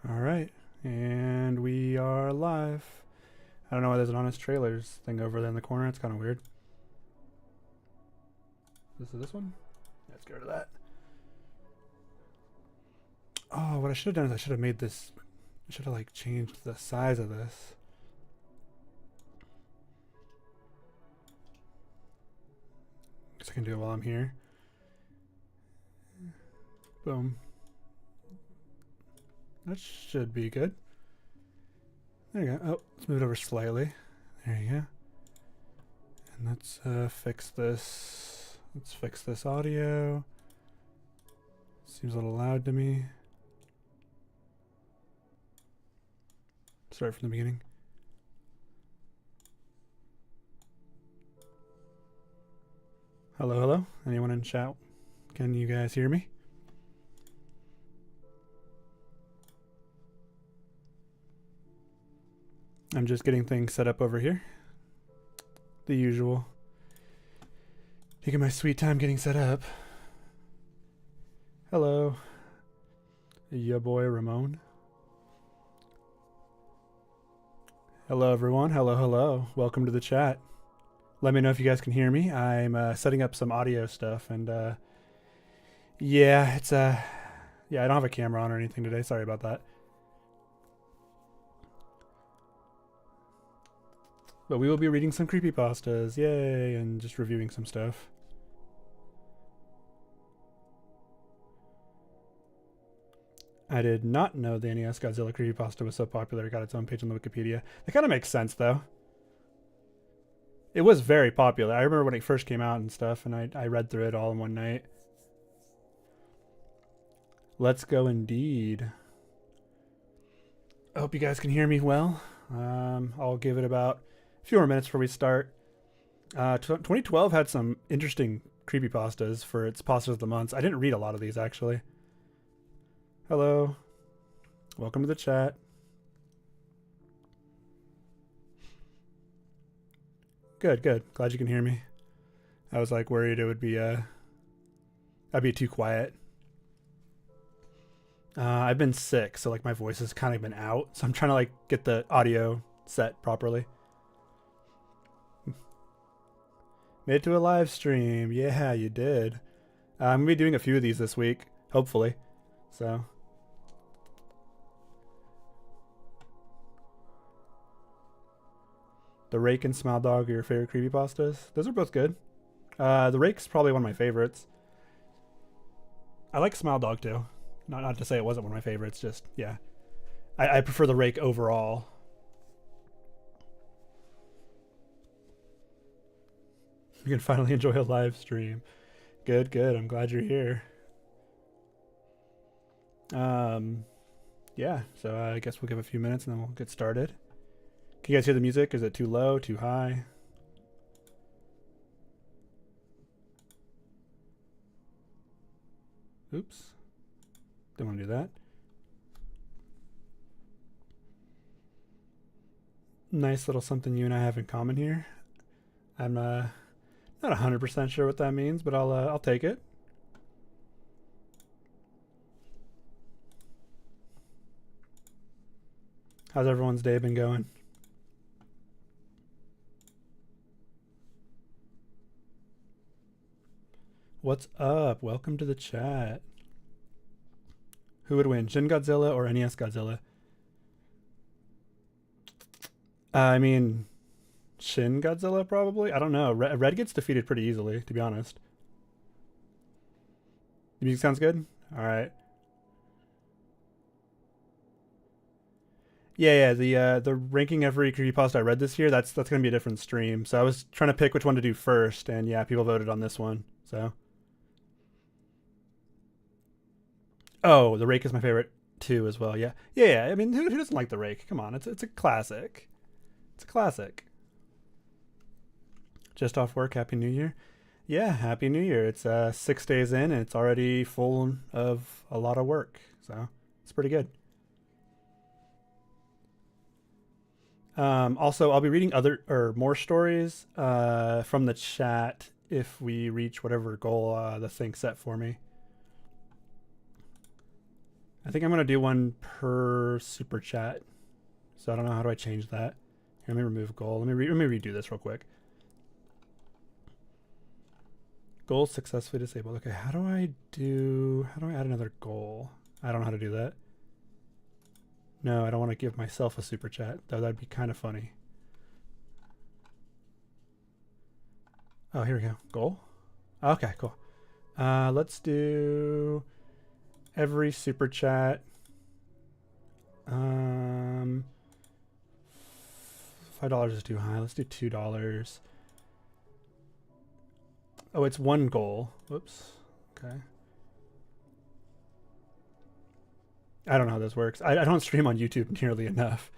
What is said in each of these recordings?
All right, and we are live. I don't know why there's an honest trailers thing over there in the corner. It's kind of weird. This is this one? Let's get rid of that. Oh, what I should have done is I should have made this. I should have like changed the size of this. Guess I can do it while I'm here. Boom. That should be good. There you go. Oh, let's move it over slightly. There you go. And let's fix this. Let's fix this audio. Seems a little loud to me. Start from the beginning. Hello, hello. Anyone in chat? Can you guys hear me? I'm just getting things set up over here. The usual. Taking my sweet time getting set up. Hello. Ya boy Ramon. Hello everyone. Hello, hello. Welcome to the chat. Let me know if you guys can hear me. I'm setting up some audio stuff and yeah, it's yeah, I don't have a camera on or anything today. Sorry about that. But we will be reading some creepypastas, yay, and just reviewing some stuff. I did not know the NES Godzilla creepypasta was so popular it got its own page on the Wikipedia. That kind of makes sense, though. It was very popular. I remember when it first came out and stuff, and I read through it all in one night. Let's go indeed. I hope you guys can hear me well. I'll give it about a few more minutes before we start. 2012 had some interesting creepypastas for its pastas of the months. I didn't read a lot of these, actually. Hello. Welcome to the chat. Good, good. Glad you can hear me. I was like worried it would be I'd be too quiet. I've been sick, so like my voice has kind of been out. So I'm trying to like get the audio set properly. Made it to a live stream. Yeah, you did. I'm gonna be doing a few of these this week, hopefully. So. The Rake and Smile Dog are your favorite creepypastas? Those are both good. The Rake's probably one of my favorites. I like Smile Dog too. Not to say it wasn't one of my favorites, just, yeah. I prefer the Rake overall. You can finally enjoy a live stream. Good, good. I'm glad you're here. Yeah, so I guess we'll give a few minutes and then we'll get started. Can you guys hear the music? Is it too low, too high? Oops. Don't want to do that. Nice little something you and I have in common here. I'm not 100% sure what that means, but I'll take it. How's everyone's day been going? What's up? Welcome to the chat. Who would win, Shin Godzilla or NES Godzilla? I mean, Shin Godzilla probably? I don't know. Red gets defeated pretty easily, to be honest. The music sounds good? Alright. Yeah, the ranking every creepypasta I read this year, that's gonna be a different stream. So I was trying to pick which one to do first, and yeah, people voted on this one. So. Oh, the Rake is my favorite too as well. Yeah. I mean, who doesn't like the Rake? Come on, it's a classic. It's a classic. Just off work. Happy New Year. Yeah, Happy New Year. It's 6 days in and it's already full of a lot of work. So it's pretty good. Also, I'll be reading other or more stories from the chat if we reach whatever goal the thing set for me. I think I'm going to do one per super chat. So I don't know, how do I change that? Here, let me remove goal. Let me redo this real quick. Goal successfully disabled. Okay, how do I add another goal? I don't know how to do that. No, I don't want to give myself a super chat, though that'd be kind of funny. Oh, here we go. Goal? Okay, cool. Let's do every super chat. $5 is too high. Let's do $2. Oh, it's one goal. Whoops. Okay. I don't know how this works. I don't stream on YouTube nearly enough.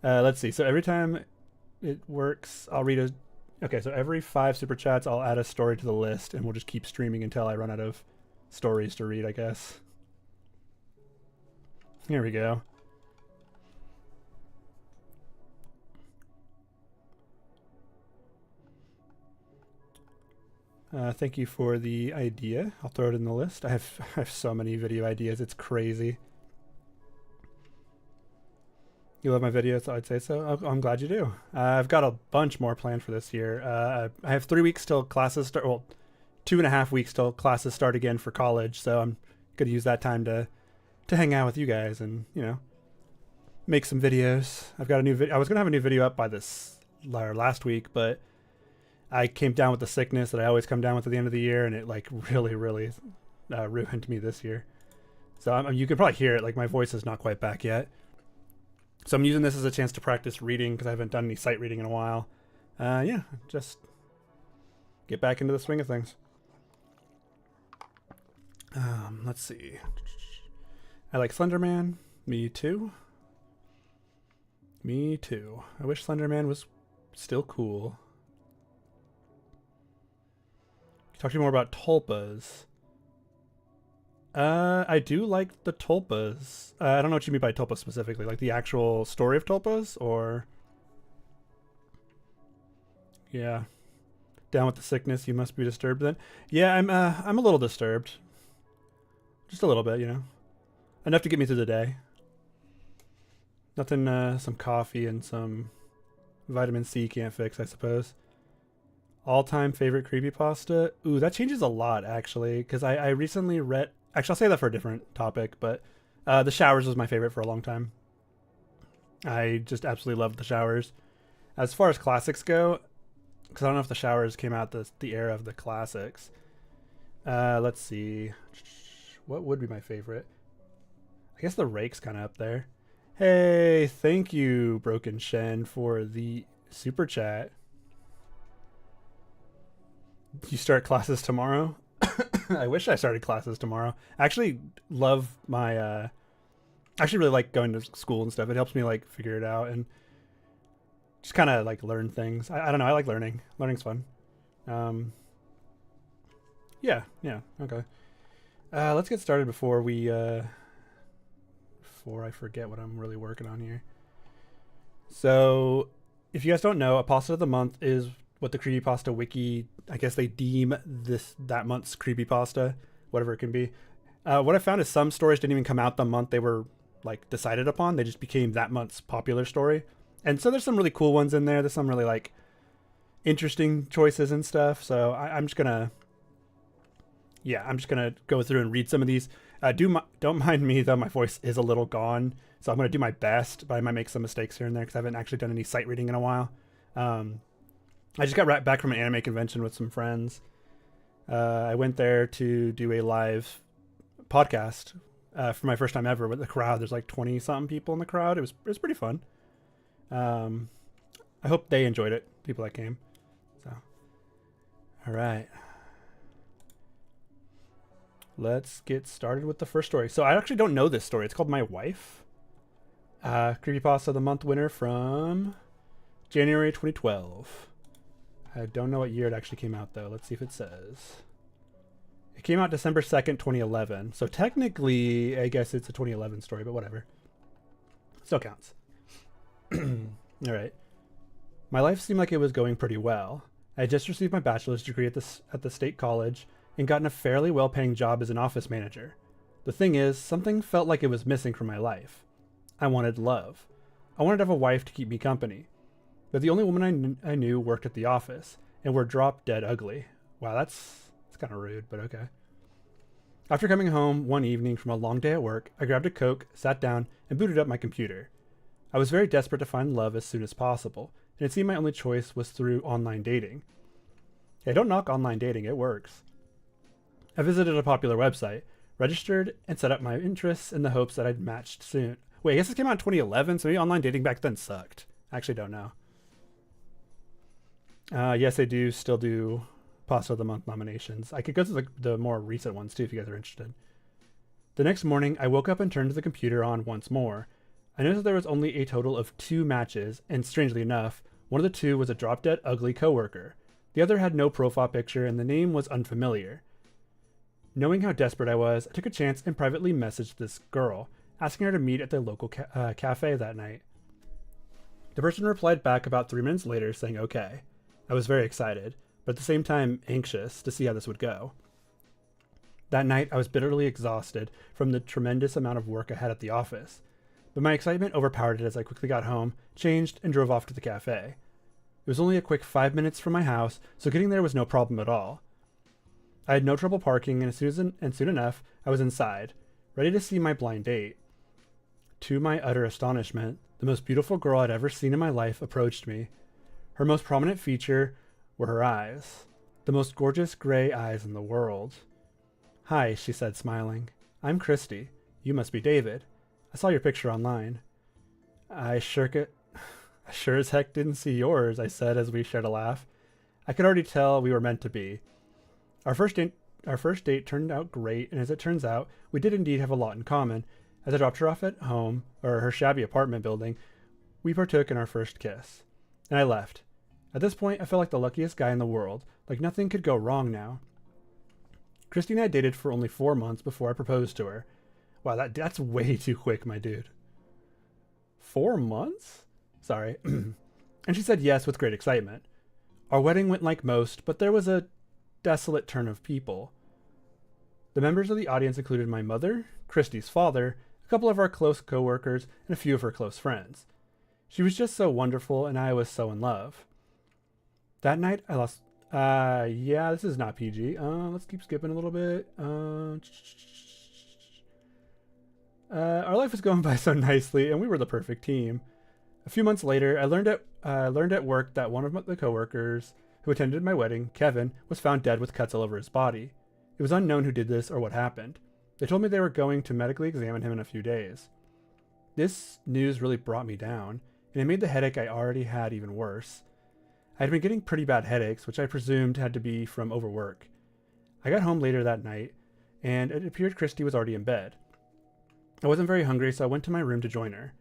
Let's see. So every time it works, I'll read a... Okay, so every 5 super chats, I'll add a story to the list, and we'll just keep streaming until I run out of stories to read, I guess. Here we go. Thank you for the idea. I'll throw it in the list. I have so many video ideas. It's crazy. You love my videos, I'd say so. I'm glad you do. I've got a bunch more planned for this year. I have 3 weeks till classes start. Well, 2.5 weeks till classes start again for college. So I'm gonna use that time to hang out with you guys and, you know, make some videos. I've got a new video. I was gonna have a new video up by this last week, but I came down with the sickness that I always come down with at the end of the year, and it like really ruined me this year. So you can probably hear it. Like my voice is not quite back yet. So I'm using this as a chance to practice reading because I haven't done any sight reading in a while. Yeah, just get back into the swing of things. Let's see. I like Slenderman. Me too. Me too. I wish Slenderman was still cool. Talk to me more about tulpas. I do like the tulpas. I don't know what you mean by tulpas specifically, like the actual story of tulpas, or... Yeah. Down with the sickness, you must be disturbed then. Yeah, I'm a little disturbed. Just a little bit, you know. Enough to get me through the day. Nothing, some coffee and some vitamin C can't fix, I suppose. All-time favorite creepypasta? Ooh, that changes a lot, actually, because I recently read... Actually, I'll say that for a different topic, but The Showers was my favorite for a long time. I just absolutely loved The Showers. As far as classics go, because I don't know if The Showers came out the era of the classics. Let's see. What would be my favorite? I guess The Rake's kind of up there. Hey, thank you, Broken Shen, for the super chat. You start classes tomorrow? I wish I started classes tomorrow. I actually love my... I actually really like going to school and stuff. It helps me like figure it out and just kind of like learn things. I don't know. I like learning. Learning's fun. Yeah. Okay. Let's get started before I forget what I'm really working on here. So, if you guys don't know, Apostle of the Month is what the Creepypasta Wiki, I guess they deem that month's Creepypasta, whatever it can be. What I found is some stories didn't even come out the month they were like decided upon. They just became that month's popular story. And so there's some really cool ones in there. There's some really like interesting choices and stuff. So I'm just gonna go through and read some of these. Don't mind me though, my voice is a little gone. So I'm gonna do my best, but I might make some mistakes here and there because I haven't actually done any sight reading in a while. I just got right back from an anime convention with some friends. I went there to do a live podcast for my first time ever with the crowd. There's like 20 something people in the crowd. It was pretty fun. I hope they enjoyed it, people that came. So, all right. Let's get started with the first story. So I actually don't know this story. It's called My Wife. Creepypasta of the Month winner from January 2012. I don't know what year it actually came out, though. Let's see if it says. It came out December 2nd, 2011. So technically, I guess it's a 2011 story, but whatever. Still counts. All right. My life seemed like it was going pretty well. I had just received my bachelor's degree at the state college and gotten a fairly well-paying job as an office manager. The thing is, something felt like it was missing from my life. I wanted love. I wanted to have a wife to keep me company. But the only woman I knew worked at the office, and were drop dead ugly. Wow, that's kind of rude, but okay. After coming home one evening from a long day at work, I grabbed a Coke, sat down, and booted up my computer. I was very desperate to find love as soon as possible, and it seemed my only choice was through online dating. Hey, don't knock online dating, it works. I visited a popular website, registered, and set up my interests in the hopes that I'd matched soon. Wait, I guess this came out in 2011, so maybe online dating back then sucked. I actually don't know. Yes, I do still do Pasta of the Month nominations. I could go through the more recent ones too if you guys are interested. The next morning, I woke up and turned the computer on once more. I noticed there was only a total of 2 matches, and strangely enough, one of the 2 was a drop-dead ugly coworker. The other had no profile picture, and the name was unfamiliar. Knowing how desperate I was, I took a chance and privately messaged this girl, asking her to meet at the local cafe that night. The person replied back about 3 minutes later saying okay. I was very excited, but at the same time anxious to see how this would go. That night, I was bitterly exhausted from the tremendous amount of work I had at the office, but my excitement overpowered it as I quickly got home, changed, and drove off to the cafe. It was only a quick 5 minutes from my house, so getting there was no problem at all. I had no trouble parking, and soon enough, I was inside, ready to see my blind date. To my utter astonishment, the most beautiful girl I'd ever seen in my life approached me. Her most prominent feature were her eyes, the most gorgeous gray eyes in the world. "Hi," she said, smiling. "I'm Christy. You must be David. I saw your picture online." I sure as heck didn't see yours," I said as we shared a laugh. I could already tell we were meant to be. Our first date turned out great, and as it turns out, we did indeed have a lot in common. As I dropped her off at home, or her shabby apartment building, we partook in our first kiss. And I left. At this point, I felt like the luckiest guy in the world, like nothing could go wrong now. Christy and I dated for only 4 months before I proposed to her. Wow, that's way too quick, my dude. 4 months? Sorry. And she said yes with great excitement. Our wedding went like most, but there was a desolate turn of people. The members of the audience included my mother, Christy's father, a couple of our close coworkers, and a few of her close friends. She was just so wonderful, and I was so in love. That night, I lost... yeah, this is not PG. Let's keep skipping a little bit. Our life was going by so nicely, and we were the perfect team. A few months later, I learned at work that one of the coworkers who attended my wedding, Kevin, was found dead with cuts all over his body. It was unknown who did this or what happened. They told me they were going to medically examine him in a few days. This news really brought me down, and it made the headache I already had even worse. I had been getting pretty bad headaches, which I presumed had to be from overwork. I got home later that night, and it appeared Christy was already in bed. I wasn't very hungry, so I went to my room to join her.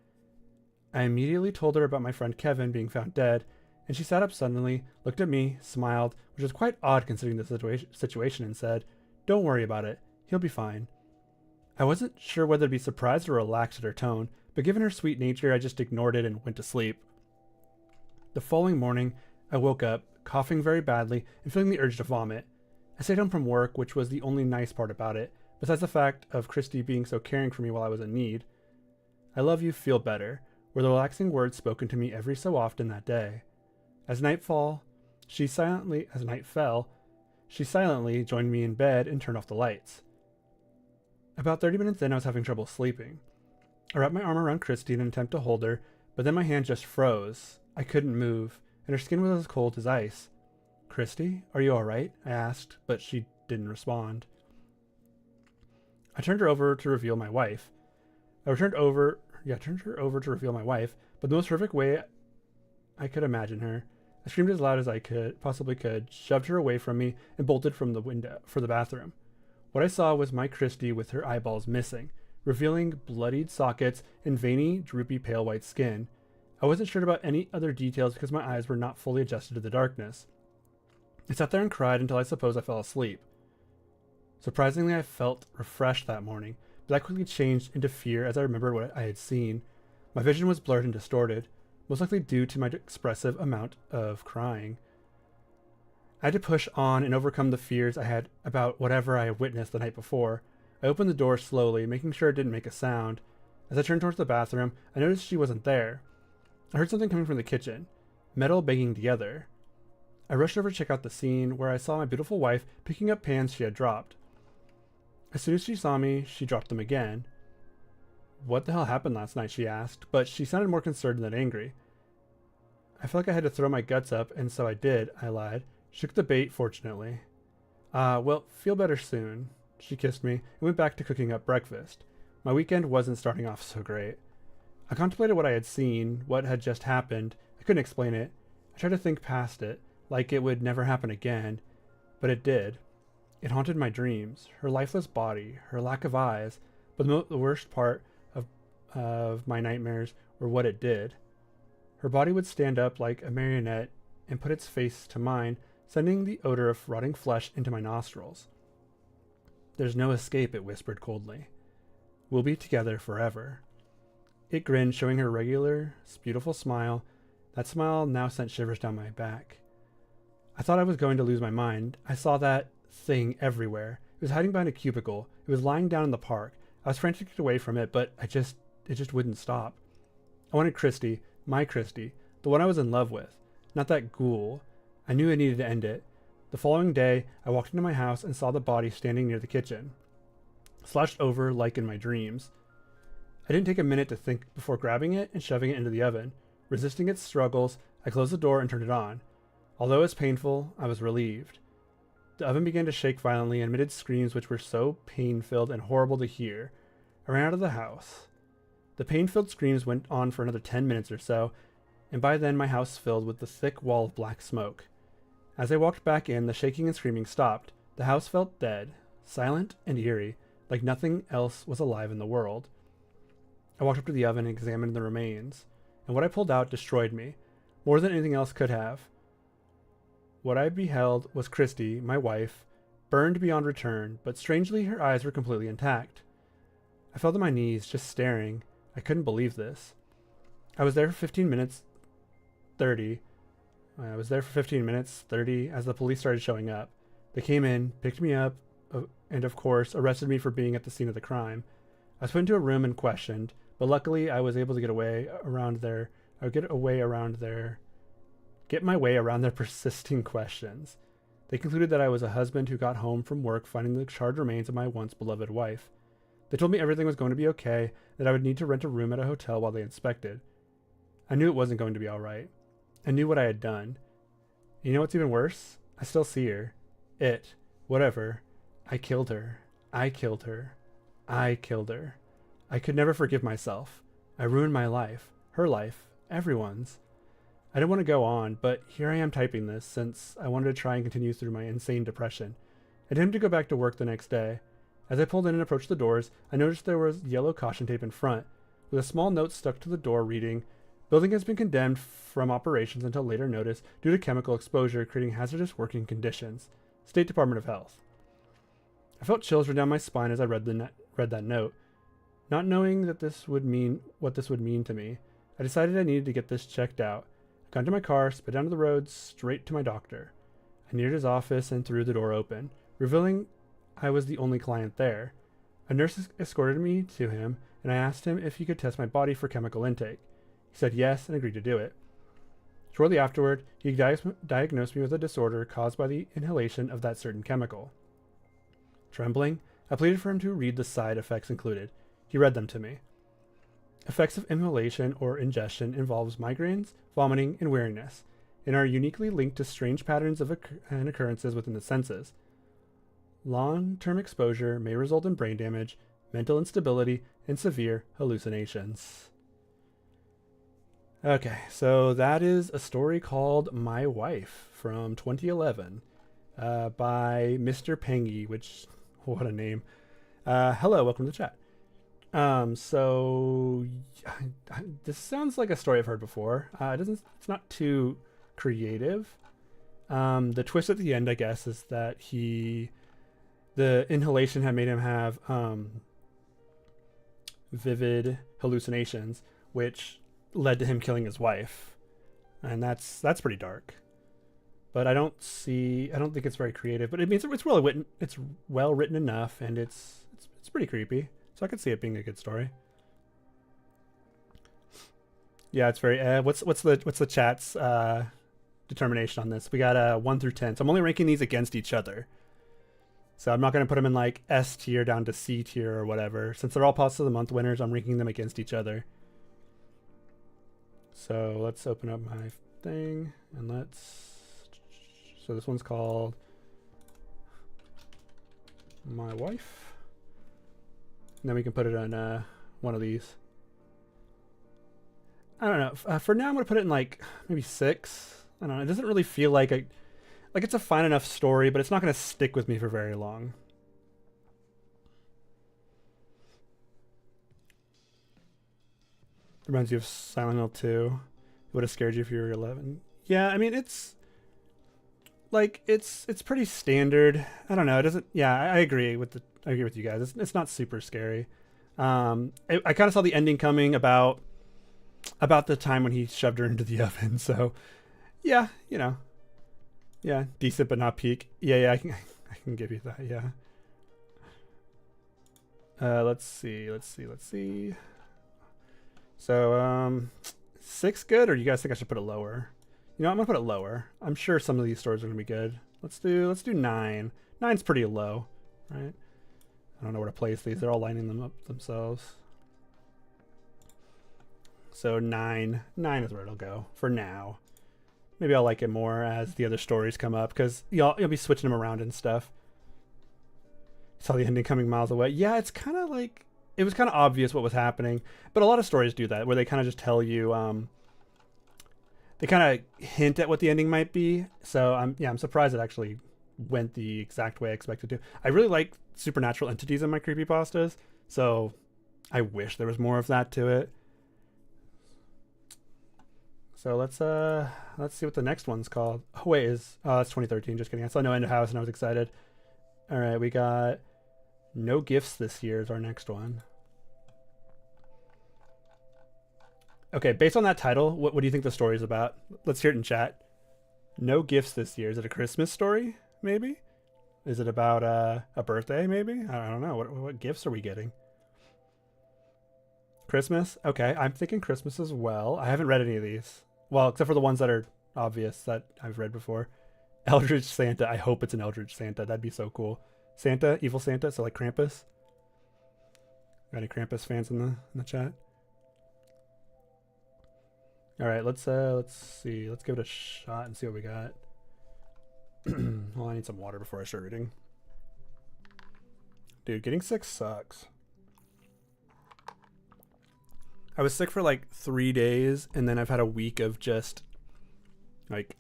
I immediately told her about my friend Kevin being found dead, and she sat up suddenly, looked at me, smiled, which was quite odd considering the situation, and said, "Don't worry about it. He'll be fine." I wasn't sure whether to be surprised or relaxed at her tone, but given her sweet nature, I just ignored it and went to sleep. The following morning, I woke up, coughing very badly and feeling the urge to vomit. I stayed home from work, which was the only nice part about it, besides the fact of Christy being so caring for me while I was in need. "I love you, feel better," were the relaxing words spoken to me every so often that day. As night fell, she silently joined me in bed and turned off the lights. About 30 minutes in, I was having trouble sleeping. I wrapped my arm around Christy in an attempt to hold her, but then my hand just froze. I couldn't move, and her skin was as cold as ice. "Christy, are you all right?" I asked, but she didn't respond. I turned her over to reveal my wife. Turned her over to reveal my wife, but the most horrific way I could imagine her. I screamed as loud as I possibly could, shoved her away from me, and bolted from the window for the bathroom. What I saw was my Christy with her eyeballs missing, revealing bloodied sockets and veiny, droopy, pale white skin. I wasn't sure about any other details because my eyes were not fully adjusted to the darkness. I sat there and cried until I suppose I fell asleep. Surprisingly, I felt refreshed that morning, but that quickly changed into fear as I remembered what I had seen. My vision was blurred and distorted, most likely due to my expressive amount of crying. I had to push on and overcome the fears I had about whatever I had witnessed the night before. I opened the door slowly, making sure it didn't make a sound. As I turned towards the bathroom, I noticed she wasn't there. I heard something coming from the kitchen, metal banging together. I rushed over to check out the scene, where I saw my beautiful wife picking up pans she had dropped. As soon as she saw me, she dropped them again. What the hell happened last night, she asked, but she sounded more concerned than angry. I felt like I had to throw my guts up, and so I did, I lied. Shook the bait, fortunately. Well, feel better soon. She kissed me and went back to cooking up breakfast. My weekend wasn't starting off so great. I contemplated what I had seen, what had just happened. I couldn't explain it. I tried to think past it, like it would never happen again, but it did. It haunted my dreams, her lifeless body, her lack of eyes, but the worst part of my nightmares were what it did. Her body would stand up like a marionette and put its face to mine, sending the odor of rotting flesh into my nostrils. There's no escape, it whispered coldly. We'll be together forever. It grinned, showing her regular, beautiful smile. That smile now sent shivers down my back. I thought I was going to lose my mind. I saw that thing everywhere. It was hiding behind a cubicle. It was lying down in the park. I was frantic to get away from it, but it just wouldn't stop. I wanted Christy, my Christy, the one I was in love with, not that ghoul. I knew I needed to end it. The following day, I walked into my house and saw the body standing near the kitchen, slouched over like in my dreams. I didn't take a minute to think before grabbing it and shoving it into the oven. Resisting its struggles, I closed the door and turned it on. Although it was painful, I was relieved. The oven began to shake violently and emitted screams which were so pain-filled and horrible to hear. I ran out of the house. The pain-filled screams went on for another 10 minutes or so, and by then my house filled with the thick wall of black smoke. As I walked back in, the shaking and screaming stopped. The house felt dead, silent and eerie, like nothing else was alive in the world. I walked up to the oven and examined the remains, and what I pulled out destroyed me, more than anything else could have. What I beheld was Christy, my wife, burned beyond return, but strangely her eyes were completely intact. I fell to my knees, just staring. I couldn't believe this. I was there for 15 minutes 30 as the police started showing up. They came in, picked me up, and of course arrested me for being at the scene of the crime. I was put into a room and questioned, but luckily I was able to get my way around their persisting questions. They concluded that I was a husband who got home from work finding the charred remains of my once beloved wife. They told me everything was going to be okay, that I would need to rent a room at a hotel while they inspected. I knew it wasn't going to be all right. I knew what I had done. You know what's even worse? I still see her. Whatever. I killed her. I killed her. I killed her. I could never forgive myself. I ruined my life, her life, everyone's. I didn't want to go on, but here I am typing this since I wanted to try and continue through my insane depression. I didn't have to go back to work the next day. As I pulled in and approached the doors, I noticed there was yellow caution tape in front, with a small note stuck to the door reading, "Building has been condemned from operations until later notice due to chemical exposure creating hazardous working conditions. State Department of Health." I felt chills run down my spine as I read that note. Not knowing what this would mean to me, I decided I needed to get this checked out. I got into my car, sped down to the road, straight to my doctor. I neared his office and threw the door open, revealing I was the only client there. A nurse escorted me to him, and I asked him if he could test my body for chemical intake. He said yes and agreed to do it. Shortly afterward, he diagnosed me with a disorder caused by the inhalation of that certain chemical. Trembling, I pleaded for him to read the side effects included. He read them to me. Effects of inhalation or ingestion involves migraines, vomiting, and weariness, and are uniquely linked to strange patterns and occurrences within the senses. Long-term exposure may result in brain damage, mental instability, and severe hallucinations. Okay, so that is a story called My Wife from 2011 by Mr. Pengy, which, what a name. Hello, welcome to the chat. So this sounds like a story I've heard before. It's not too creative. The twist at the end, I guess, is that the inhalation had made him have vivid hallucinations, which led to him killing his wife, and that's pretty dark. But I don't think it's very creative. But it means it's well written. It's well written enough, and it's It's pretty creepy. So I could see it being a good story. Yeah, it's very. What's the chat's determination on this? We got 1 through 10. So I'm only ranking these against each other. So I'm not going to put them in like S tier down to C tier or whatever. Since they're all Pasta of the Month winners, I'm ranking them against each other. So let's open up my thing and let's. So this one's called My Wife. And then we can put it on one of these. I don't know. For now, I'm going to put it in like maybe 6. I don't know. It doesn't really feel like it's a fine enough story, but it's not going to stick with me for very long. Reminds you of Silent Hill 2. It would have scared you if you were 11. Yeah, I mean, it's pretty standard. I don't know. It doesn't. Yeah, I agree with you guys. It's not super scary. I kind of saw the ending coming about the time when he shoved her into the oven. So, yeah, you know, yeah, decent but not peak. Yeah, I can give you that. Yeah. Let's see. So, 6 good, or you guys think I should put it lower? You know, I'm gonna put it lower. I'm sure some of these stories are gonna be good. Let's do 9. 9's pretty low, right? I don't know where to place these. They're all lining them up themselves. So 9 is where it'll go for now. Maybe I'll like it more as the other stories come up, because you'll be switching them around and stuff. Saw the ending coming miles away. Yeah, it's kind of like, it was kind of obvious what was happening, but a lot of stories do that, where they kind of just tell you, they kind of hint at what the ending might be. So I'm surprised it actually went the exact way I expected to. I really like supernatural entities in my creepypastas, so I wish there was more of that to it. So let's see what the next one's called. Oh wait, that's 2013. Just kidding. I saw No End of House and I was excited. All right, we got No Gifts This Year is our next one. Okay, based on that title, what do you think the story is about? Let's hear it in chat. No Gifts This Year. Is it a Christmas story? Maybe. Is it about a birthday? Maybe. I don't know. What gifts are we getting? Christmas. Okay, I'm thinking Christmas as well. I haven't read any of these. Well, except for the ones that are obvious that I've read before. Eldritch Santa. I hope it's an Eldritch Santa. That'd be so cool. Santa, evil Santa. So like Krampus. Got any Krampus fans in the chat? All right, let's see. Let's give it a shot and see what we got. Well, I need some water before I start reading. Dude, getting sick sucks. I was sick for like 3 days, and then I've had a week of just like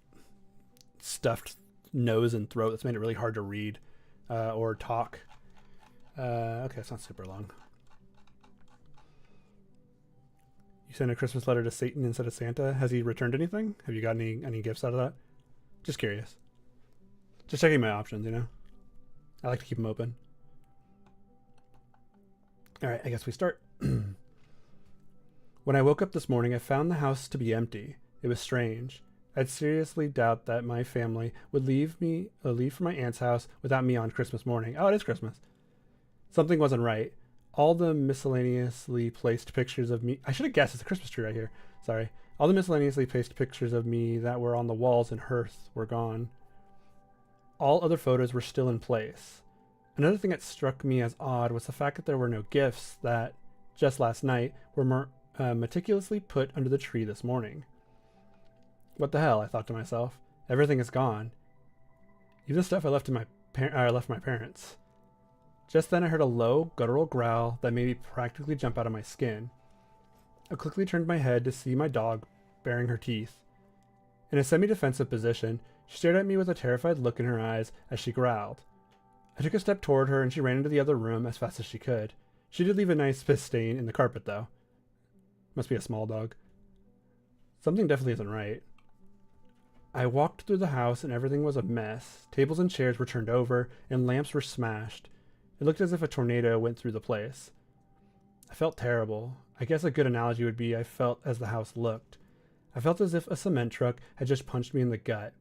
stuffed nose and throat that's made it really hard to read or talk. Okay, it's not super long. You sent a Christmas letter to Satan instead of Santa. Has he returned anything? Have you got any gifts out of that? Just curious. Just checking my options, you know? I like to keep them open. All right, I guess we start. When I woke up this morning, I found the house to be empty. It was strange. I'd seriously doubt that my family would leave for my aunt's house without me on Christmas morning. Oh, it is Christmas. Something wasn't right. All the miscellaneously placed pictures of me... I should have guessed. It's a Christmas tree right here. Sorry. All the miscellaneously placed pictures of me that were on the walls in hearth were gone. All other photos were still in place. Another thing that struck me as odd was the fact that there were no gifts that, just last night, were meticulously put under the tree this morning. What the hell, I thought to myself. Everything is gone. Even the stuff I left my parents. Just then I heard a low, guttural growl that made me practically jump out of my skin. I quickly turned my head to see my dog baring her teeth. In a semi-defensive position, she stared at me with a terrified look in her eyes as she growled. I took a step toward her and she ran into the other room as fast as she could. She did leave a nice piss stain in the carpet, though. Must be a small dog. Something definitely isn't right. I walked through the house and everything was a mess. Tables and chairs were turned over and lamps were smashed. It looked as if a tornado went through the place. I felt terrible. I guess a good analogy would be I felt as the house looked. I felt as if a cement truck had just punched me in the gut.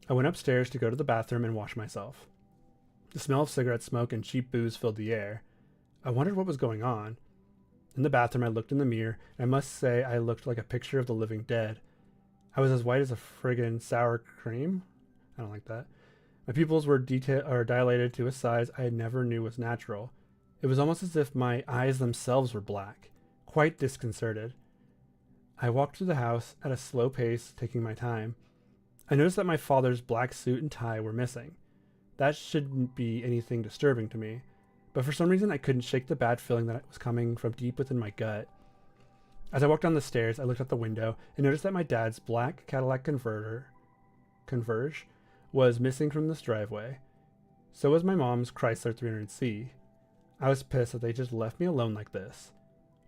I went upstairs to go to the bathroom and wash myself. The smell of cigarette smoke and cheap booze filled the air. I wondered what was going on. In the bathroom, I looked in the mirror, and I must say I looked like a picture of the living dead. I was as white as a friggin' sour cream. I don't like that. My pupils were dilated to a size I never knew was natural. It was almost as if my eyes themselves were black. Quite disconcerted. I walked through the house at a slow pace, taking my time. I noticed that my father's black suit and tie were missing. That shouldn't be anything disturbing to me, but for some reason I couldn't shake the bad feeling that was coming from deep within my gut. As I walked down the stairs, I looked out the window and noticed that my dad's black Cadillac Converge was missing from this driveway. So was my mom's Chrysler 300C. I was pissed that they just left me alone like this.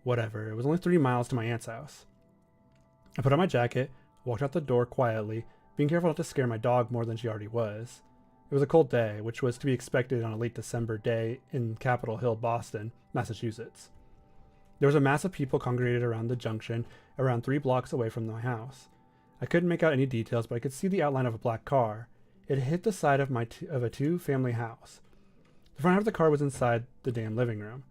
Whatever, it was only 3 miles to my aunt's house. I put on my jacket, walked out the door quietly, being careful not to scare my dog more than she already was. It was a cold day, which was to be expected on a late December day in Capitol Hill, Boston, Massachusetts. There was a mass of people congregated around the junction, around 3 blocks away from my house. I couldn't make out any details, but I could see the outline of a black car. It hit the side of a 2-family house. The front half of the car was inside the damn living room.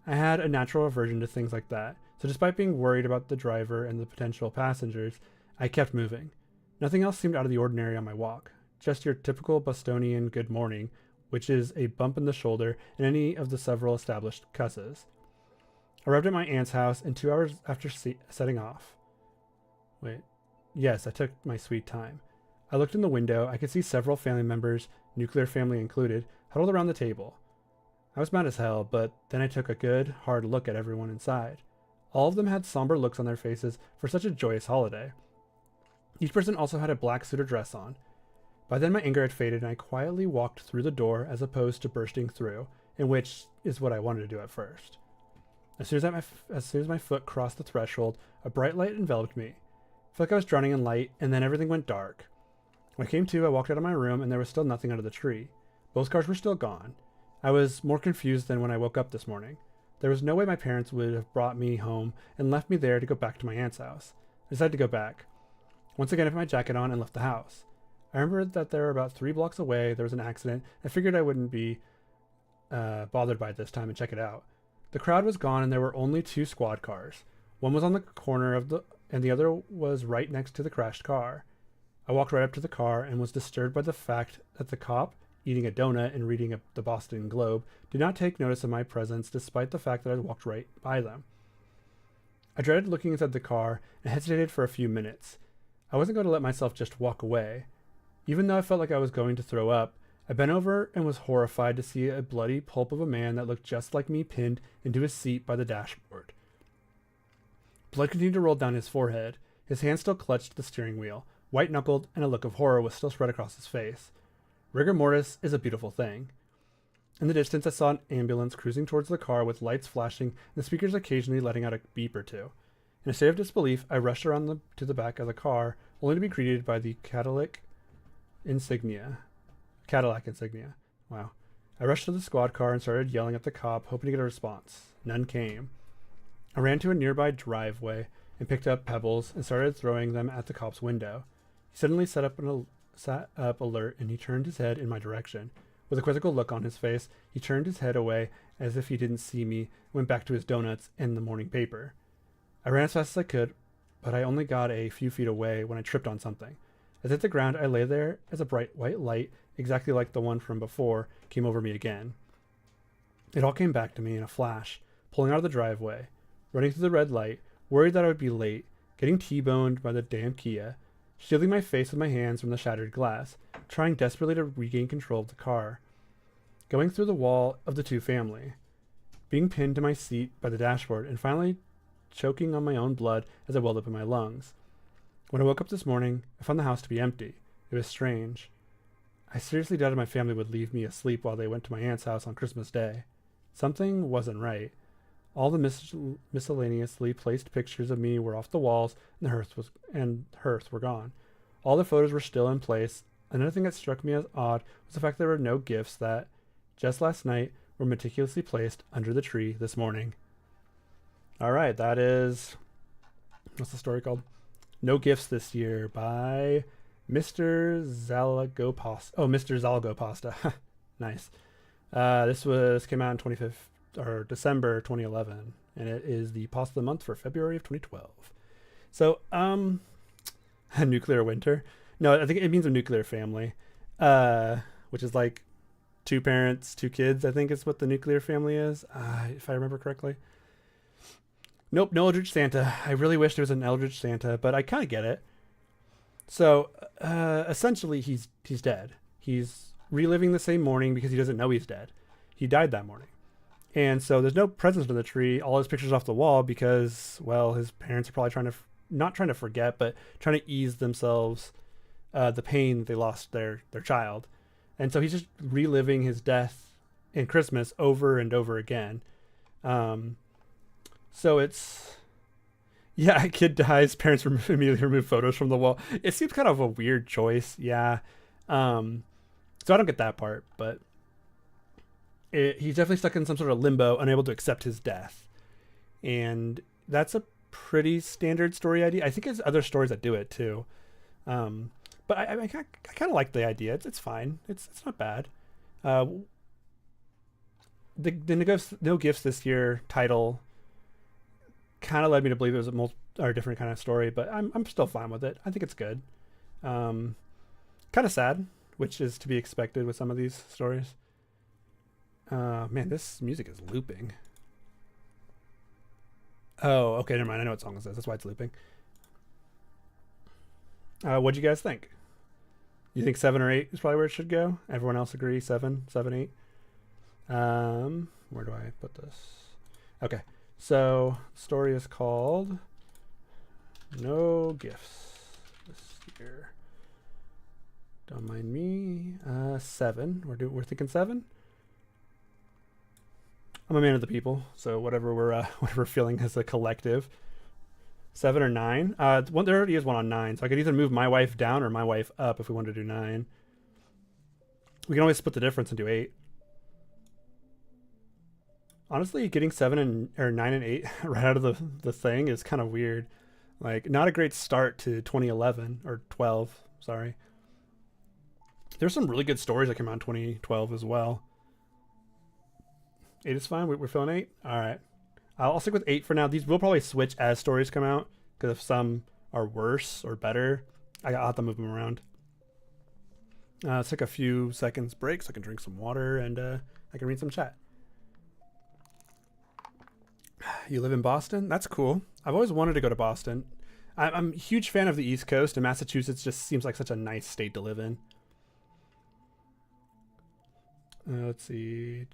I had a natural aversion to things like that, so despite being worried about the driver and the potential passengers, I kept moving. Nothing else seemed out of the ordinary on my walk. Just your typical Bostonian good morning, which is a bump in the shoulder and any of the several established cusses. I arrived at my aunt's house, and 2 hours after setting off. Yes, I took my sweet time. I looked in the window. I could see several family members, nuclear family included, huddled around the table. I was mad as hell, but then I took a good, hard look at everyone inside. All of them had somber looks on their faces for such a joyous holiday. Each person also had a black suit or dress on. By then my anger had faded, and I quietly walked through the door as opposed to bursting through, in which is what I wanted to do at first. As soon as my foot crossed the threshold, a bright light enveloped me. I felt like I was drowning in light, and then everything went dark. When I came to, I walked out of my room, and there was still nothing under the tree. Both cars were still gone. I was more confused than when I woke up this morning. There was no way my parents would have brought me home and left me there to go back to my aunt's house. I decided to go back. Once again, I put my jacket on and left the house. I remembered that there were about 3 blocks away there was an accident. I figured I wouldn't be bothered by it this time and check it out. The crowd was gone, and there were only 2 squad cars. One was on the corner and the other was right next to the crashed car. I walked right up to the car and was disturbed by the fact that the cop, eating a donut and reading the Boston Globe, did not take notice of my presence despite the fact that I walked right by them. I dreaded looking inside the car and hesitated for a few minutes. I wasn't going to let myself just walk away. Even though I felt like I was going to throw up, I bent over and was horrified to see a bloody pulp of a man that looked just like me pinned into his seat by the dashboard. Blood continued to roll down his forehead. His hand still clutched the steering wheel, white-knuckled, and a look of horror was still spread across his face. Rigor mortis is a beautiful thing. In the distance, I saw an ambulance cruising towards the car with lights flashing and the speakers occasionally letting out a beep or two. In a state of disbelief, I rushed around to the back of the car, only to be greeted by the Cadillac insignia. Wow. I rushed to the squad car and started yelling at the cop, hoping to get a response. None came. I ran to a nearby driveway and picked up pebbles and started throwing them at the cop's window. He suddenly sat up alert, and he turned his head in my direction. With a quizzical look on his face, he turned his head away as if he didn't see me, and went back to his donuts and the morning paper. I ran as fast as I could, but I only got a few feet away when I tripped on something. As I hit the ground, I lay there as a bright white light, exactly like the one from before, came over me again. It all came back to me in a flash, pulling out of the driveway, running through the red light, worried that I would be late, getting T-boned by the damn Kia, shielding my face with my hands from the shattered glass, trying desperately to regain control of the car, going through the wall of the 2-family, being pinned to my seat by the dashboard, and finally choking on my own blood as I welled up in my lungs. When I woke up this morning, I found the house to be empty. It was strange. I seriously doubted my family would leave me asleep while they went to my aunt's house on Christmas Day. Something wasn't right. All the miscellaneously placed pictures of me were off the walls, and the hearth were gone. All the photos were still in place. Another thing that struck me as odd was the fact there were no gifts that, just last night, were meticulously placed under the tree this morning. All right, that is... what's the story called? No Gifts This Year by Mr. Zalagopasta. Oh, Mr. Zalagopasta. Nice. This came out in or December 2011, and it is the pasta of the month for February of 2012. So, a nuclear winter. No, I think it means a nuclear family, which is like 2 parents, 2 kids. I think is what the nuclear family is, if I remember correctly. Nope, no Eldritch Santa. I really wish there was an Eldritch Santa, but I kind of get it. So, essentially, he's dead. He's reliving the same morning because he doesn't know he's dead. He died that morning. And so there's no presents under the tree. All his pictures off the wall because, well, his parents are probably not trying to forget, but trying to ease themselves the pain they lost their child. And so he's just reliving his death in Christmas over and over again. So it's, yeah, a kid dies, parents immediately remove photos from the wall. It seems kind of a weird choice. Yeah. So I don't get that part, but he's definitely stuck in some sort of limbo, unable to accept his death. And that's a pretty standard story idea. I think there's other stories that do it too. But I kind of like the idea. It's fine. It's not bad. The No Gifts This Year title kind of led me to believe it was a different kind of story, but I'm still fine with it. I think it's good. Kind of sad, which is to be expected with some of these stories. Man, this music is looping. Oh, okay, never mind. I know what song this is. That's why it's looping. What'd you guys think? You think 7 or 8 is probably where it should go? Everyone else agree? 7, 8? Where do I put this? Okay, so the story is called No Gifts This Year. Don't mind me. 7. We're thinking 7. I'm a man of the people, so whatever we're feeling as a collective. 7 or 9. There already is one on 9, so I could either move my wife down or my wife up if we wanted to do 9. We can always split the difference and do 8. Honestly, getting 9 and 8 right out of the thing is kind of weird. Like, not a great start to 2011 or 12. Sorry. There's some really good stories that came out in 2012 as well. 8 is fine. We're feeling 8. All right. I'll stick with 8 for now. These will probably switch as stories come out because if some are worse or better, I'll have to move them around. Let's take a few seconds break so I can drink some water and I can read some chat. You live in Boston? That's cool. I've always wanted to go to Boston. I'm a huge fan of the East Coast, and Massachusetts just seems like such a nice state to live in. Let's see.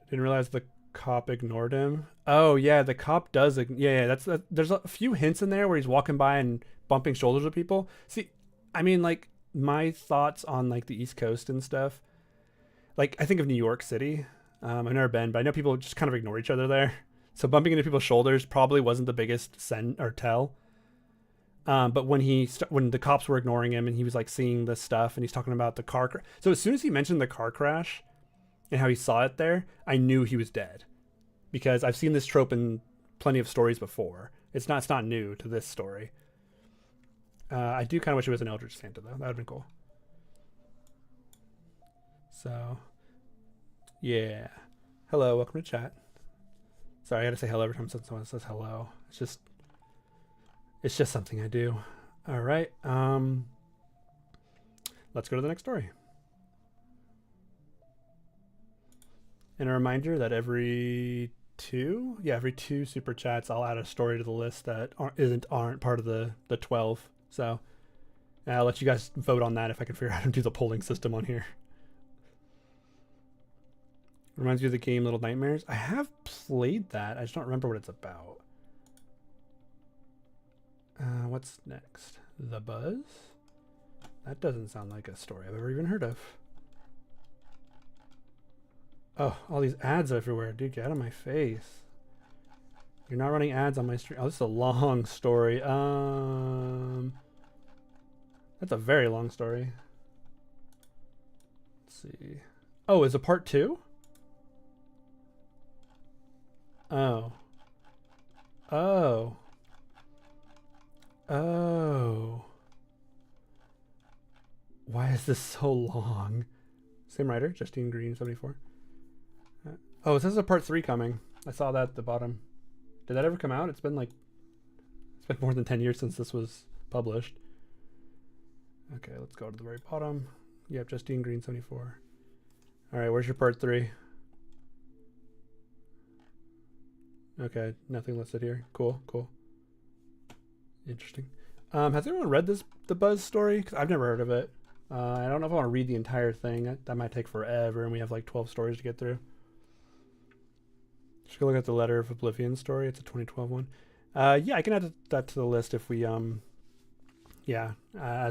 Didn't realize the cop ignored him. Oh yeah, the cop does. Yeah. There's a few hints in there where he's walking by and bumping shoulders with people. See, I mean, like my thoughts on like the East Coast and stuff. Like I think of New York City. I've never been, but I know people just kind of ignore each other there. So bumping into people's shoulders probably wasn't the biggest send or tell. But when the cops were ignoring him and he was like seeing this stuff and he's talking about the car crash. So as soon as he mentioned the car crash and how he saw it there, I knew he was dead because I've seen this trope in plenty of stories before. It's not new to this story. I do kind of wish it was an Eldritch Santa though. That would have been cool. So yeah. Hello, welcome to chat. Sorry, I gotta say hello every time someone says hello. It's just something I do. All right. Let's go to the next story. And a reminder that every two super chats, I'll add a story to the list that aren't part of the 12. So I'll let you guys vote on that if I can figure out how to do the polling system on here. Reminds me of the game Little Nightmares. I have played that. I just don't remember what it's about. What's next? The Buzz? That doesn't sound like a story I've ever even heard of. Oh, all these ads everywhere. Dude, get out of my face. You're not running ads on my stream. Oh, this is a long story. That's a very long story. Let's see. Oh, is it part 2? Oh. Oh. Oh. Why is this so long? Same writer, Justine Green, 74. Oh, it says a part 3 coming. I saw that at the bottom. Did that ever come out? It's been more than 10 years since this was published. Okay, let's go to the very bottom. Yep, Justine Green 74. All right, where's your part 3? Okay, nothing listed here. Cool. Interesting. Has anyone read the Buzz story? Because I've never heard of it. I don't know if I want to read the entire thing. That might take forever, and we have like 12 stories to get through. Just go look at the Letter of Oblivion story. It's a 2012 one. Yeah, I can add that to the list if we as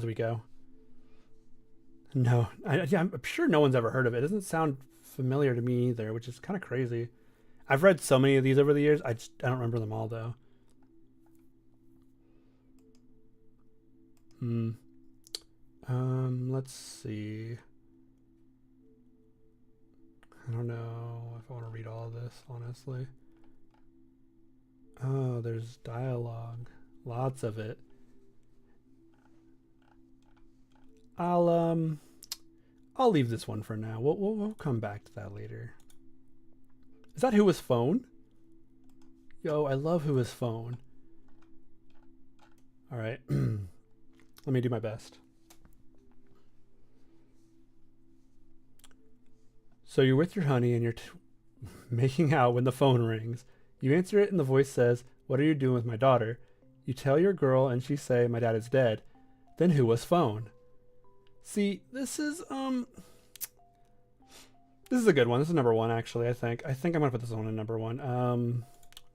we go. No, I'm sure no one's ever heard of it. It doesn't sound familiar to me either, which is kind of crazy. I've read so many of these over the years. I don't remember them all though. Let's see. I don't know if I want to read all of this, honestly. Oh, there's dialogue. Lots of it. I'll leave this one for now. We'll come back to that later. Is that Who Was Phone? Yo, I love Who Was Phone. All right. Let me do my best. So you're with your honey and you're making out when the phone rings. You answer it and the voice says, "What are you doing with my daughter?" You tell your girl and she say, "My dad is dead." Then who was phone? See, this is a good one. This is number 1 actually, I think. I'm gonna put this one in number 1.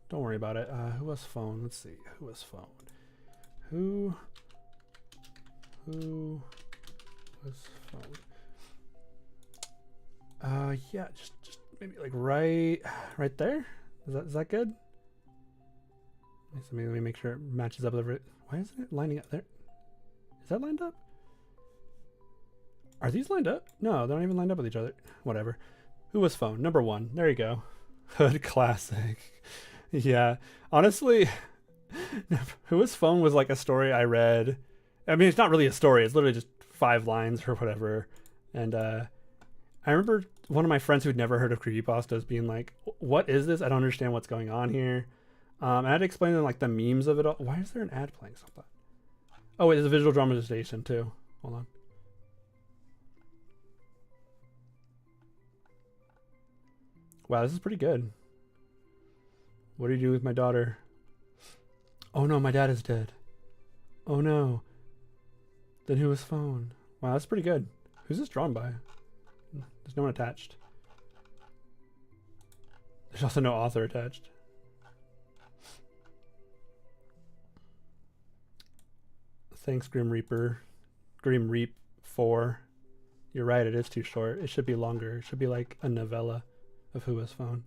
Don't worry about it. Who was phone? Let's see. Who was phone? Who was phone? Yeah, just maybe like right there. Is that good? Let me make sure it matches up with every. Why isn't it lining up there? Is that lined up? Are these lined up? No, they're not even lined up with each other. Whatever. Who was phone? Number 1. There you go. Hood classic. Yeah. Honestly, Who Was Phone was like a story I read. I mean, it's not really a story. It's literally just 5 lines or whatever. And I remember one of my friends who'd never heard of creepypastas being like, "What is this? I don't understand what's going on here." And I had to explain to them like the memes of it all. Why is there an ad playing something? Oh, wait, there's a visual dramatization too. Hold on. Wow, this is pretty good. What do you do with my daughter? Oh no, my dad is dead. Oh no. Then who was phone? Wow, that's pretty good. Who's this drawn by? There's no one attached. There's also no author attached. Thanks, Grim Reaper. Grim Reap 4. You're right, it is too short. It should be longer. It should be like a novella of Who Was Phone.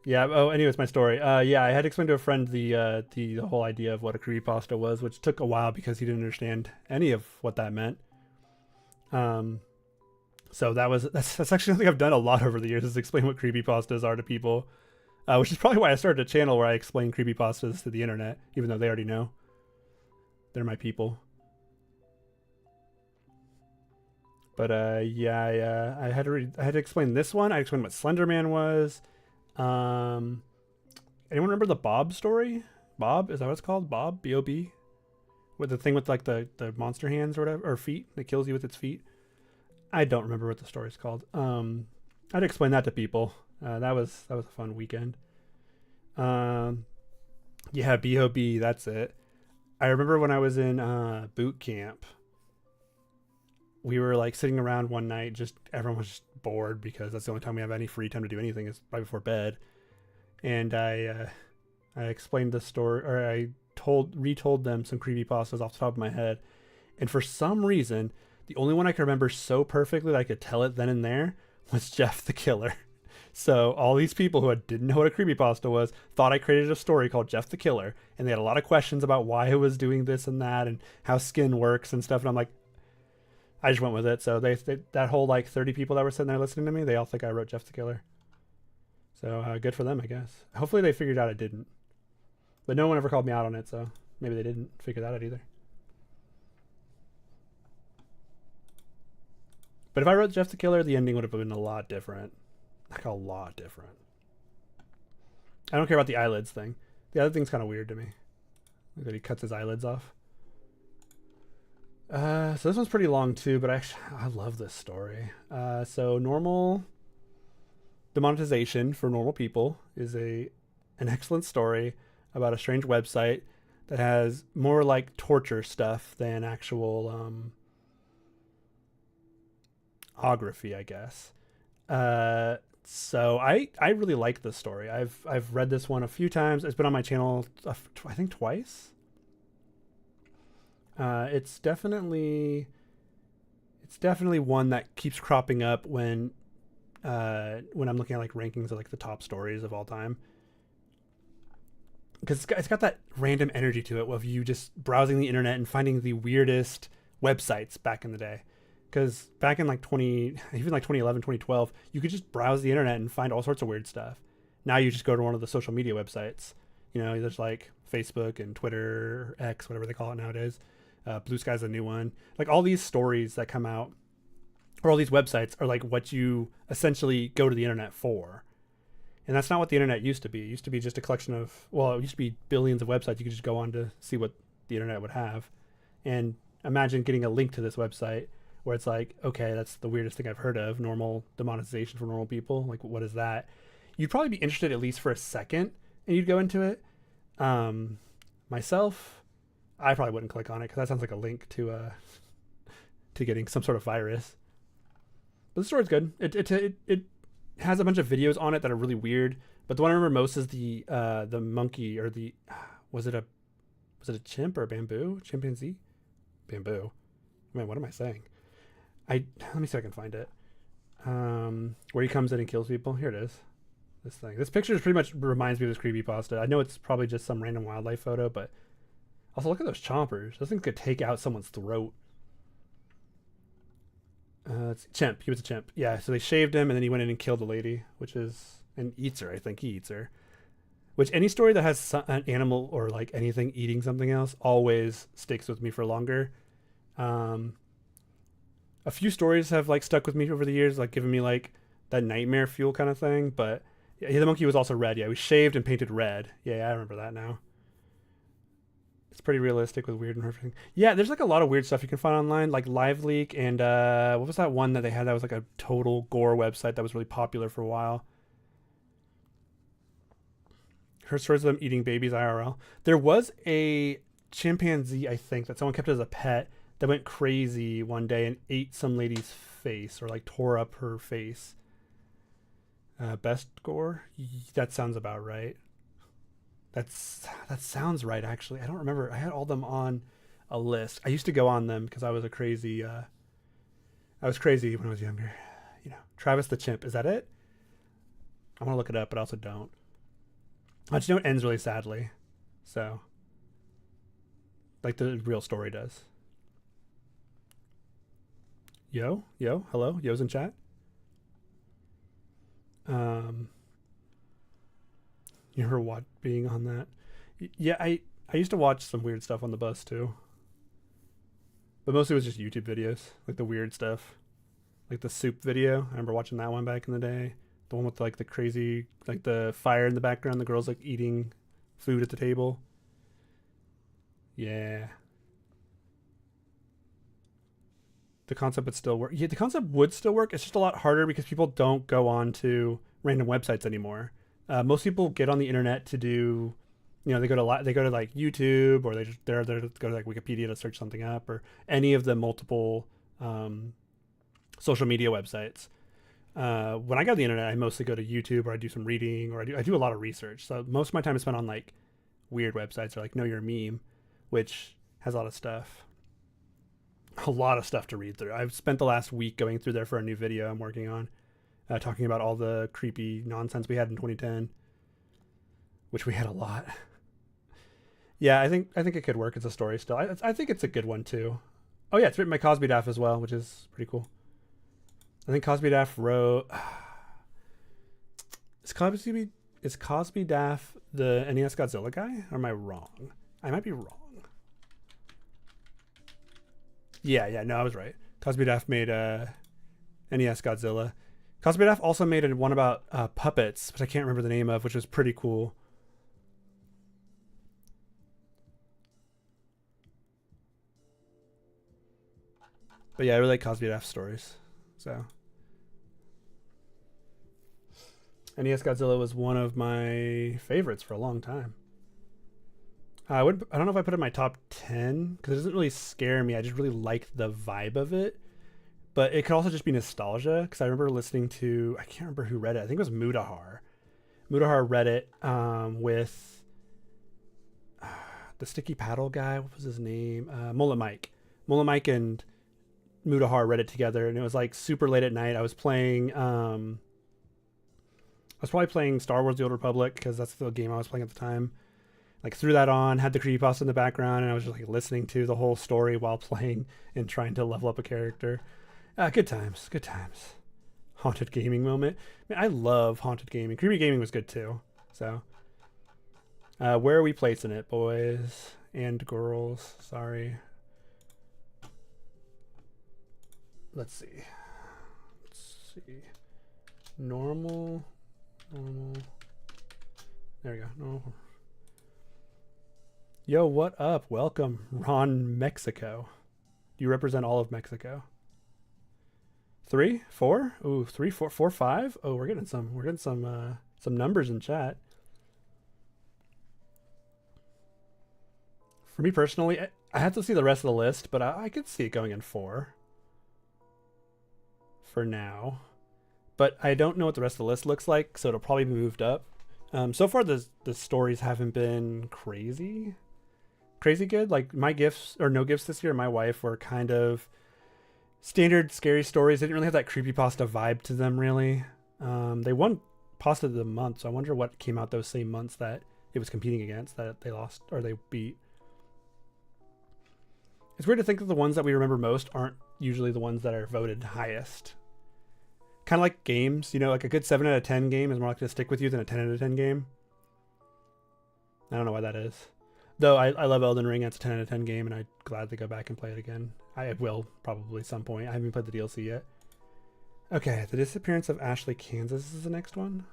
Yeah. Oh, anyways, my story. Yeah, I had to explain to a friend the whole idea of what a creepypasta was, which took a while because he didn't understand any of what that meant. So that's actually something I've done a lot over the years, is explain what creepypastas are to people, which is probably why I started a channel where I explain creepypastas to the internet, even though they already know. They're my people. But yeah, I had to explain this one. I explained what Slender Man was. Anyone remember the Bob story? Bob, is that what it's called? Bob, B-O-B, with the thing with like the monster hands or whatever, or feet that kills you with its feet. I don't remember what the story's called. I'd explain that to people. That was a fun weekend. Yeah, B.O.B. That's it. I remember when I was in boot camp, we were like sitting around one night, just everyone was just bored because that's the only time we have any free time to do anything is right before bed. And I explained the story, or I retold them some creepypastas off the top of my head. And for some reason, the only one I could remember so perfectly that I could tell it then and there was Jeff the Killer. So all these people who didn't know what a creepypasta was thought I created a story called Jeff the Killer, and they had a lot of questions about why I was doing this and that and how skin works and stuff. And I'm like, I just went with it. So they that whole like 30 people that were sitting there listening to me, they all think I wrote Jeff the Killer. So good for them, I guess. Hopefully they figured out I didn't. But no one ever called me out on it, so maybe they didn't figure that out either. But if I wrote Jeff the Killer, the ending would have been a lot different. Like a lot different. I don't care about the eyelids thing. The other thing's kind of weird to me. Like that he cuts his eyelids off. So this one's pretty long too, but I love this story. So normal demonetization for normal people is an excellent story about a strange website that has more like torture stuff than actual ography, I guess. So I really like this story. I've read this one a few times. It's been on my channel I think twice. It's definitely one that keeps cropping up when I'm looking at like rankings of like the top stories of all time, because it's got that random energy to it of you just browsing the internet and finding the weirdest websites back in the day. Because back in like 2011, 2012, you could just browse the internet and find all sorts of weird stuff. Now you just go to one of the social media websites. You know, there's like Facebook and Twitter, X, whatever they call it nowadays. Blue Sky's a new one. Like all these stories that come out, or all these websites, are like what you essentially go to the internet for. And that's not what the internet used to be. It used to be just a collection of, well, it used to be billions of websites. You could just go on to see what the internet would have. And imagine getting a link to this website where it's like, okay, that's the weirdest thing I've heard of. Normal demonetization for normal people. Like, what is that? You'd probably be interested at least for a second, and you'd go into it. Myself, I probably wouldn't click on it because that sounds like a link to getting some sort of virus. But the story's good. It has a bunch of videos on it that are really weird. But the one I remember most is the monkey, or the was it a chimp or a bamboo? Chimpanzee? Bamboo. Man, what am I saying? Let me see if I can find it. Where he comes in and kills people. Here it is. This thing. This picture pretty much reminds me of this creepypasta. I know it's probably just some random wildlife photo, but also look at those chompers. Those things could take out someone's throat. It's chimp. He was a chimp. Yeah, so they shaved him and then he went in and killed the lady, and eats her. I think he eats her. Which, any story that has an animal or like anything eating something else always sticks with me for longer. A few stories have like stuck with me over the years, like giving me like that nightmare fuel kind of thing. But yeah, the monkey was also red. Yeah, he was shaved and painted red. Yeah, I remember that now. It's pretty realistic with weird and everything. Yeah, there's like a lot of weird stuff you can find online, like Live Leak, and what was that one that they had that was like a total gore website that was really popular for a while? Her stories of them eating babies IRL. There was a chimpanzee, I think, that someone kept as a pet that went crazy one day and ate some lady's face, or like tore up her face. Best gore? That sounds about right. That sounds right, actually. I don't remember. I had all them on a list. I used to go on them because I was crazy when I was younger. You know, Travis the Chimp. Is that it? I want to look it up, but I also don't. I just know it ends really sadly. So, like the real story does. Yo, hello, yo's in chat. You remember what being on that? Yeah, I used to watch some weird stuff on the bus too, but mostly it was just YouTube videos, like the weird stuff, like the soup video. I remember watching that one back in the day. The one with like the crazy, like the fire in the background, the girls like eating food at the table. Yeah. The concept would still work. Yeah, the concept would still work. It's just a lot harder because people don't go on to random websites anymore. Most people get on the internet to do, you know, they go to like YouTube, or they go to like Wikipedia to search something up, or any of the multiple social media websites. When I go to the internet, I mostly go to YouTube, or I do some reading, or I do a lot of research. So most of my time is spent on like weird websites, or like Know Your Meme, which has a lot of stuff to read through. I've spent the last week going through there for a new video I'm working on, talking about all the creepy nonsense we had in 2010, which we had a lot. Yeah, I think it could work as a story still. I think it's a good one too. Oh yeah, it's written by Cosby Daff as well, which is pretty cool. I think Cosby Daff wrote. Is Cosby Daff the NES Godzilla guy? Or am I wrong? I might be wrong. Yeah, no, I was right. Cosby Daff made NES Godzilla. Cosby also made one about puppets, which I can't remember the name of, which was pretty cool. But yeah, I really like Cosby stories. So NES Godzilla was one of my favorites for a long time. I don't know if I put it in my top 10 because it doesn't really scare me. I just really liked the vibe of it. But it could also just be nostalgia because I remember listening to, I can't remember who read it. I think it was Mudahar. Mudahar read it with the Sticky Paddle guy. What was his name? Mullet Mike. Mullet Mike and Mudahar read it together, and it was like super late at night. I was playing, I was probably playing Star Wars: The Old Republic because that's the game I was playing at the time. Like threw that on, had the creepypasta in the background, and I was just like listening to the whole story while playing and trying to level up a character. Good times, good times. Haunted gaming moment. Man, I love haunted gaming. Creepy gaming was good too. So, where are we placing it, boys and girls? Sorry. Let's see. Normal. There we go. Normal. Yo, what up? Welcome, Ron Mexico. Do you represent all of Mexico? 3, 4? Ooh, 3, 4, 4, 5? Oh, we're getting some numbers in chat. For me personally, I have to see the rest of the list, but I could see it going in 4. For now. But I don't know what the rest of the list looks like, so it'll probably be moved up. So far, the stories haven't been crazy good. Like my gifts, or no gifts this year, my wife were kind of standard scary stories. They didn't really have that creepypasta vibe to them, really. They won Pasta of the Month, so I wonder what came out those same months that it was competing against that they lost or they beat. It's weird to think that the ones that we remember most aren't usually the ones that are voted highest. Kind of like games, you know, like a good 7 out of 10 game is more likely to stick with you than a 10 out of 10 game. I don't know why that is. Though I love Elden Ring, it's a 10 out of 10 game, and I'd gladly go back and play it again. I will probably some point. I haven't played the DLC yet. Okay, The Disappearance of Ashley, Kansas is the next one.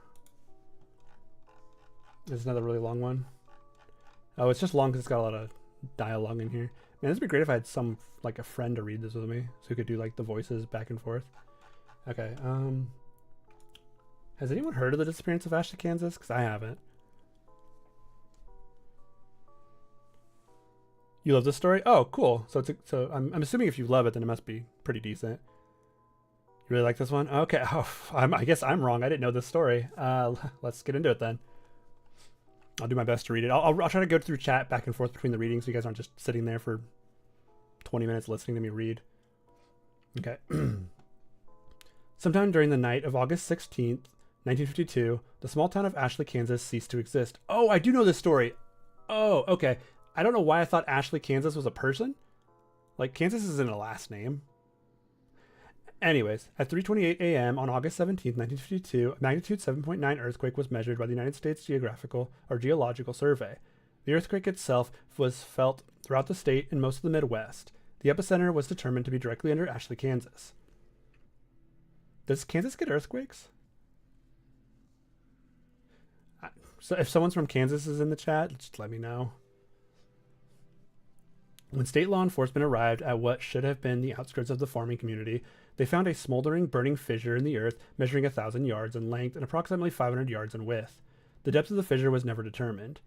There's another really long one. Oh, it's just long because it's got a lot of dialogue in here. Man, this would be great if I had like a friend to read this with me, so we could do like the voices back and forth. Okay, has anyone heard of The Disappearance of Ashley, Kansas? Because I haven't. You love this story? Oh, cool. So I'm assuming if you love it, then it must be pretty decent. You really like this one? Okay. Oh, I guess I'm wrong. I didn't know this story. Let's get into it then. I'll do my best to read it. I'll try to go through chat back and forth between the readings so you guys aren't just sitting there for 20 minutes listening to me read. Okay. Sometime during the night of August 16th, 1952, the small town of Ashley, Kansas ceased to exist. Oh, I do know this story. Oh, okay. I don't know why I thought Ashley, Kansas was a person. Like, Kansas isn't a last name. Anyways, at 3:28 a.m. on August 17th, 1952, a magnitude 7.9 earthquake was measured by the United States Geological Survey. The earthquake itself was felt throughout the state and most of the Midwest. The epicenter was determined to be directly under Ashley, Kansas. Does Kansas get earthquakes? So if someone's from Kansas is in the chat, just let me know. When state law enforcement arrived at what should have been the outskirts of the farming community, they found a smoldering, burning fissure in the earth measuring 1,000 yards in length and approximately 500 yards in width. The depth of the fissure was never determined.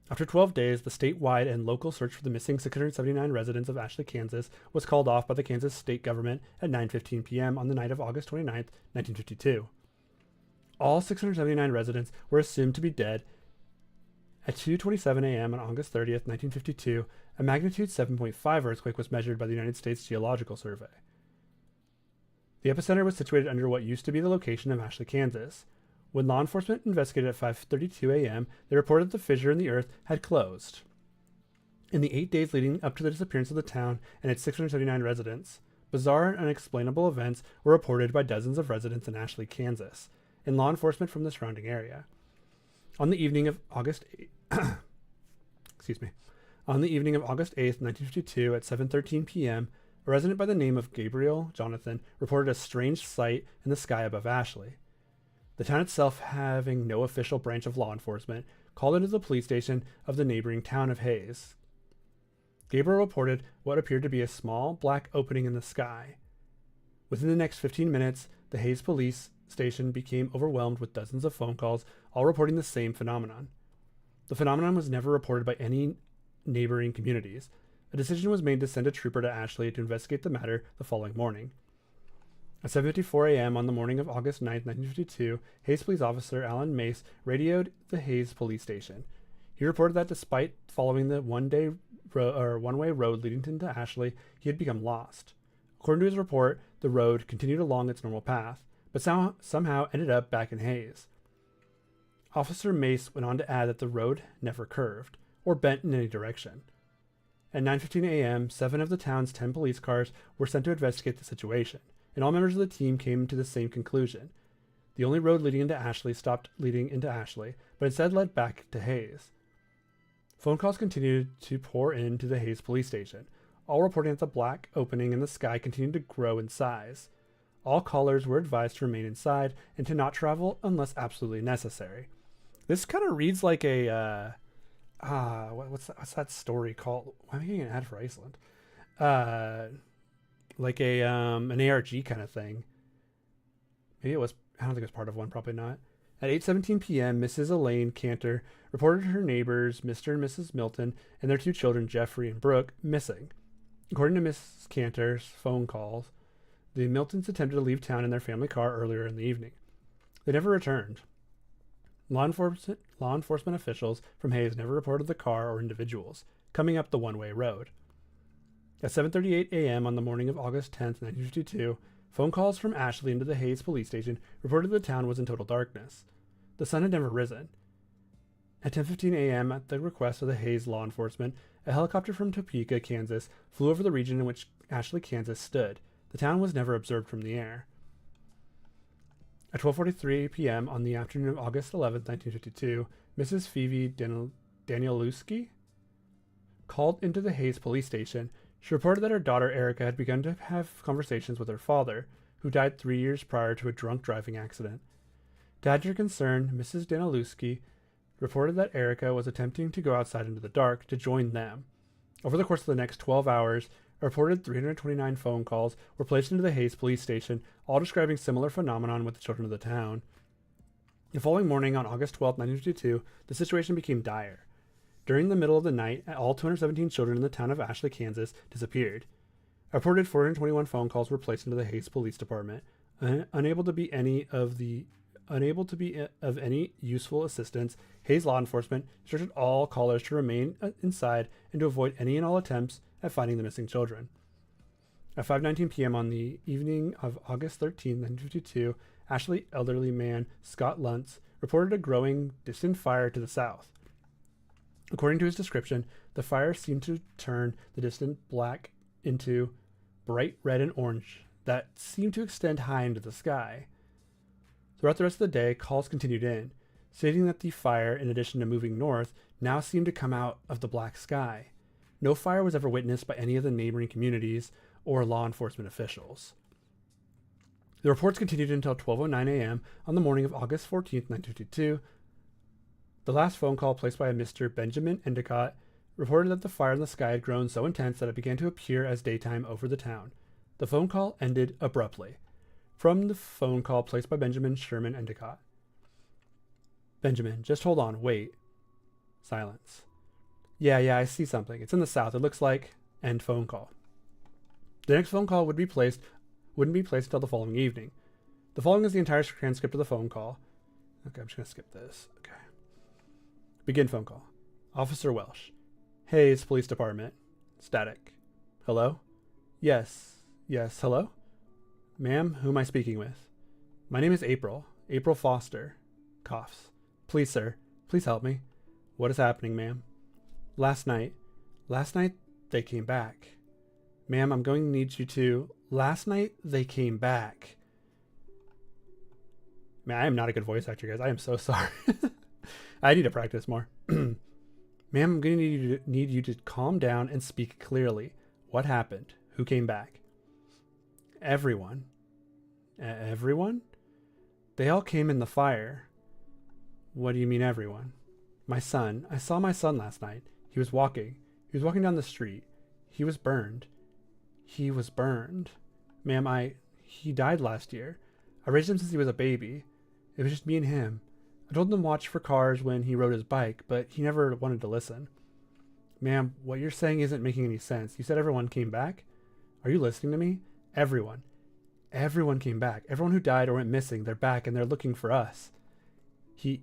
After 12 days, the statewide and local search for the missing 679 residents of Ashley, Kansas was called off by the Kansas state government at 9:15 p.m. on the night of August 29th, 1952. All 679 residents were assumed to be dead. At 2:27 a.m. on August 30th, 1952, a magnitude 7.5 earthquake was measured by the United States Geological Survey. The epicenter was situated under what used to be the location of Ashley, Kansas. When law enforcement investigated at 5:32 a.m., they reported that the fissure in the earth had closed. In the 8 days leading up to the disappearance of the town and its 679 residents, bizarre and unexplainable events were reported by dozens of residents in Ashley, Kansas, and law enforcement from the surrounding area. On the evening of August 8th, 1952, at 7:13 p.m., A resident by the name of Gabriel Jonathan reported a strange sight in the sky above Ashley. The town itself, having no official branch of law enforcement, called into the police station of the neighboring town of Hayes. Gabriel reported what appeared to be a small black opening in the sky. Within the next 15 minutes, the Hayes police station became overwhelmed with dozens of phone calls, all reporting the same phenomenon. The phenomenon was never reported by any neighboring communities. A decision was made to send a trooper to Ashley to investigate the matter the following morning. At 7:54 a.m. on the morning of August 9, 1952, Hayes police officer Alan Mace radioed the Hayes police station. He reported that despite following the one-way road leading into Ashley, he had become lost. According to his report, the road continued along its normal path, but somehow ended up back in Hayes. Officer Mace went on to add that the road never curved or bent in any direction. At 9:15 a.m., 7 of the town's 10 police cars were sent to investigate the situation, and all members of the team came to the same conclusion. The only road leading into Ashley stopped leading into Ashley, but instead led back to Hayes. Phone calls continued to pour into the Hayes police station, all reporting that the black opening in the sky continued to grow in size. All callers were advised to remain inside and to not travel unless absolutely necessary. This kind of reads like a what's that story called? Why am I getting an ad for Iceland? Like an ARG kind of thing. Maybe it was. I don't think it was part of one. Probably not. At 8:17 p.m., Mrs. Elaine Cantor reported her neighbors, Mr. and Mrs. Milton, and their 2 children, Jeffrey and Brooke, missing. According to Mrs. Cantor's phone calls, the Miltons attempted to leave town in their family car earlier in the evening. They never returned. Law enforcement officials from Hayes never reported the car or individuals coming up the one-way road. At 7:38 a.m. on the morning of August 10, 1952, phone calls from Ashley into the Hayes police station reported the town was in total darkness. The sun had never risen. At 10:15 a.m., at the request of the Hayes law enforcement, a helicopter from Topeka, Kansas, flew over the region in which Ashley, Kansas stood. The town was never observed from the air. At 12:43 p.m. on the afternoon of August 11, 1952, Mrs. Phoebe Danielewski called into the Hayes police station. She reported that her daughter Erica had begun to have conversations with her father, who died 3 years prior to a drunk driving accident. To add to her concern, Mrs. Danielewski reported that Erica was attempting to go outside into the dark to join them. Over the course of the next 12 hours, a reported 329 phone calls were placed into the Hayes police station, all describing similar phenomenon with the children of the town. The following morning, on August 12, 1952, the situation became dire. During the middle of the night, all 217 children in the town of Ashley, Kansas, disappeared. A reported 421 phone calls were placed into the Hayes Police Department, unable to be of any useful assistance. Hayes law enforcement instructed all callers to remain inside and to avoid any and all attempts at finding the missing children. At 5:19 p.m. on the evening of August 13, 1952, Ashley elderly man Scott Luntz reported a growing, distant fire to the south. According to his description, the fire seemed to turn the distant black into bright red and orange that seemed to extend high into the sky. Throughout the rest of the day, calls continued in, stating that the fire, in addition to moving north, now seemed to come out of the black sky. No fire was ever witnessed by any of the neighboring communities or law enforcement officials. The reports continued until 12:09 a.m. on the morning of August 14, 1952. The last phone call, placed by a Mr. Benjamin Endicott, reported that the fire in the sky had grown so intense that it began to appear as daytime over the town. The phone call ended abruptly. From the phone call placed by Benjamin Sherman Endicott. Benjamin, just hold on, wait. Silence. Yeah, I see something. It's in the south. It looks like... End phone call. The next phone call wouldn't be placed until the following evening. The following is the entire transcript of the phone call. Okay, I'm just going to skip this. Okay. Begin phone call. Officer Welsh. Hayes Police Department. Static. Hello? Yes, hello? Ma'am, who am I speaking with? My name is April. April Foster. Coughs. Please, sir. Please help me. What is happening, ma'am? Last night they came back. Ma'am, I'm going to need you to... Last night they came back. Man, I am not a good voice actor, guys. I am so sorry. I need to practice more. Ma'am, I'm going to need you to calm down and speak clearly. What happened? Who came back? Everyone. Everyone? They all came in the fire. What do you mean everyone? My son. I saw my son last night. He was walking. He was walking down the street. He was burned. He was burned. Ma'am, he died last year. I raised him since he was a baby. It was just me and him. I told him to watch for cars when he rode his bike, but he never wanted to listen. Ma'am, what you're saying isn't making any sense. You said everyone came back? Are you listening to me? Everyone. Everyone came back. Everyone who died or went missing, they're back and they're looking for us. He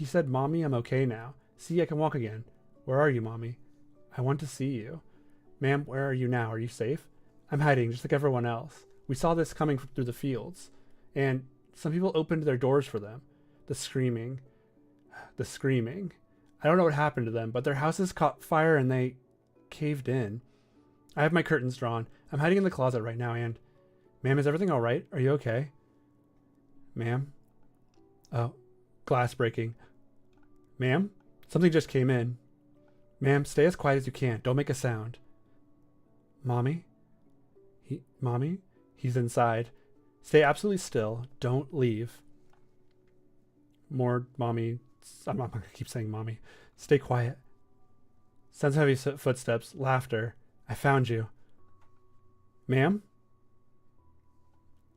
said, Mommy, I'm okay now. See, I can walk again. Where are you, Mommy? I want to see you. Ma'am, where are you now? Are you safe? I'm hiding just like everyone else. We saw this coming through the fields, and some people opened their doors for them. The screaming. I don't know what happened to them, but their houses caught fire and they caved in. I have my curtains drawn. I'm hiding in the closet right now, and... Ma'am, is everything all right? Are you okay? Ma'am? Oh, glass breaking. Ma'am? Something just came in. Ma'am, stay as quiet as you can. Don't make a sound. Mommy? Mommy? He's inside. Stay absolutely still. Don't leave. More mommy. I'm not going to keep saying mommy. Stay quiet. Sounds of heavy footsteps. Laughter. I found you. Ma'am?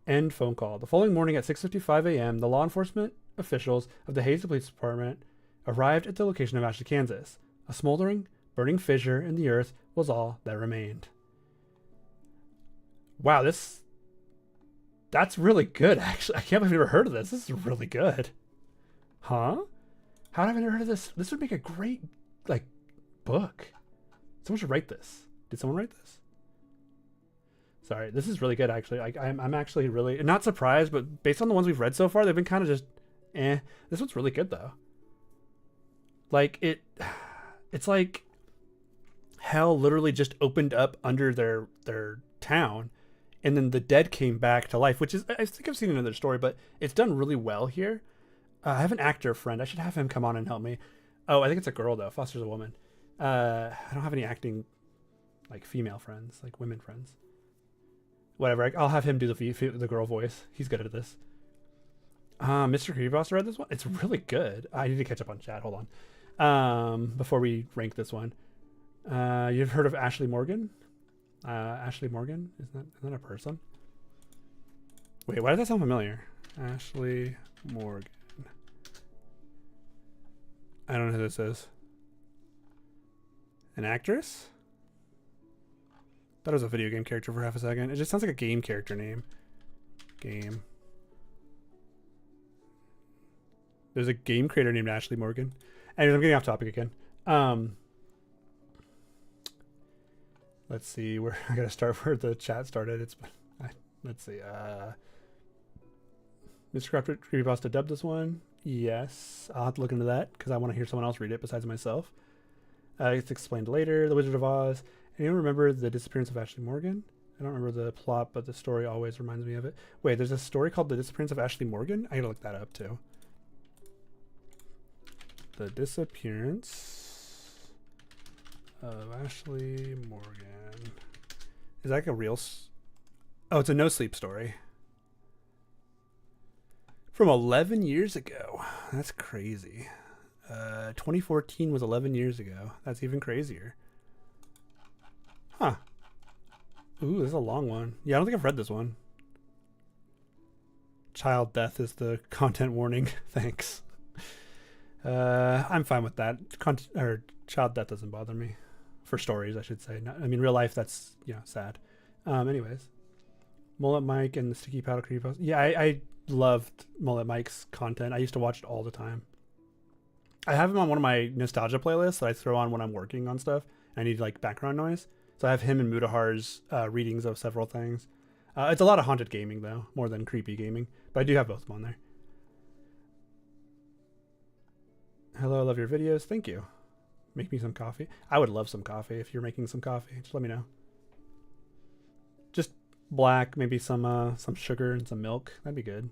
End phone call. The following morning at 6:55 a.m., the law enforcement officials of the Hayes Police Department arrived at the location of Ashley, Kansas. A smoldering, burning fissure in the earth was all that remained. Wow, that's really good, actually. I can't believe I've never heard of this. This is really good. Huh? How have I never heard of this? This would make a great, book. Someone should write this. Did someone write this? Sorry, this is really good, actually. I'm actually really, not surprised, but based on the ones we've read so far, they've been kind of just, eh. This one's really good, though. It's like hell literally just opened up under their town, and then the dead came back to life, which is, I think I've seen another story, but it's done really well here. I have an actor friend. I should have him come on and help me. Oh, I think it's a girl, though. Foster's a woman. I don't have any acting, female friends, women friends. Whatever. I'll have him do the girl voice. He's good at this. Mr. Creepypasta read this one. It's really good. I need to catch up on chat. Hold on. Before we rank this one. You've heard of Ashley Morgan? Ashley Morgan? Isn't that a person? Wait, why does that sound familiar? Ashley Morgan. I don't know who this is. An actress? Thought it was a video game character for half a second. It just sounds like a game character name. Game. There's a game creator named Ashley Morgan. Anyways, I'm getting off topic again. Let's see where I gotta start where the chat started. Let's see. Mr. Creepypasta dubbed this one. Yes, I'll have to look into that because I want to hear someone else read it besides myself. It's explained later. The Wizard of Oz. Anyone remember the Disappearance of Ashley Morgan? I don't remember the plot, but the story always reminds me of it. Wait, there's a story called The Disappearance of Ashley Morgan? I gotta look that up too. The Disappearance of Ashley Morgan. Is that a real... Oh, it's a no-sleep story. From 11 years ago. That's crazy. 2014 was 11 years ago. That's even crazier. Huh. Ooh, this is a long one. Yeah, I don't think I've read this one. Child death is the content warning. Thanks. I'm fine with that. Child death doesn't bother me. For stories, I should say. Real life, that's, sad. Anyways. Mullet Mike and the Sticky Paddle Creepypasta. Yeah, I loved Mullet Mike's content. I used to watch it all the time. I have him on one of my nostalgia playlists that I throw on when I'm working on stuff. I need background noise. So I have him and Mudahar's readings of several things. It's a lot of haunted gaming, though, more than creepy gaming. But I do have both of them on there. Hello, I love your videos. Thank you. Make me some coffee. I would love some coffee if you're making some coffee. Just let me know. Just black, maybe some sugar and some milk. That'd be good.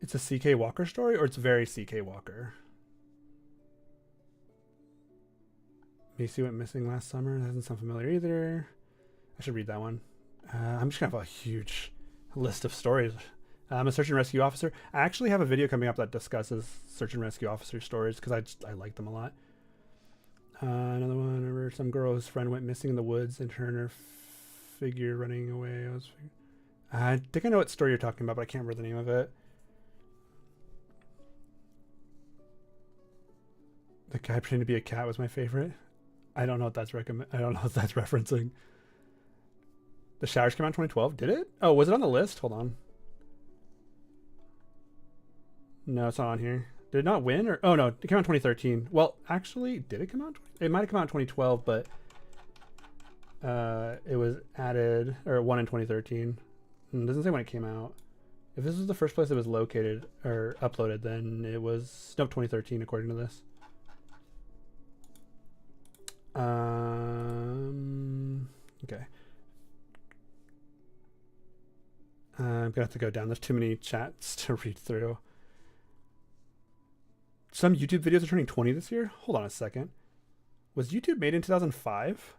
It's a C.K. Walker story, or it's very C.K. Walker? Macy went missing last summer. That doesn't sound familiar either. I should read that one. I'm just gonna have a huge list of stories. I'm a search and rescue officer. I actually have a video coming up that discusses search and rescue officer stories because I like them a lot. Another one. Remember some girl whose friend went missing in the woods and her and her figure running away. I think I know what story you're talking about, but I can't remember the name of it. The guy pretending to be a cat was my favorite. I don't know what that's I don't know what that's referencing. The Showers came out in 2012. Did it? Oh, was it on the list? Hold on. No, it's not on here. Did it not win? Or oh no, it came out in 2013. Well, actually, did it come out? It might have come out in 2012, but it was added or won in 2013. It doesn't say when it came out. If this was the first place it was located or uploaded, then it was 2013 according to this. Okay. I'm gonna have to go down. There's too many chats to read through. Some YouTube videos are turning 20 this year. Hold on a second. Was YouTube made in 2005?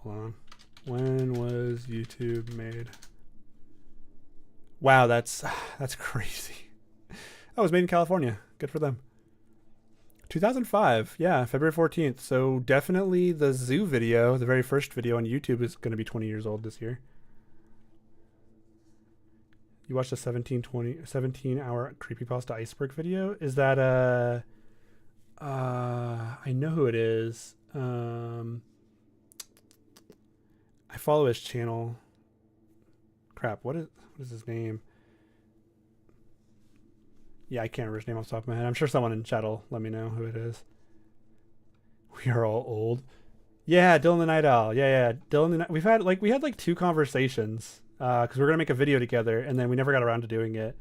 Hold on. When was YouTube made? Wow, that's crazy. Oh, it was made in California. Good for them. 2005, yeah, February 14th. So definitely the zoo video, the very first video on YouTube, is going to be 20 years old this year. You watched a 17-hour Creepypasta iceberg video? Is that I know who it is. I follow his channel. Crap, what is his name? Yeah, I can't remember his name off the top of my head. I'm sure someone in chat will let me know who it is. We are all old. Yeah, Dylan the Night Owl. Yeah. Dylan the Night. We had like 2 conversations because we were gonna make a video together, and then we never got around to doing it.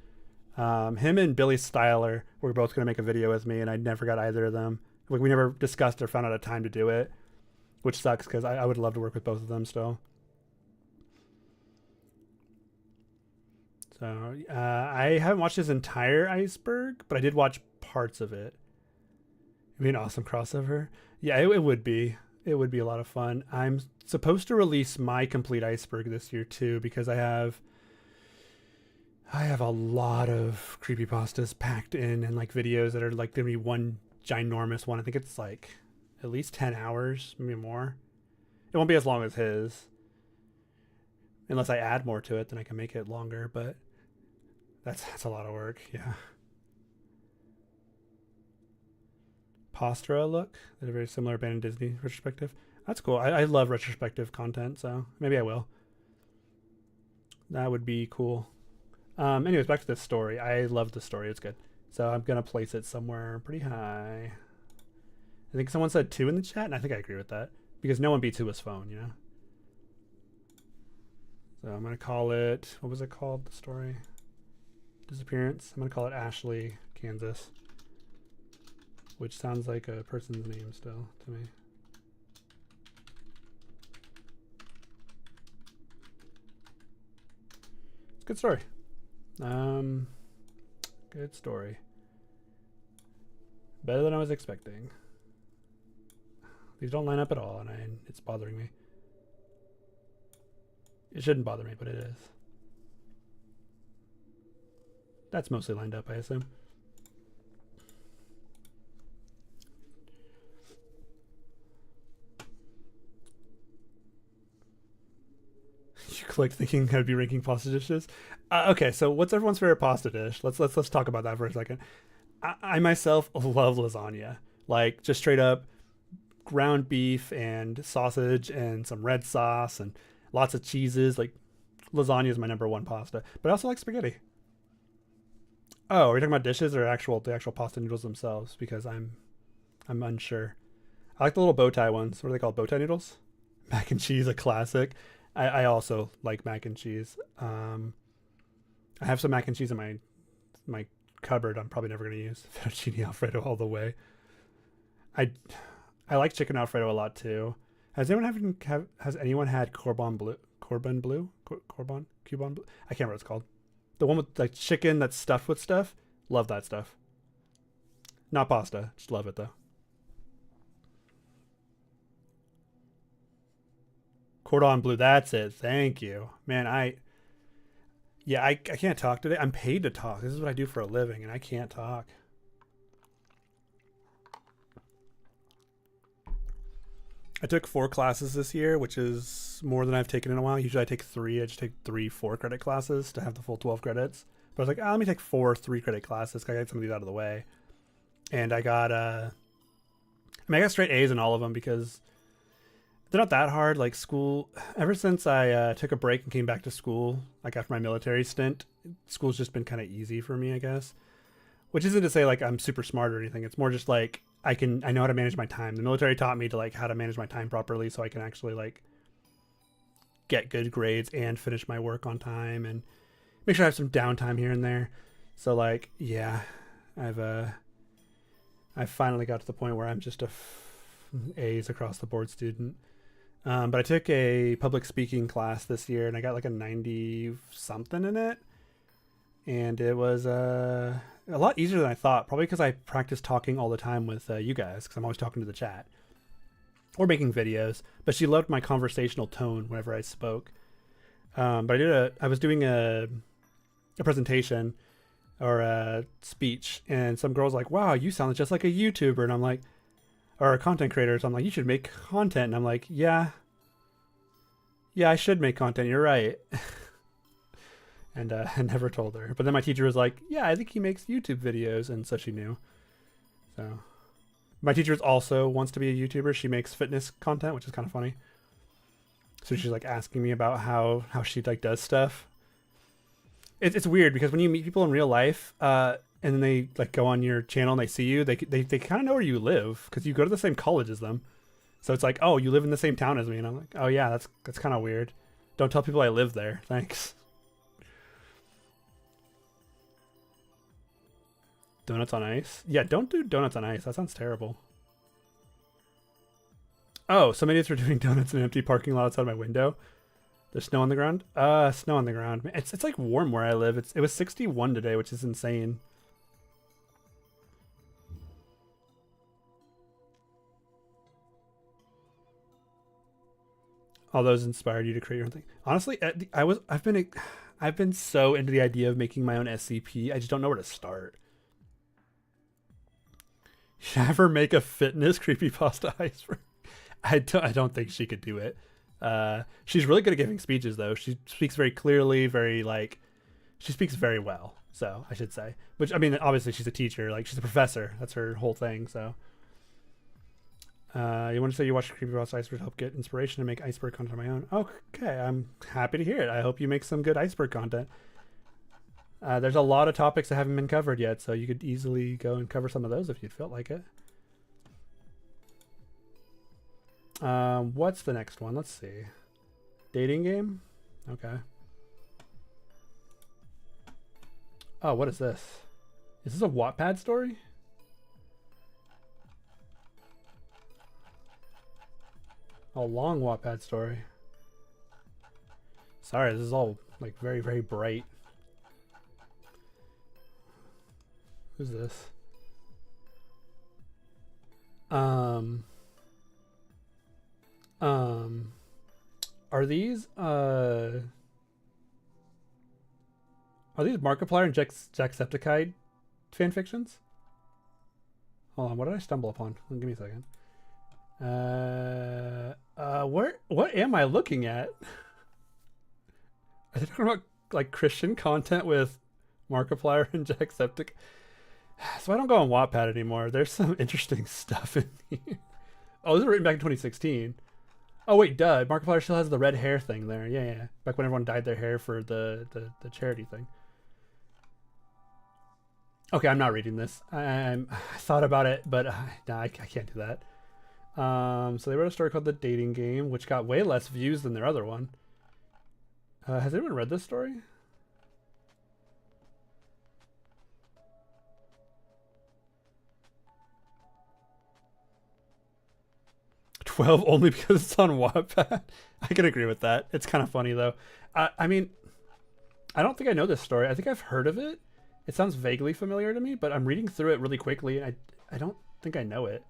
Him and Billy Styler were both gonna make a video with me, and I never got either of them. Like we never discussed or found out a time to do it, which sucks because I would love to work with both of them still. So I haven't watched his entire iceberg, but I did watch parts of it. It'd be an awesome crossover. Yeah, it would be. It would be a lot of fun. I'm supposed to release my complete iceberg this year too, because I have a lot of creepypastas packed in and like videos that are like gonna be one ginormous one. I think it's like at least 10 hours, maybe more. It won't be as long as his. Unless I add more to it, then I can make it longer, but that's a lot of work, yeah. Postra look. They're a very similar abandoned Disney retrospective. That's cool. I love retrospective content, so maybe I will. That would be cool. Anyways, back to this story. I love the story. It's good. So I'm going to place it somewhere pretty high. I think someone said 2 in the chat, and I think I agree with that. Because no one beats Who Was Phone, you know? So I'm going to call it... What was it called, the story? Disappearance. I'm going to call it Ashley, Kansas. Which sounds like a person's name still to me. It's a good story. Good story. Better than I was expecting. These don't line up at all, and it's bothering me. It shouldn't bother me, but it is. That's mostly lined up, I assume. You clicked thinking I'd be ranking pasta dishes. Okay, so what's everyone's favorite pasta dish? Let's talk about that for a second. I myself love lasagna, like just straight up ground beef and sausage and some red sauce and lots of cheeses. Like lasagna is my number one pasta, but I also like spaghetti. Oh, are we talking about dishes or the actual pasta noodles themselves? Because I'm unsure. I like the little bow tie ones. What are they called? Bow tie noodles? Mac and cheese, a classic. I also like mac and cheese. I have some mac and cheese in my cupboard. I'm probably never going to use fettuccine alfredo all the way. I like chicken alfredo a lot too. Has anyone had Corbon blue? I can't remember what it's called. The one with like chicken that's stuffed with stuff. Love that stuff. Not pasta. Just love it though. Cordon Bleu, that's it. Thank you. Man, I can't talk today. I'm paid to talk. This is what I do for a living, and I can't talk. I took 4 classes this year, which is more than I've taken in a while. Usually I take 3. I just take 3 4-credit classes to have the full 12 credits. But I was like, let me take 4 3-credit classes. I got some of these out of the way. And I got I got straight A's in all of them because they're not that hard. Like school, ever since I took a break and came back to school, like after my military stint, school's just been kind of easy for me, I guess. Which isn't to say like I'm super smart or anything. It's more just like I know how to manage my time. The military taught me to like how to manage my time properly so I can actually like get good grades and finish my work on time and make sure I have some downtime here and there. So like, yeah, I've finally got to the point where I'm just A's across the board student. But I took a public speaking class this year and I got like a 90 something in it. And it was a lot easier than I thought, probably because I practice talking all the time with you guys, because I'm always talking to the chat or making videos. But she loved my conversational tone whenever I spoke. But I was doing a presentation or a speech, and some girl's like, "Wow, you sound just like a YouTuber," and I'm like, or a content creator. So I'm like, "You should make content," and I'm like, "Yeah, I should make content. You're right." And I never told her. But then my teacher was like, "Yeah, I think he makes YouTube videos," and so she knew. So my teacher also wants to be a YouTuber. She makes fitness content, which is kind of funny. So she's like asking me about how she like does stuff. It's weird because when you meet people in real life, and then they like go on your channel and they see you, they kind of know where you live because you go to the same college as them. So it's like, "Oh, you live in the same town as me," and I'm like, "Oh yeah, that's kind of weird. Don't tell people I live there. Thanks." Donuts on ice? Yeah, don't do donuts on ice. That sounds terrible. Oh, some idiots were doing donuts in an empty parking lot outside my window. There's snow on the ground? Snow on the ground. It's like warm where I live. It was 61 today, which is insane. All those inspired you to create your own thing. Honestly, I've been so into the idea of making my own SCP. I just don't know where to start. Should I have her make a fitness creepypasta iceberg? I don't think she could do it. She's really good at giving speeches, though. She speaks very clearly, she speaks very well, so I should say. Which, I mean, obviously she's a teacher. Like, she's a professor. That's her whole thing, so. You want to say you watch Creepypasta Iceberg to help get inspiration to make iceberg content of my own? Okay, I'm happy to hear it. I hope you make some good iceberg content. There's a lot of topics that haven't been covered yet, so you could easily go and cover some of those if you felt like it. What's the next one? Let's see. Dating game? Okay. Oh, what is this? Is this a Wattpad story? A long Wattpad story. Sorry, this is all like very, very bright. Who's this? Are these Markiplier and Jacksepticeye fanfictions? Hold on, what did I stumble upon? Give me a second. What am I looking at? Are they talking about like Christian content with Markiplier and Jacksepticeye? So I don't go on Wattpad anymore. There's some interesting stuff in here. Oh, this is written back in 2016. Oh wait, duh. Markiplier still has the red hair thing there. Yeah. Back when everyone dyed their hair for the charity thing. Okay, I'm not reading this. I thought about it, but nah, I can't do that. So they wrote a story called The Dating Game, which got way less views than their other one. Has anyone read this story? $12 only because it's on Wattpad. I can agree with that. It's kind of funny though. I mean, I don't think I know this story. I think I've heard of it. It sounds vaguely familiar to me, but I'm reading through it really quickly, and I don't think I know it.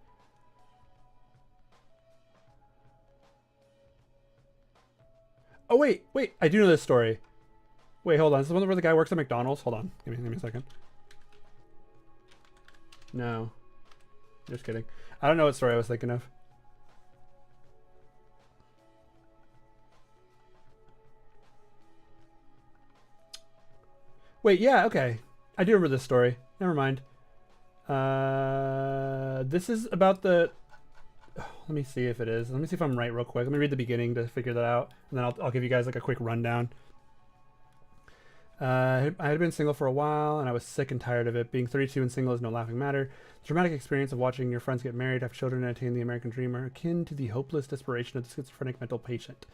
Oh, wait. I do know this story. Wait, hold on. This is the one where the guy works at McDonald's? Hold on. Give me a second. No. Just kidding. I don't know what story I was thinking of. Wait, yeah, okay. I do remember this story. Never mind. This is about the... let me see if it is. Let me see if I'm right real quick. Let me read the beginning to figure that out. And then I'll give you guys like a quick rundown. I had been single for a while, and I was sick and tired of it. Being 32 and single is no laughing matter. The dramatic experience of watching your friends get married, have children, and attain the American dream are akin to the hopeless desperation of the schizophrenic mental patient.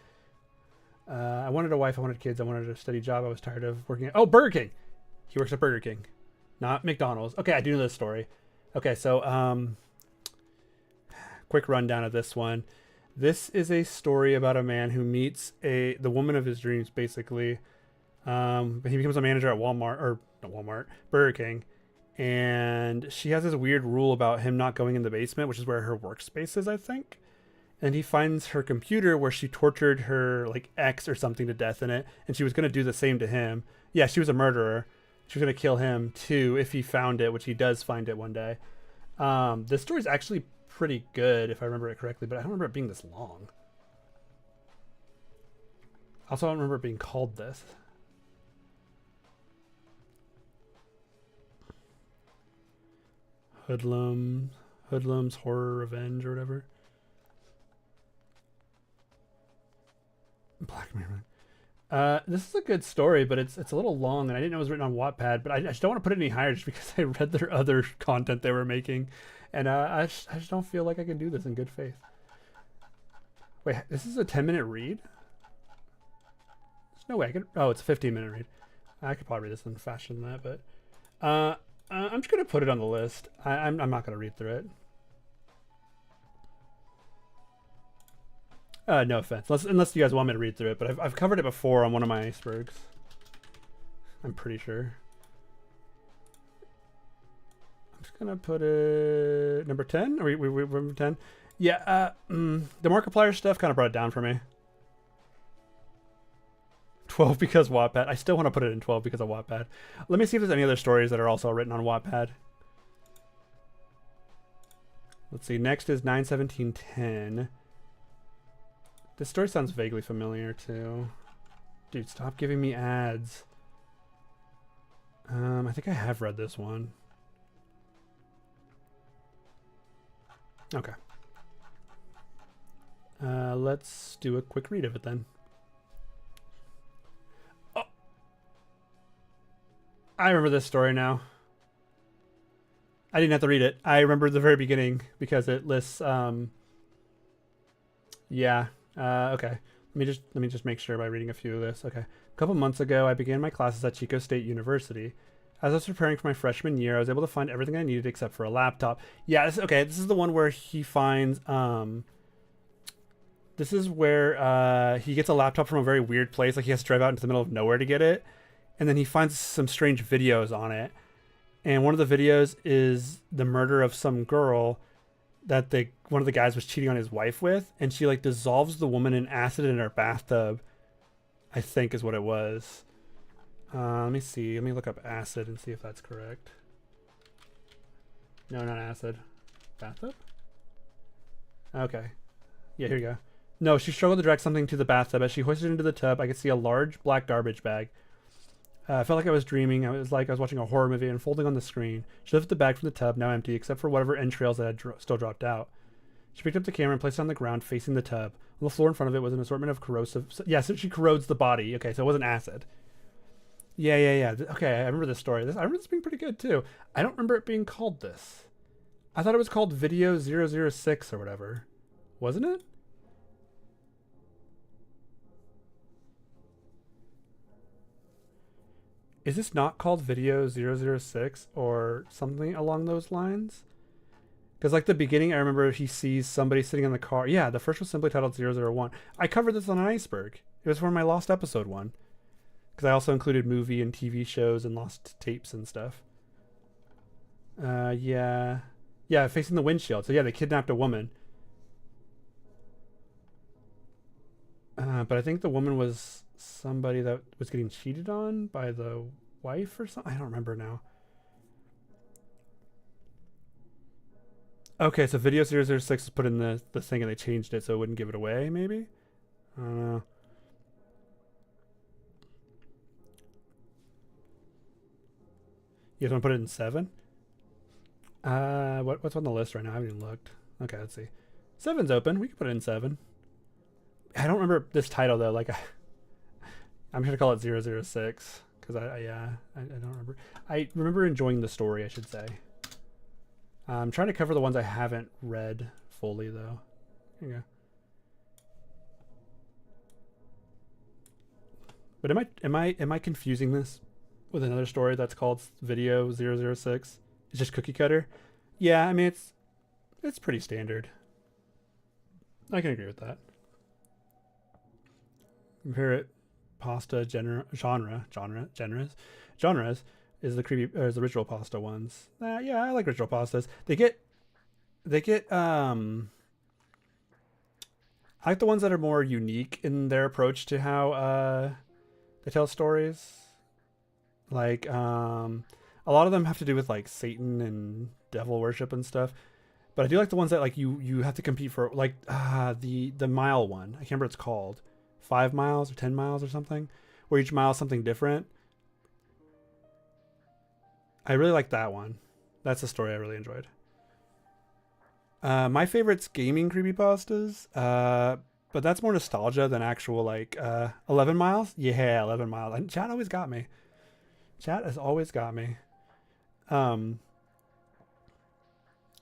I wanted a wife, I wanted kids, I wanted a steady job. I was tired of working at... Oh, Burger King! He works at Burger King. Not McDonald's. Okay, I do know this story. Okay, so, quick rundown of this one. This is a story about a man who meets the woman of his dreams, basically. But he becomes a manager at Walmart, or not Walmart, Burger King. And she has this weird rule about him not going in the basement, which is where her workspace is, I think. And he finds her computer where she tortured her like ex or something to death in it. And she was going to do the same to him. Yeah, she was a murderer. She was going to kill him too if he found it, which he does find it one day. This story's actually pretty good if I remember it correctly, but I don't remember it being this long. Also, I don't remember it being called this. Hoodlums, Horror, Revenge, or whatever. Black Mirror. This is a good story, but it's a little long, and I didn't know it was written on Wattpad, but I just don't want to put it any higher just because I read their other content they were making, and I just don't feel like I can do this in good faith. Wait, this is a 10-minute read? There's no way I could... Oh, it's a 15-minute read. I could probably read this in faster than that, but... I'm just going to put it on the list. I'm not going to read through it. No offense. Unless you guys want me to read through it, but I've covered it before on one of my icebergs. I'm pretty sure. I'm just going to put it... Number 10? Are we number 10? Yeah, the Markiplier stuff kind of brought it down for me. 12 because Wattpad. I still want to put it in 12 because of Wattpad. Let me see if there's any other stories that are also written on Wattpad. Let's see. Next is 9/17/10. This story sounds vaguely familiar too. Dude, stop giving me ads. I think I have read this one. Okay. Let's do a quick read of it then. I remember this story now. I didn't have to read it. I remember the very beginning because it lists yeah. Okay. Let me just make sure by reading a few of this. Okay. A couple months ago, I began my classes at Chico State University. As I was preparing for my freshman year, I was able to find everything I needed except for a laptop. Yeah, this is the one where he finds this is where he gets a laptop from a very weird place. Like he has to drive out into the middle of nowhere to get it. And then he finds some strange videos on it. And one of the videos is the murder of some girl that one of the guys was cheating on his wife with. And she like dissolves the woman in acid in her bathtub, I think is what it was. Let me see. Let me look up acid and see if that's correct. No, not acid. Bathtub? Okay. Yeah, here you go. No, she struggled to drag something to the bathtub. As she hoisted it into the tub, I could see a large black garbage bag. I felt like I was dreaming. I was watching a horror movie unfolding on the screen. She lifted the bag from the tub, now empty, except for whatever entrails that had still dropped out. She picked up the camera and placed it on the ground, facing the tub. On the floor in front of it was an assortment of corrosive... Yeah, so she corrodes the body. Okay, so it wasn't acid. Yeah. Okay, I remember this story. I remember this being pretty good, too. I don't remember it being called this. I thought it was called Video 006 or whatever. Wasn't it? Is this not called Video 006 or something along those lines? Because like the beginning, I remember he sees somebody sitting in the car. Yeah, the first was simply titled 001. I covered this on an iceberg. It was for my Lost Episode one. Because I also included movie and TV shows and lost tapes and stuff. Yeah, facing the windshield. So yeah, they kidnapped a woman. But I think the woman was somebody that was getting cheated on by the wife or something. I don't remember now. Okay, so Video 006 put in the thing and they changed it so it wouldn't give it away, maybe? I don't know. You guys want to put it in 7? What's on the list right now? I haven't even looked. Okay, let's see. 7's open. We can put it in 7. I don't remember this title though. Like, I'm gonna call it 006 because I don't remember. I remember enjoying the story, I should say. I'm trying to cover the ones I haven't read fully though. Here you go. But am I confusing this with another story that's called Video 006? It's just cookie cutter. Yeah, I mean it's pretty standard. I can agree with that. Compare pasta genres is the ritual pasta ones. Yeah, I like ritual pastas. They get I like the ones that are more unique in their approach to how they tell stories. Like a lot of them have to do with like Satan and devil worship and stuff. But I do like the ones that like you have to compete for, like the mile one. I can't remember what it's called. 5 miles or 10 miles or something, where each mile is something different. I really like that one. That's a story I really enjoyed. My favorite's gaming creepypastas, but that's more nostalgia than actual like 11 miles. Yeah, 11 miles. And chat always got me. Chat has always got me.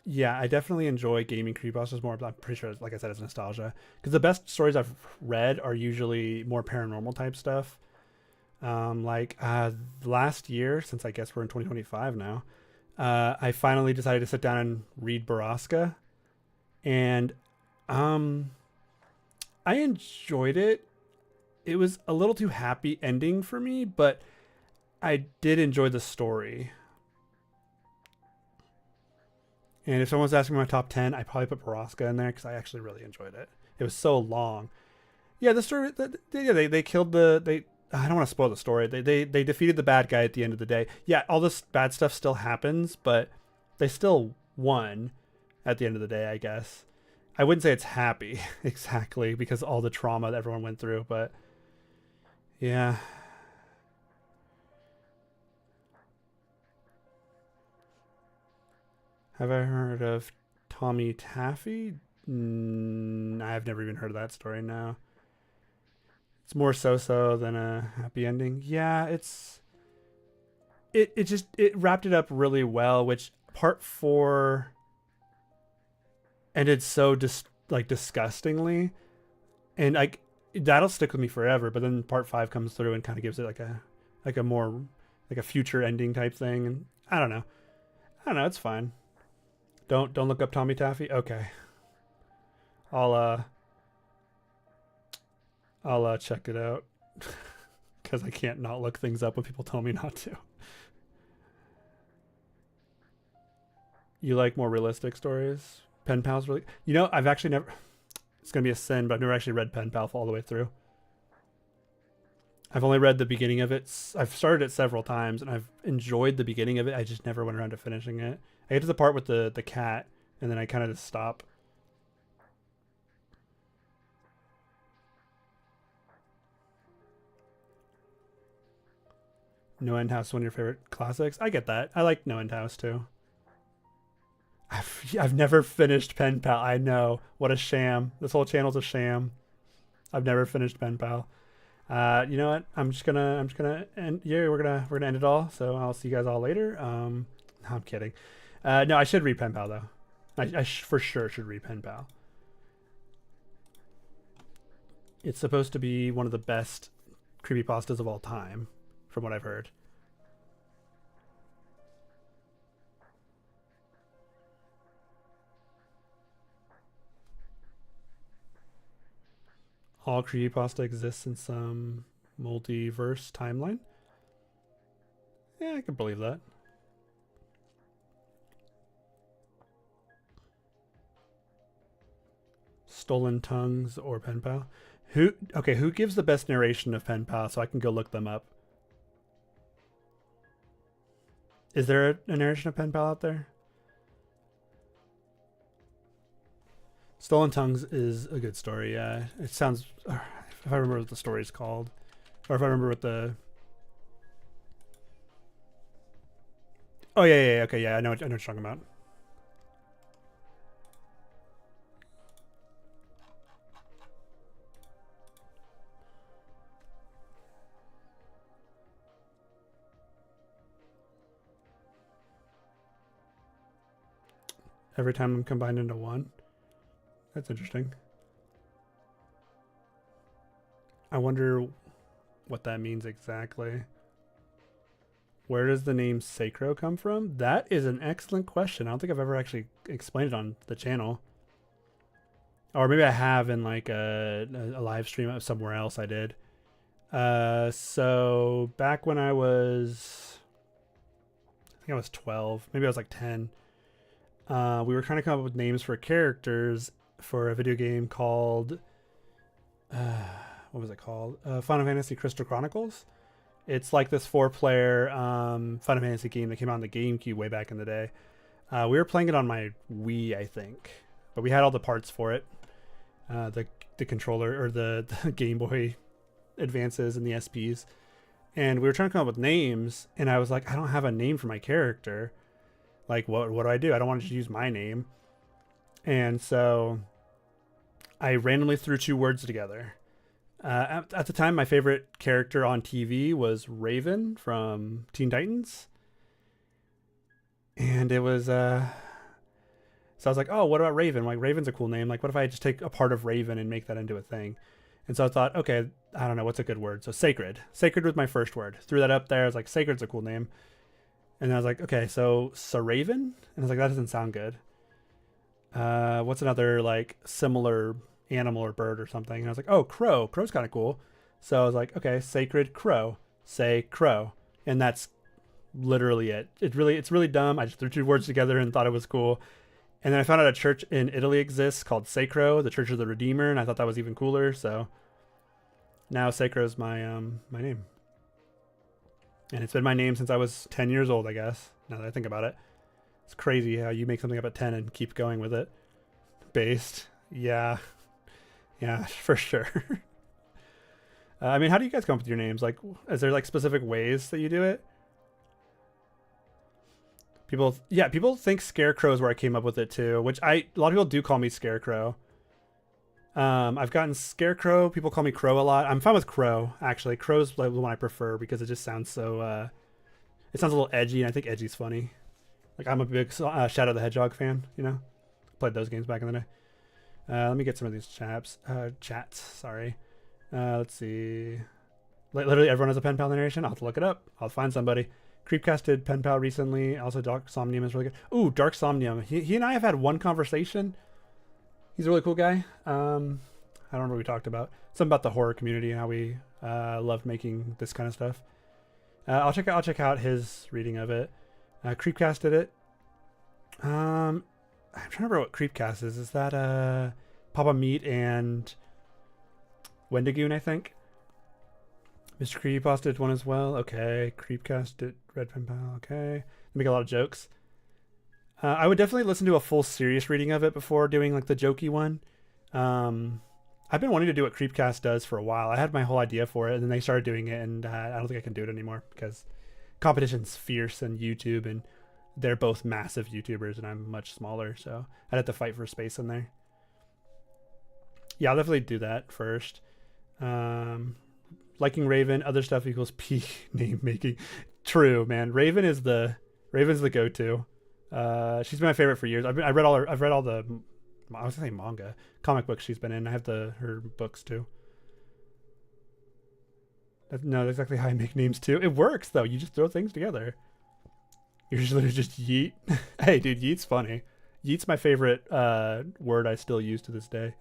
Yeah, I definitely enjoy gaming creepypastas more, but I'm pretty sure, like I said, it's nostalgia. Because the best stories I've read are usually more paranormal type stuff. Last year, since I guess we're in 2025 now, I finally decided to sit down and read Baraska. And I enjoyed it. It was a little too happy ending for me, but I did enjoy the story. And if someone's asking my top 10, I'd probably put Baraska in there because I actually really enjoyed it. It was so long. Yeah, the story. They killed the. I don't want to spoil the story. They defeated the bad guy at the end of the day. Yeah, all this bad stuff still happens, but they still won at the end of the day, I guess. I wouldn't say it's happy exactly because all the trauma that everyone went through, but yeah. Have I heard of Tommy Taffy? I've never even heard of that story now. It's more so-so than a happy ending. Yeah, it wrapped it up really well, which part 4 ended so disgustingly, and like that'll stick with me forever. But then part 5 comes through and kind of gives it like a more like a future ending type thing, and I don't know. It's fine. Don't look up Tommy Taffy. Okay, I'll check it out because I can't not look things up when people tell me not to. You like more realistic stories? Pen Pal's really. I've actually never. It's gonna be a sin, but I've never actually read Pen Pal all the way through. I've only read the beginning of it. I've started it several times, and I've enjoyed the beginning of it. I just never went around to finishing it. I get to the part with the cat, and then I kind of just stop. No End House, one of your favorite classics. I get that. I like No End House too. I've never finished Pen Pal. I know, what a sham. This whole channel's a sham. I've never finished Pen Pal. You know what? I'm just gonna end. Yeah, we're gonna end it all. So I'll see you guys all later. No, I'm kidding. No, I should read Pen Pal though. I for sure should read Pen Pal. It's supposed to be one of the best creepypastas of all time, from what I've heard. All creepypasta exists in some multiverse timeline. Yeah, I can believe that. Stolen Tongues or Pen Pal. Who gives the best narration of pen pal so I can go look them up? Is there a narration of pen pal out there? Stolen Tongues is a good story. Yeah, it sounds. If I remember what the story is called, or if I remember what the. Oh yeah. Okay, yeah. I know what you're talking about. Every time I'm combined into one. That's interesting. I wonder what that means exactly. Where does the name Sacrow come from? That is an excellent question. I don't think I've ever actually explained it on the channel. Or maybe I have in like a live stream of somewhere else I did. So back when I think I was 12, maybe I was like 10. We were trying to come up with names for characters for a video game called, what was it called? Final Fantasy Crystal Chronicles. It's like this 4-player Final Fantasy game that came out on the GameCube way back in the day. We were playing it on my Wii, I think, but we had all the parts for it. The controller or the Game Boy Advances and the SPs, and we were trying to come up with names. And I was like, I don't have a name for my character. Like, what do I do? I don't want to just use my name. And so I randomly threw 2 words together. At the time, my favorite character on TV was Raven from Teen Titans. And it was, so I was like, oh, what about Raven? Like, Raven's a cool name. Like, what if I just take a part of Raven and make that into a thing? And so I thought, okay, I don't know, what's a good word? So Sacred. Sacred was my first word. Threw that up there. I was like, Sacred's a cool name. And I was like, okay, so Raven? And I was like, that doesn't sound good. What's another, like, similar animal or bird or something? And I was like, oh, crow. Crow's kind of cool. So I was like, okay, Sacred Crow. Say crow. And that's literally it. It's really dumb. I just threw 2 words together and thought it was cool. And then I found out a church in Italy exists called Sacrow, the Church of the Redeemer, and I thought that was even cooler. So now Sacrow's my my name. And it's been my name since I was 10 years old, I guess, now that I think about it. It's crazy how you make something up at 10 and keep going with it. Based. Yeah. Yeah, for sure. I mean, how do you guys come up with your names? Like, is there like specific ways that you do it? People think Scarecrow is where I came up with it too, which a lot of people do call me Scarecrow. I've gotten Scarecrow. People call me Crow a lot. I'm fine with Crow, actually. Crow's like the one I prefer because it just sounds so, it sounds a little edgy, and I think edgy's funny. Like, I'm a big Shadow the Hedgehog fan, you know? Played those games back in the day. Let me get some of these chats, sorry. Let's see. Literally everyone has a pen pal narration. I'll have to look it up. I'll find somebody. Creepcast did pen pal recently. Also, Dark Somnium is really good. Ooh, Dark Somnium. He and I have had one conversation. He's a really cool guy. I don't remember what we talked about. Something about the horror community and how we loved making this kind of stuff. I'll check out his reading of it. Creepcast did it. I'm trying to remember what Creepcast is. Is that Papa Meat and Wendigoon, I think? Mr. Creepypasta did one as well. Okay. Creepcast did Red Pen Pal. Okay. They make a lot of jokes. I would definitely listen to a full serious reading of it before doing like the jokey one. I've been wanting to do what Creepcast does for a while. I had my whole idea for it, and then they started doing it, and I don't think I can do it anymore because competition's fierce on YouTube, and they're both massive YouTubers, and I'm much smaller, so I'd have to fight for space in there. Yeah, I'll definitely do that first. Liking Raven, other stuff equals P name making. True, man. Raven's the go-to. She's been my favorite for years. I've read all the, I was gonna say manga, comic books she's been in. I have her books too. No, that's exactly how I make names too. It works though. You just throw things together. You're just literally just yeet. Hey, dude, yeet's funny. Yeet's my favorite word I still use to this day.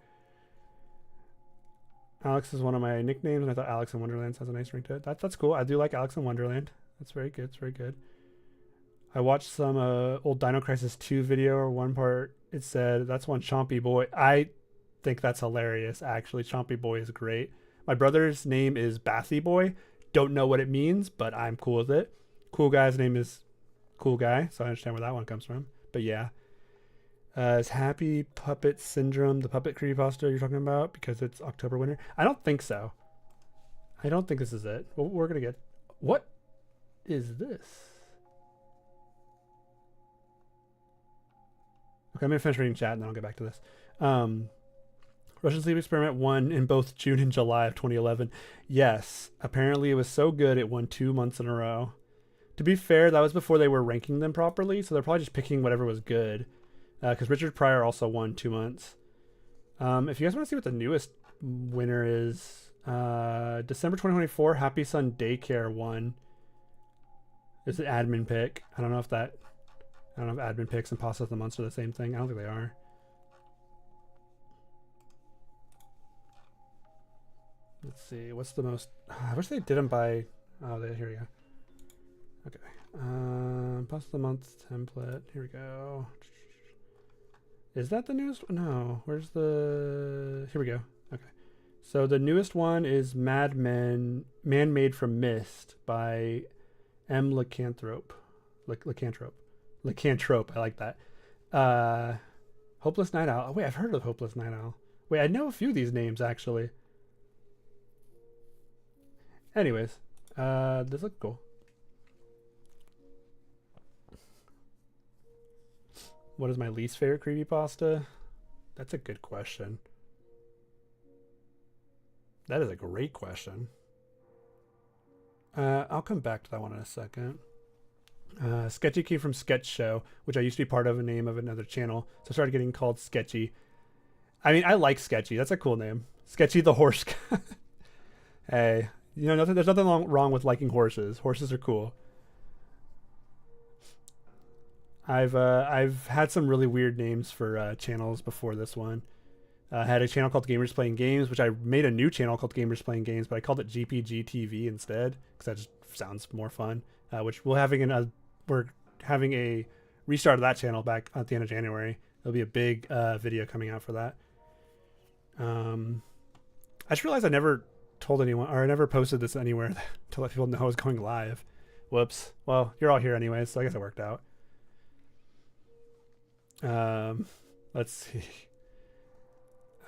Alex is one of my nicknames, and I thought Alex in Wonderland has a nice ring to it. That's cool. I do like Alex in Wonderland. That's very good. It's very good. I watched some old Dino Crisis 2 video, or one part it said, that's one chompy boy. think that's hilarious. Actually, Chompy Boy is great. My brother's name is Bathy Boy. Don't know what it means, but I'm cool with it. Cool guy's name is Cool Guy, so I understand where that one comes from. But yeah. Is Happy Puppet Syndrome the puppet creepypasta you're talking about because it's October winter? I don't think so. I don't think this is it. Well, we're going to get... What is this? Okay, I'm going to finish reading chat and then I'll get back to this. Russian Sleep Experiment won in both June and July of 2011. Yes, apparently it was so good it won 2 months in a row. To be fair, that was before they were ranking them properly, so they're probably just picking whatever was good. Because Richard Pryor also won 2 months. If you guys want to see what the newest winner is, December 2024, Happy Sun Daycare won. It's an admin pick. I don't know if admin picks and Pasta of the Month are the same thing. I don't think they are. Let's see. What's the most... I wish they did them by... Oh, here we go. Okay. Pasta of the Month template. Here we go. Is that the newest one? No. Where's the... Here we go. Okay. So the newest one is Mad Men, Man Made from Mist by M. Lycanthrope. Lycanthrope. I like that. Hopeless Night Owl. Oh, wait, I've heard of Hopeless Night Owl. Wait, I know a few of these names, actually. Anyways, this looks cool. What is my least favorite creepypasta? That's a good question. That is a great question. I'll come back to that one in a second. Sketchy came from Sketch Show, which I used to be part of, a name of another channel. So I started getting called Sketchy. I mean, I like Sketchy. That's a cool name. Sketchy the Horse Guy. Hey, you know, there's nothing wrong with liking horses. Horses are cool. I've had some really weird names for channels before this one. I had a channel called Gamers Playing Games, which I made a new channel called Gamers Playing Games, but I called it GPG TV instead because that just sounds more fun. Which we're having a restart of that channel back at the end of January. There'll be a big video coming out for that. I just realized I never told anyone, or I never posted this anywhere to let people know I was going live. Whoops. Well, you're all here anyway, so I guess it worked out. Let's see.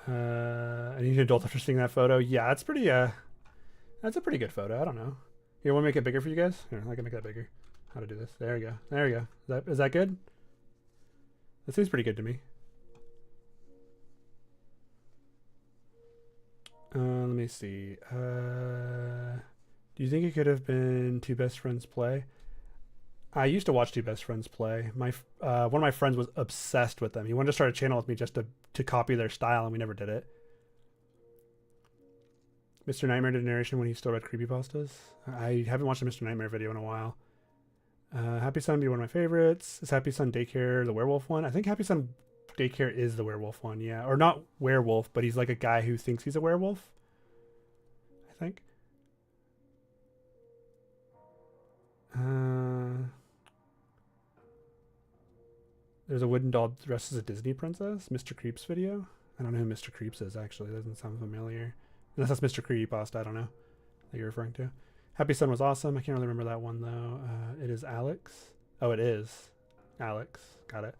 I need an adult after seeing that photo. Yeah, that's pretty. That's a pretty good photo. I don't know. Here, want to make it bigger for you guys? Here, I can make that bigger. How to do this? There we go. There we go. Is that good? That seems pretty good to me. Let me see. Do you think it could have been Two Best Friends Play? I used to watch Two Best Friends Play. One of my friends was obsessed with them. He wanted to start a channel with me just to copy their style, and we never did it. Mr. Nightmare did a narration when he still read creepypastas. I haven't watched a Mr. Nightmare video in a while. Happy Sun be one of my favorites. Is Happy Sun Daycare the werewolf one? I think Happy Sun Daycare is the werewolf one, yeah. Or not werewolf, but he's like a guy who thinks he's a werewolf, I think. There's a wooden doll dressed as a Disney princess. Mr. Creeps video. I don't know who Mr. Creeps is, actually. It doesn't sound familiar. Unless that's Mr. Creepypasta, I don't know that you're referring to. Happy Sun was awesome. I can't really remember that one, though. It is Alex. Oh, it is Alex. Got it.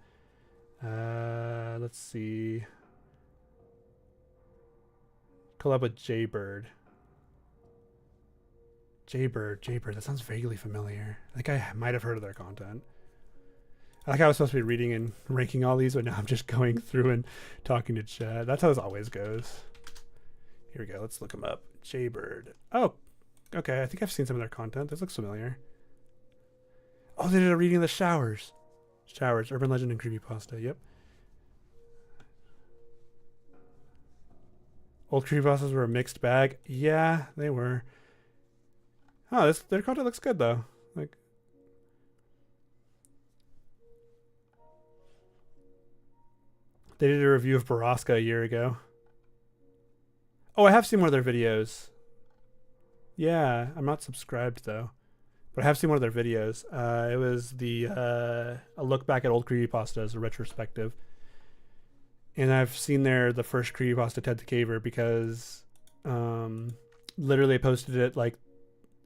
Let's see. Collab with Jaybird. Jaybird. That sounds vaguely familiar. I think I might have heard of their content. I like how I was supposed to be reading and ranking all these, but now I'm just going through and talking to chat. That's how this always goes. Here we go. Let's look them up. Jaybird. Oh, okay. I think I've seen some of their content. This looks familiar. Oh, they did a reading of the Showers. Showers, Urban Legend and Creepypasta. Yep. Old creepypastas were a mixed bag. Yeah, they were. Oh, their content looks good though. Like, they did a review of Baraska a year ago. Oh, I have seen one of their videos. Yeah, I'm not subscribed though, but I have seen one of their videos. It was a look back at old creepypastas, a retrospective. And I've seen the first creepypasta Ted the Caver because literally I posted it like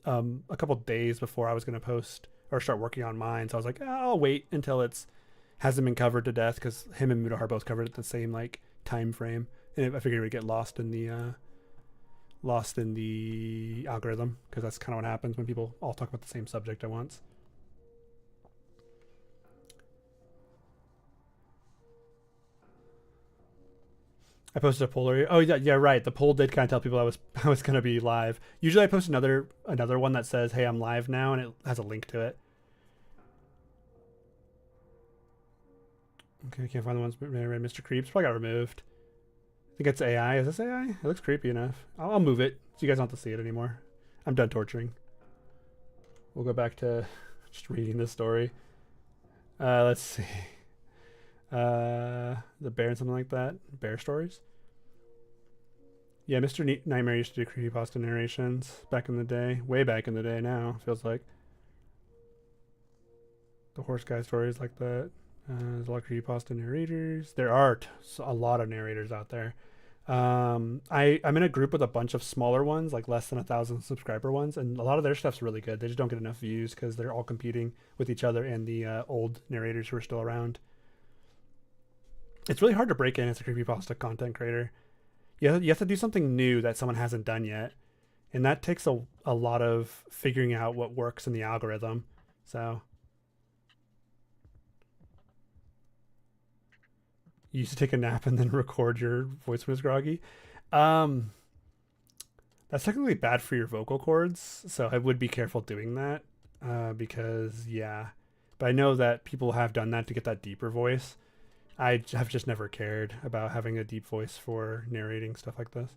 a couple days before I was going to post or start working on mine. So I was like, I'll wait until it's hasn't been covered to death because him and Mudahar both covered it the same like time frame, and I figured it would get lost in the algorithm because that's kind of what happens when people all talk about the same subject at once. I posted a poll earlier. Oh yeah, right. The poll did kind of tell people I was gonna be live. Usually I post another one that says, "Hey, I'm live now," and it has a link to it. Okay, I can't find the ones. Mr. Creeps probably got removed. I think it's AI. Is this AI? It looks creepy enough. I'll move it so you guys don't have to see it anymore. I'm done torturing. We'll go back to just reading this story. Let's see. The bear and something like that. Bear stories. Yeah, Mr. Nightmare used to do creepypasta narrations back in the day. Way back in the day now, feels like. The horse guy stories like that. There's a lot of creepypasta narrators. There are a lot of narrators out there. I'm in a group with a bunch of smaller ones, like less than 1,000 subscriber ones, and a lot of their stuff's really good. They just don't get enough views because they're all competing with each other and the old narrators who are still around. It's really hard to break in as a creepypasta content creator. You have to do something new that someone hasn't done yet, and that takes a lot of figuring out what works in the algorithm. So you used to take a nap and then record your voice when it's groggy. That's technically bad for your vocal cords, so I would be careful doing that because, yeah. But I know that people have done that to get that deeper voice. I have just never cared about having a deep voice for narrating stuff like this.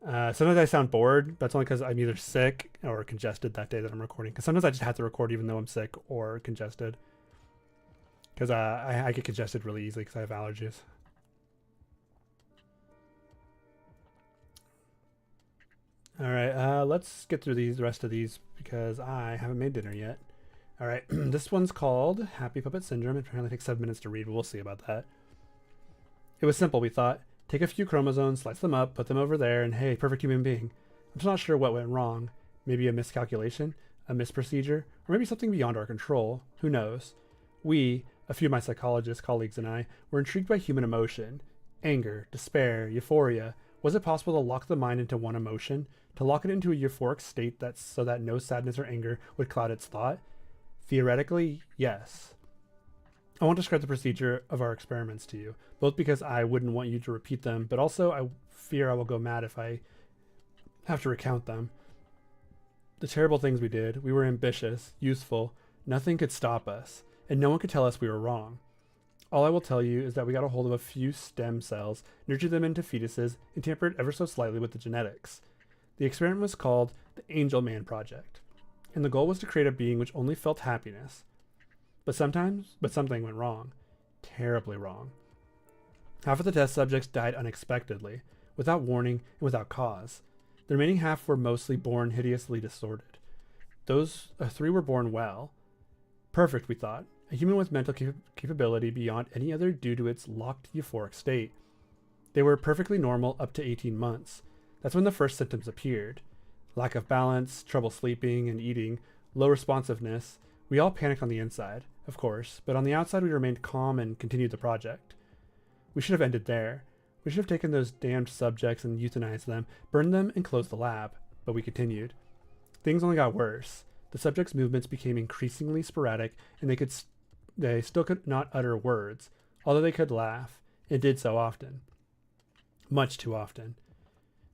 Sometimes I sound bored, but it's only because I'm either sick or congested that day that I'm recording. Because sometimes I just have to record even though I'm sick or congested. Because I get congested really easily because I have allergies. All right, let's get through the rest of these because I haven't made dinner yet. All right, this one's called Happy Puppet Syndrome. It apparently takes 7 minutes to read, but we'll see about that. It was simple, we thought. Take a few chromosomes, slice them up, put them over there, and hey, perfect human being. I'm just not sure what went wrong. Maybe a miscalculation, a misprocedure, or maybe something beyond our control. Who knows? We, a few of my psychologist colleagues and I, were intrigued by human emotion. Anger, despair, euphoria. Was it possible to lock the mind into one emotion? To lock it into a euphoric state so that no sadness or anger would cloud its thought? Theoretically, yes. I won't describe the procedure of our experiments to you, both because I wouldn't want you to repeat them, but also I fear I will go mad if I have to recount them. The terrible things we did, we were ambitious, youthful, nothing could stop us, and no one could tell us we were wrong. All I will tell you is that we got a hold of a few stem cells, nurtured them into fetuses, and tampered ever so slightly with the genetics. The experiment was called the Angel Man Project, and the goal was to create a being which only felt happiness. But something went wrong. Terribly wrong. Half of the test subjects died unexpectedly, without warning and without cause. The remaining half were mostly born hideously distorted. Those 3 were born well. Perfect, we thought. A human with mental capability beyond any other due to its locked euphoric state. They were perfectly normal up to 18 months. That's when the first symptoms appeared. Lack of balance, trouble sleeping and eating, low responsiveness. We all panicked on the inside, of course, but on the outside we remained calm and continued the project. We should have ended there. We should have taken those damned subjects and euthanized them, burned them, and closed the lab. But we continued. Things only got worse. The subjects' movements became increasingly sporadic, and they still could not utter words, although they could laugh. It did so often. Much too often.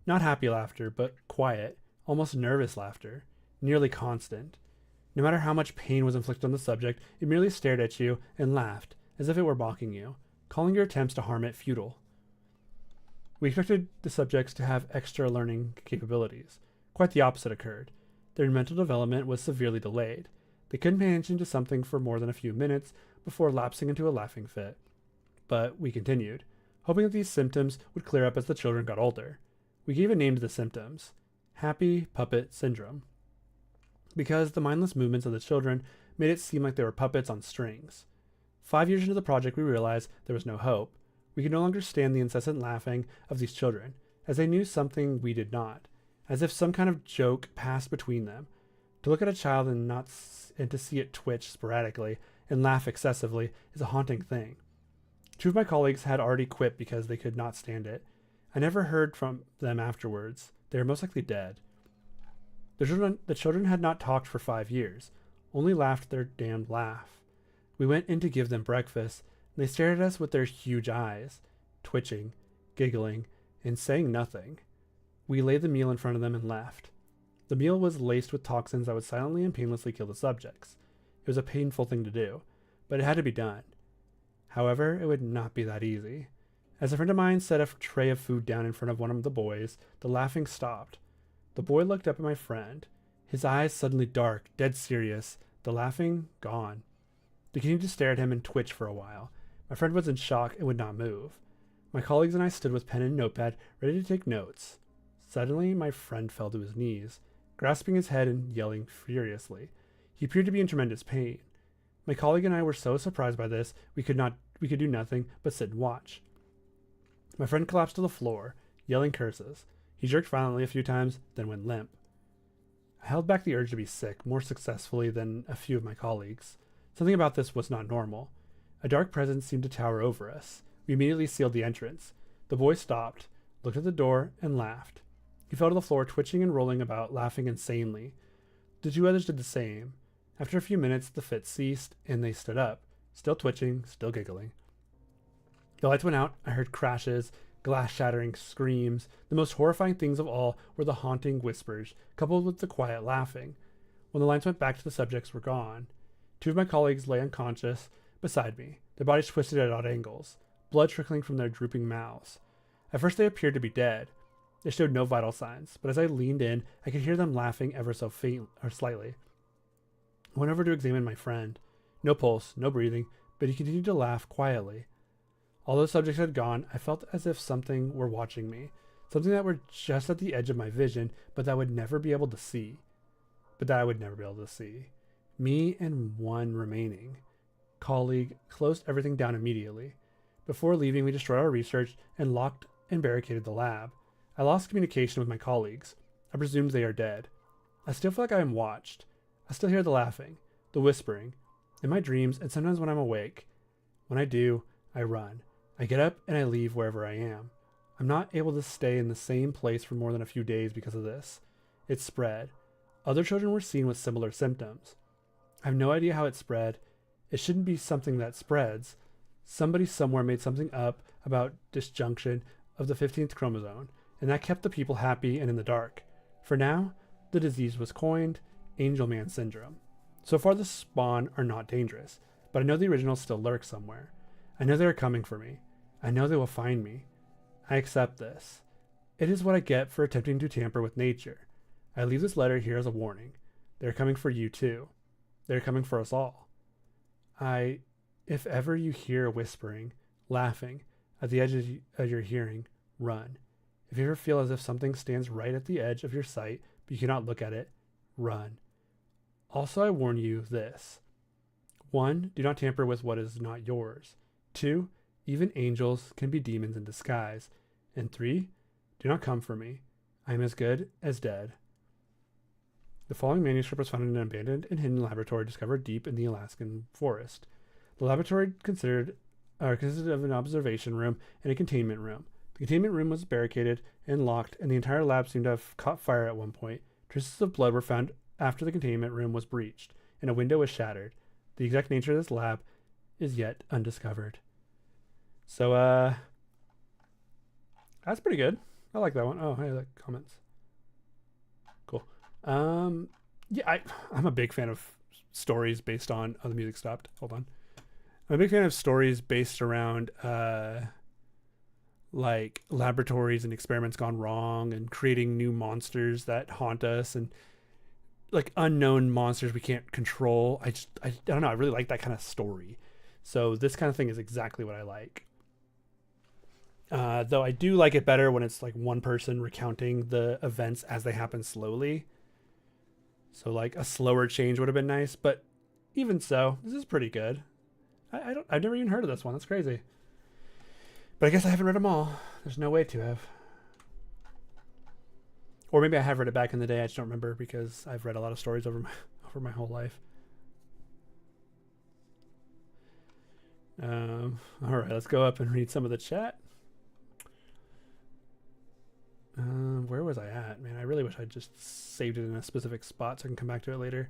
Not happy laughter, but quiet, almost nervous laughter, nearly constant. No matter how much pain was inflicted on the subject, it merely stared at you and laughed, as if it were mocking you, calling your attempts to harm it futile. We expected the subjects to have extra learning capabilities. Quite the opposite occurred. Their mental development was severely delayed. They couldn't pay attention to something for more than a few minutes before lapsing into a laughing fit. But we continued, hoping that these symptoms would clear up as the children got older. We gave a name to the symptoms: Happy Puppet Syndrome, because the mindless movements of the children made it seem like they were puppets on strings. 5 years into the project, we realized there was no hope. We could no longer stand the incessant laughing of these children, as they knew something we did not, as if some kind of joke passed between them. To look at a child and to see it twitch sporadically and laugh excessively is a haunting thing. Two of my colleagues had already quit because they could not stand it. I never heard from them afterwards. They were most likely dead. The children had not talked for 5 years, only laughed their damned laugh. We went in to give them breakfast, and they stared at us with their huge eyes, twitching, giggling, and saying nothing. We laid the meal in front of them and left. The meal was laced with toxins that would silently and painlessly kill the subjects. It was a painful thing to do, but it had to be done. However, it would not be that easy. As a friend of mine set a tray of food down in front of one of the boys, the laughing stopped. The boy looked up at my friend, his eyes suddenly dark, dead serious, the laughing gone. They continued to stare at him and twitch for a while. My friend was in shock and would not move. My colleagues and I stood with pen and notepad, ready to take notes. Suddenly, my friend fell to his knees, grasping his head and yelling furiously. He appeared to be in tremendous pain. My colleague and I were so surprised by this, we could do nothing but sit and watch. My friend collapsed to the floor, yelling curses. He jerked violently a few times, then went limp. I held back the urge to be sick more successfully than a few of my colleagues. Something about this was not normal. A dark presence seemed to tower over us. We immediately sealed the entrance. The boy stopped, looked at the door, and laughed. He fell to the floor, twitching and rolling about, laughing insanely. The two others did the same. After a few minutes, the fit ceased, and they stood up, still twitching, still giggling. The lights went out. I heard crashes, glass shattering screams. The most horrifying things of all were the haunting whispers, coupled with the quiet laughing. When the lights went back to the subjects were gone. Two of my colleagues lay unconscious beside me, their bodies twisted at odd angles, blood trickling from their drooping mouths. At first they appeared to be dead. They showed no vital signs, but as I leaned in, I could hear them laughing ever so faint or slightly. I went over to examine my friend. No pulse, no breathing, but he continued to laugh quietly. Although the subjects had gone, I felt as if something were watching me, something that were just at the edge of my vision, but that I would never be able to see. Me and one remaining colleague closed everything down immediately. Before leaving, we destroyed our research and locked and barricaded the lab. I lost communication with my colleagues. I presumed they are dead. I still feel like I am watched. I still hear the laughing, the whispering, in my dreams and sometimes when I'm awake. When I do, I run. I get up and I leave wherever I am. I'm not able to stay in the same place for more than a few days because of this. It spread. Other children were seen with similar symptoms. I have no idea how it spread. It shouldn't be something that spreads. Somebody somewhere made something up about disjunction of the 15th chromosome, and that kept the people happy and in the dark. For now, the disease was coined Angel Man Syndrome. So far, the spawn are not dangerous, but I know the original still lurks somewhere. I know they are coming for me. I know they will find me. I accept this. It is what I get for attempting to tamper with nature. I leave this letter here as a warning. They are coming for you too. They are coming for us all. If ever you hear whispering, laughing, at the edge of your hearing, run. If you ever feel as if something stands right at the edge of your sight, but you cannot look at it, run. Also, I warn you this. 1. Do not tamper with what is not yours. 2. Even angels can be demons in disguise. And 3. Do not come for me. I am as good as dead. The following manuscript was found in an abandoned and hidden laboratory discovered deep in the Alaskan forest. The laboratory consisted of an observation room and a containment room. The containment room was barricaded and locked, and the entire lab seemed to have caught fire at one point. Traces of blood were found after the containment room was breached, and a window was shattered. The exact nature of this lab is yet undiscovered. So, that's pretty good. I like that one. Oh, I like comments. Cool. Yeah, I'm a big fan of stories based on... Oh, the music stopped. Hold on. I'm a big fan of stories based around, like laboratories and experiments gone wrong and creating new monsters that haunt us and like unknown monsters we can't control. I don't know. I really like that kind of story. So this kind of thing is exactly what I like. Though I do like it better when it's like one person recounting the events as they happen slowly. So like a slower change would have been nice, but even so, this is pretty good. I've never even heard of this one. That's crazy. But I guess I haven't read them all. There's no way to have. Or maybe I have read it back in the day. I just don't remember because I've read a lot of stories over my whole life. All right, let's go up and read some of the chat. Where was I at? Man, I really wish I just saved it in a specific spot so I can come back to it later.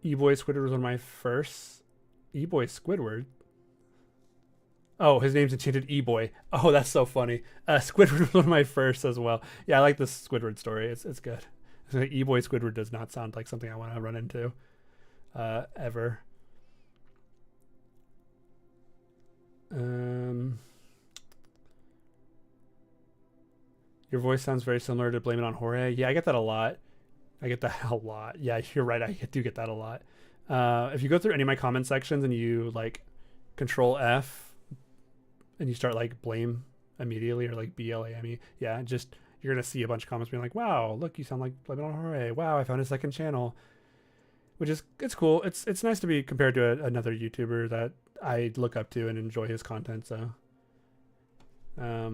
E-Boy Squidward was one of my first. E-Boy Squidward? Oh, his name's Enchanted E-Boy. Oh, that's so funny. Squidward was one of my first as well. Yeah, I like this Squidward story. It's good. E-Boy Squidward does not sound like something I want to run into ever. Your voice sounds very similar to Blame It on Jorge. Yeah, I get that a lot. Yeah, you're right. I do get that a lot. If you go through any of my comment sections and you like Control F and you start like blame immediately or like BLAME, yeah, just you're gonna see a bunch of comments being like, "Wow, look, you sound like Blame It on Jorge. Wow, I found a second channel," which is it's cool. It's nice to be compared to another YouTuber that I look up to and enjoy his content. So, I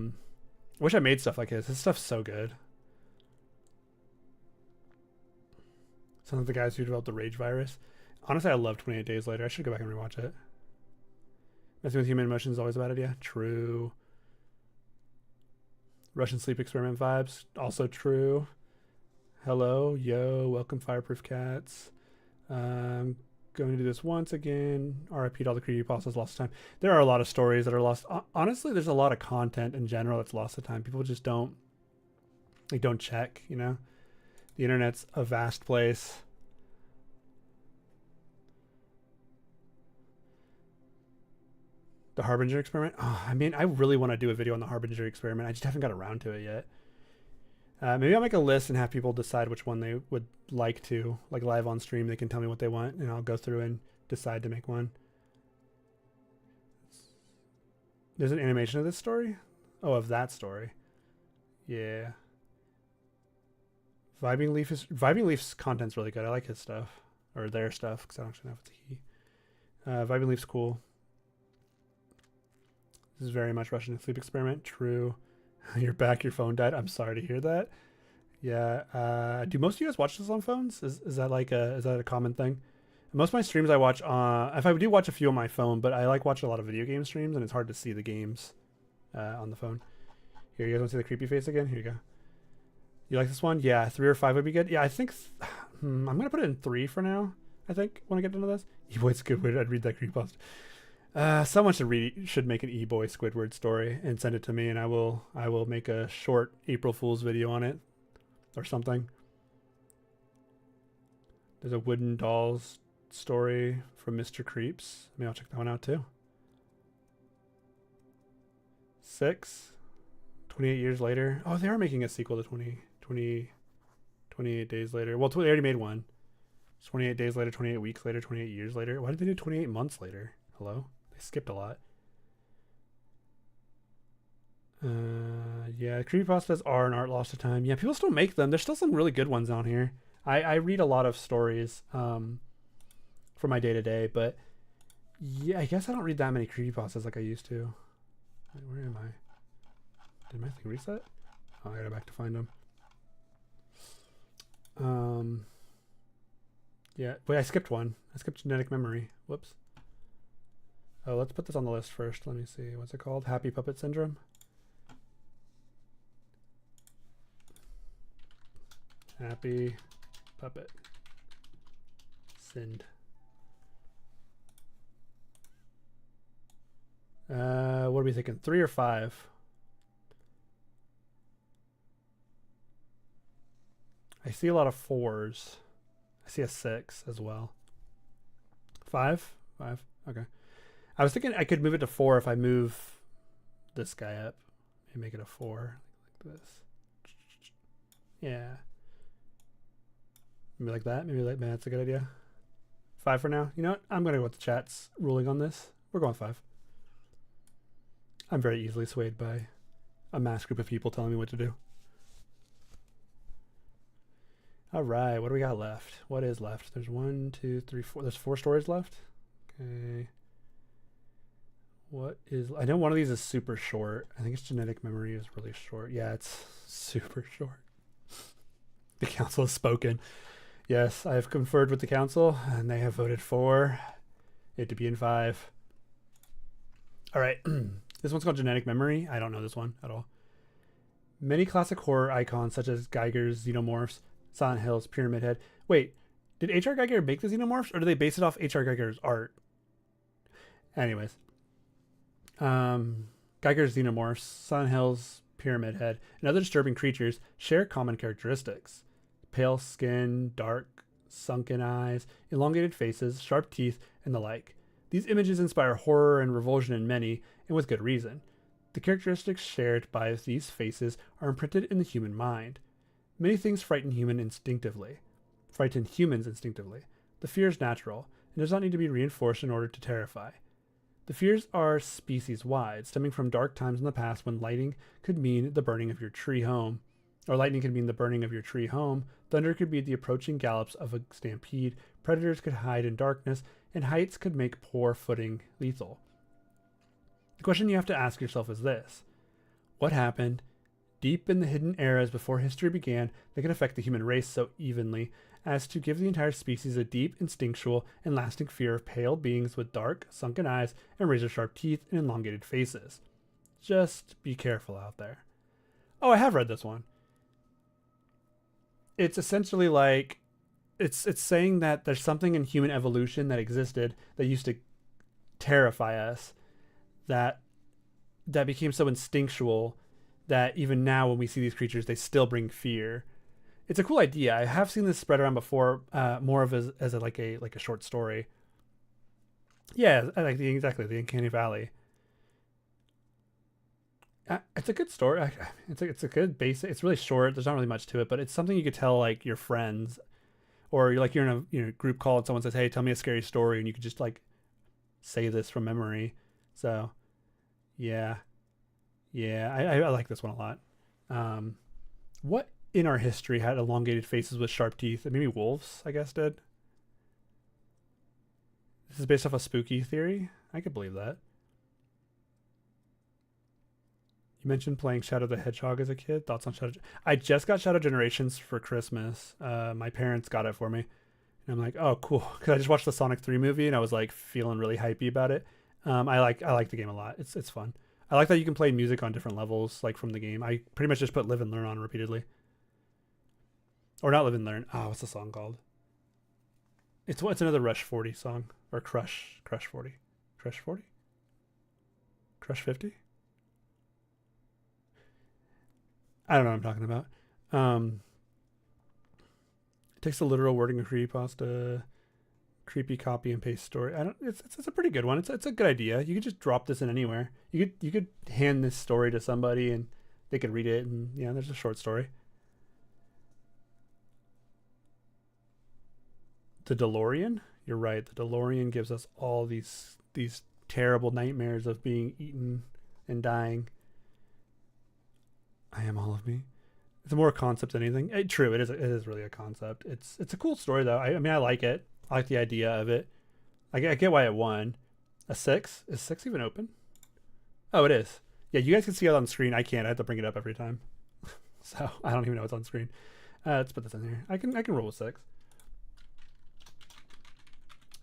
wish I made stuff like his. His stuff's so good. Some of the guys who developed the Rage virus. Honestly, I love 28 Days Later. I should go back and rewatch it. Messing with human emotions is always a bad idea. True. Russian sleep experiment vibes. Also true. Hello. Yo. Welcome, Fireproof Cats. Going to do this once again. RIP to all the creepypastas lost to time. There are a lot of stories that are lost. Honestly, there's a lot of content in general that's lost to time. People just don't check, you know? The internet's a vast place. The Harbinger experiment? Oh, I mean, I really want to do a video on the Harbinger experiment. I just haven't got around to it yet. Maybe I'll make a list and have people decide which one they would like to. Like live on stream, they can tell me what they want, and I'll go through and decide to make one. There's an animation of this story? Oh, of that story. Yeah. Vibing Leaf's content's really good. I like his stuff. Or their stuff, because I don't actually know if it's he. Vibing Leaf's cool. This is very much Russian sleep experiment. True. You're back, your phone died. I'm sorry to hear that. Yeah. Do most of you guys watch this on phones? Is that like is that a common thing? Most of my streams I watch if I do watch a few on my phone, but I like watching a lot of video game streams and it's hard to see the games on the phone. Here, you guys want to see the creepy face again? Here you go. You like this one? Yeah, 3 or 5 would be good. Yeah, I think I'm gonna put it in 3 for now. I think when I get into this. E-Boy's Squidward. I'd read that creepypasta. Someone should make an E-Boy Squidward story and send it to me, and I will make a short April Fool's video on it or something. There's a Wooden Dolls story from Mr. Creeps. Maybe I'll check that one out too. 6. 28 years later. Oh, they are making a sequel to 28 days later. Well, they already made one. It's 28 days later, 28 weeks later, 28 years later. Why did they do 28 months later? Hello? They skipped a lot. Yeah, creepypastas are an art lost to time. Yeah, people still make them. There's still some really good ones on here. I read a lot of stories for my day-to-day, but yeah, I guess I don't read that many creepypastas like I used to. Wait, where am I? Did my thing reset? Oh, I gotta go back to find them. Yeah, wait, I skipped one. I skipped genetic memory. Whoops. Oh, let's put this on the list first. Let me see. What's it called? Happy Puppet Syndrome. Happy Puppet Synd. What are we thinking? 3 or 5? I see a lot of 4s. I see a 6 as well. 5? 5? Okay. I was thinking I could move it to 4 if I move this guy up and make it a 4 like this. Yeah. Maybe like that. Maybe like, man, that's a good idea. 5 for now. You know what? I'm going to go with the chat's ruling on this. We're going 5. I'm very easily swayed by a mass group of people telling me what to do. All right. What do we got left? What is left? There's 1, 2, 3, 4. There's 4 stories left. Okay. What is... I know one of these is super short. I think it's genetic memory is really short. Yeah, it's super short. The council has spoken. Yes, I have conferred with the council, and they have voted for it to be in 5. All right. This one's called Genetic Memory. I don't know this one at all. Many classic horror icons, such as Geiger's Xenomorphs, Silent Hill's Pyramid Head. Wait, did H.R. Geiger make the Xenomorphs, or do they base it off H.R. Geiger's art? Anyways. Geiger's Xenomorphs, Silent Hill's Pyramid Head, and other disturbing creatures share common characteristics. Pale skin, dark, sunken eyes, elongated faces, sharp teeth, and the like. These images inspire horror and revulsion in many, and with good reason. The characteristics shared by these faces are imprinted in the human mind. Many things frighten humans instinctively. The fear is natural, and does not need to be reinforced in order to terrify. The fears are species-wide, stemming from dark times in the past when lightning could mean the burning of your tree home. Thunder could be the approaching gallops of a stampede, predators could hide in darkness, and heights could make poor footing lethal. The question you have to ask yourself is this. What happened deep in the hidden eras before history began that could affect the human race so evenly as to give the entire species a deep, instinctual, and lasting fear of pale beings with dark, sunken eyes and razor-sharp teeth and elongated faces? Just be careful out there. Oh, I have read this one. It's essentially like it's saying that there's something in human evolution that existed that used to terrify us, that became so instinctual that even now when we see these creatures, they still bring fear. It's a cool idea. I have seen this spread around before, more of as a short story. Yeah, I like the Uncanny Valley. It's a good story. It's a good basic. It's really short. There's not really much to it, but it's something you could tell like your friends, or you're in a group call and someone says, "Hey, tell me a scary story," and you could just like say this from memory. So, yeah, I like this one a lot. What in our history had elongated faces with sharp teeth? Maybe wolves, I guess, did. This is based off a spooky theory. I could believe that. You mentioned playing Shadow the Hedgehog as a kid. Thoughts on Shadow? I just got Shadow Generations for Christmas. My parents got it for me, and I'm like, oh, cool, because I just watched the Sonic 3 movie and I was like feeling really hypey about it. I like the game a lot. It's fun. I like that you can play music on different levels, like from the game. I pretty much just put Live and Learn on repeatedly. Or not Live and Learn. Oh, what's the song called? It's another Rush 40 song. Or Crush 40. Crush 40? Crush 50? I don't know what I'm talking about. It takes the literal wording of creepypasta, creepy copy and paste story. It's a pretty good one. It's a good idea. You could just drop this in anywhere. You could hand this story to somebody and they could read it, and yeah, there's a short story. The DeLorean? You're right. The DeLorean gives us all these terrible nightmares of being eaten and dying. I am all of me. It's more a concept than anything. True, it is really a concept. It's a cool story though. I mean, I like it. I like the idea of it. I get why it won. A 6? Is 6 even open? Oh, it is. Yeah, you guys can see it on screen. I can't. I have to bring it up every time. So I don't even know what's on screen. Let's put this in here. I can roll with 6.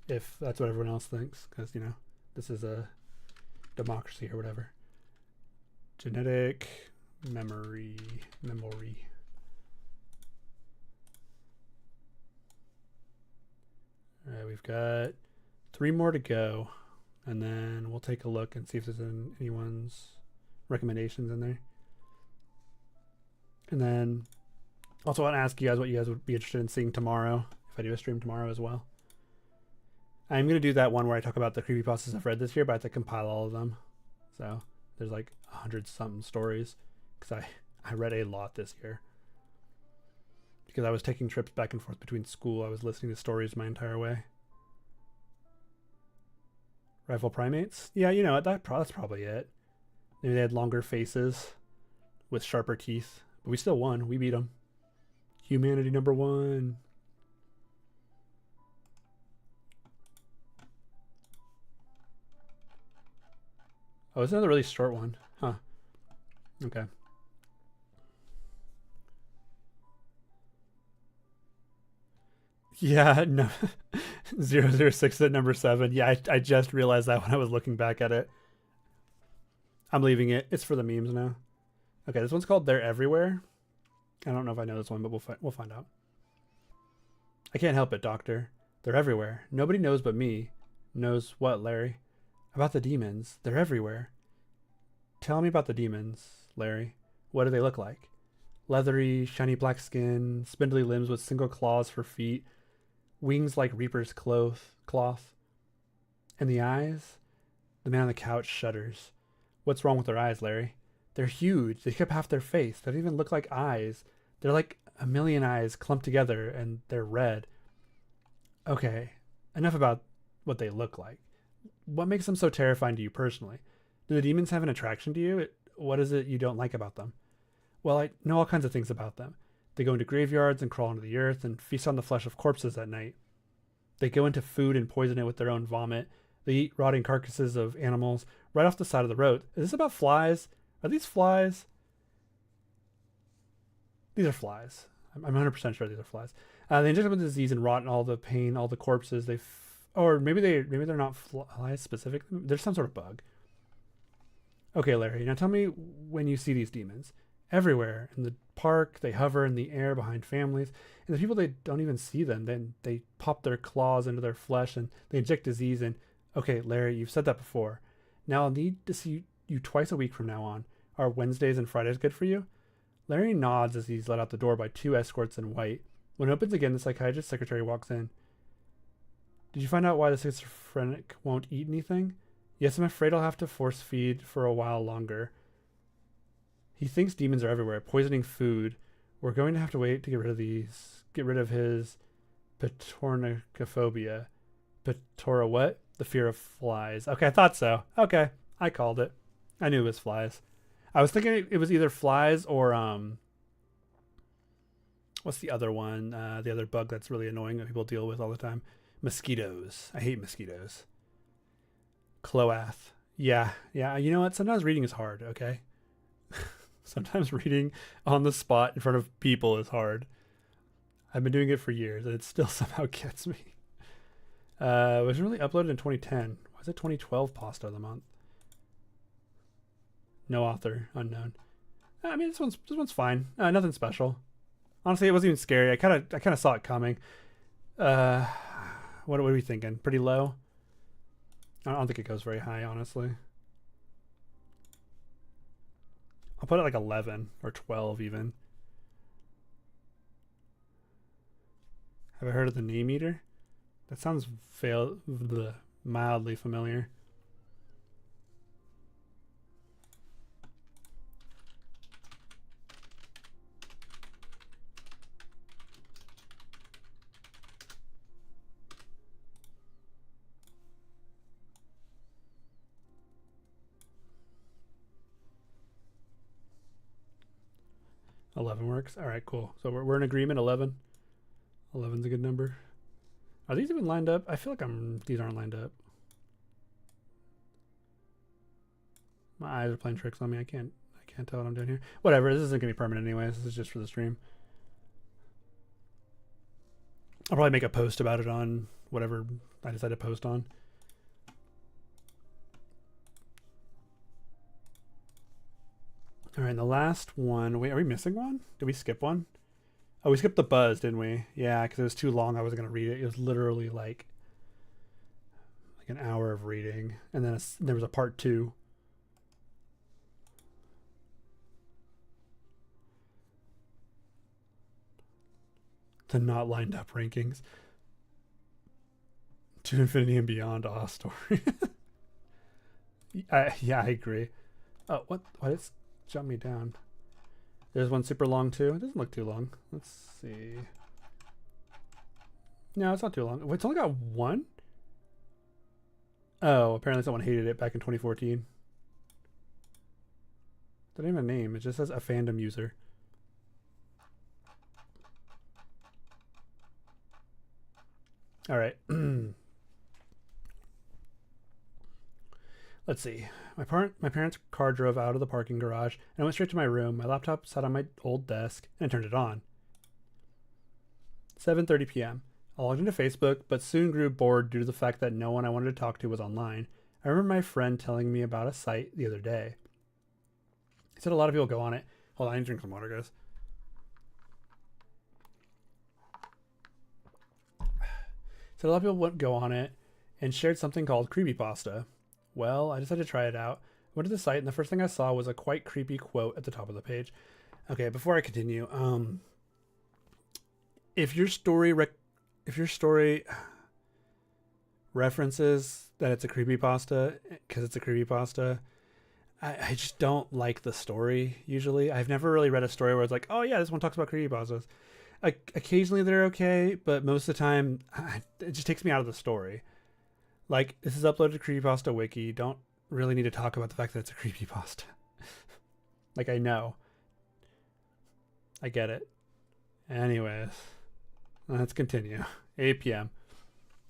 If that's what everyone else thinks, because this is a democracy or whatever. Genetic memory. All right, we've got 3 more to go, and then we'll take a look and see if there's anyone's recommendations in there. And then also want to ask you guys what you guys would be interested in seeing tomorrow, if I do a stream tomorrow as well. I'm going to do that one where I talk about the creepypastas I've read this year, but I have to compile all of them. So there's like 100-something stories, because I read a lot this year. Because I was taking trips back and forth between school. I was listening to stories my entire way. Rival primates? Yeah, that's probably it. Maybe they had longer faces with sharper teeth. But we still won. We beat them. Humanity #1. Oh, it's another really short one. Huh. Okay. Yeah, no. 006 at number 7. Yeah, I just realized that when I was looking back at it. I'm leaving it. It's for the memes now. Okay, this one's called They're Everywhere. I don't know if I know this one, but we'll find out. I can't help it, Doctor. They're everywhere. Nobody knows but me. Knows what, Larry? About the demons. They're everywhere. Tell me about the demons, Larry. What do they look like? Leathery, shiny black skin, spindly limbs with single claws for feet, wings like reaper's cloth. And the eyes? The man on the couch shudders. What's wrong with their eyes, Larry? They're huge. They take up half their face. They don't even look like eyes. They're like a million eyes clumped together, and they're red. Okay, enough about what they look like. What makes them so terrifying to you personally? Do the demons have an attraction to you? What is it you don't like about them? Well, I know all kinds of things about them. They go into graveyards and crawl into the earth and feast on the flesh of corpses at night. They go into food and poison it with their own vomit. They eat rotting carcasses of animals right off the side of the road. Is this about flies? Are these flies? These are flies. I'm 100% sure these are flies. They inject them with disease and rot in all the pain, all the corpses. Or maybe they're not flies specifically. There's some sort of bug. Okay, Larry. Now tell me when you see these demons. Everywhere in the park, they hover in the air behind families, and the people they don't even see them. Then they pop their claws into their flesh and they inject disease in. Okay, Larry, you've said that before. Now I'll need to see you twice a week from now on. Are Wednesdays and Fridays good for you? Larry nods as he's let out the door by 2 escorts in white. When it opens again, the psychiatrist's secretary walks in. Did you find out why the schizophrenic won't eat anything? Yes, I'm afraid I'll have to force feed for a while longer. He thinks demons are everywhere, poisoning food. We're going to have to wait to get rid of these. Get rid of his patornicophobia. Patora what? The fear of flies. Okay, I thought so. Okay, I called it. I knew it was flies. I was thinking it was either flies or what's the other one? The other bug that's really annoying that people deal with all the time. Mosquitoes. I hate mosquitoes. Cloath. Yeah. You know what? Sometimes reading is hard, okay? Sometimes reading on the spot in front of people is hard. I've been doing it for years, and it still somehow gets me. It was really uploaded in 2010. Why is it 2012 pasta of the month? No author, unknown. I mean, this one's fine. Nothing special. Honestly, it wasn't even scary. I kind of saw it coming. What are we thinking? Pretty low? I don't think it goes very high, honestly. I'll put it like 11 or 12 even. Have I heard of the Name Eater? That sounds mildly familiar. $11 works. All right, cool. So we're in agreement. 11. 11's a good number. Are these even lined up? I feel like these aren't lined up. My eyes are playing tricks on me. I can't tell what I'm doing here. Whatever. This isn't gonna be permanent anyways. This is just for the stream. I'll probably make a post about it on whatever I decide to post on. All right, and the last one. Wait, are we missing one? Did we skip one? Oh, we skipped the buzz, didn't we? Yeah, because it was too long. I wasn't going to read it. It was literally like an hour of reading. And then there was a part 2. The not lined up rankings. To Infinity and Beyond, awe story. Yeah, I agree. Oh, what? Why did it jump me down? There's one super long too. It doesn't look too long. Let's see. No, it's not too long. Wait, it's only got one? Oh, apparently someone hated it back in 2014. It doesn't even have a name. It just says a fandom user. All right. Let's see. My parents' car drove out of the parking garage, and I went straight to my room. My laptop sat on my old desk, and I turned it on. 7:30 p.m. I logged into Facebook, but soon grew bored due to the fact that no one I wanted to talk to was online. I remember my friend telling me about a site the other day. He said a lot of people go on it. Hold on, I need to drink some water, guys. He said a lot of people would go on it and shared something called Creepypasta. Well, I decided to try it out. I went to the site, and the first thing I saw was a quite creepy quote at the top of the page. Okay, before I continue, if your story references that it's a creepypasta because it's a creepypasta, I just don't like the story usually. I've never really read a story where it's like, oh yeah, this one talks about creepypastas. Occasionally they're okay, but most of the time it just takes me out of the story. Like, this is uploaded to Creepypasta Wiki. You don't really need to talk about the fact that it's a creepypasta. Like, I know. I get it. Anyways, let's continue. 8 p.m.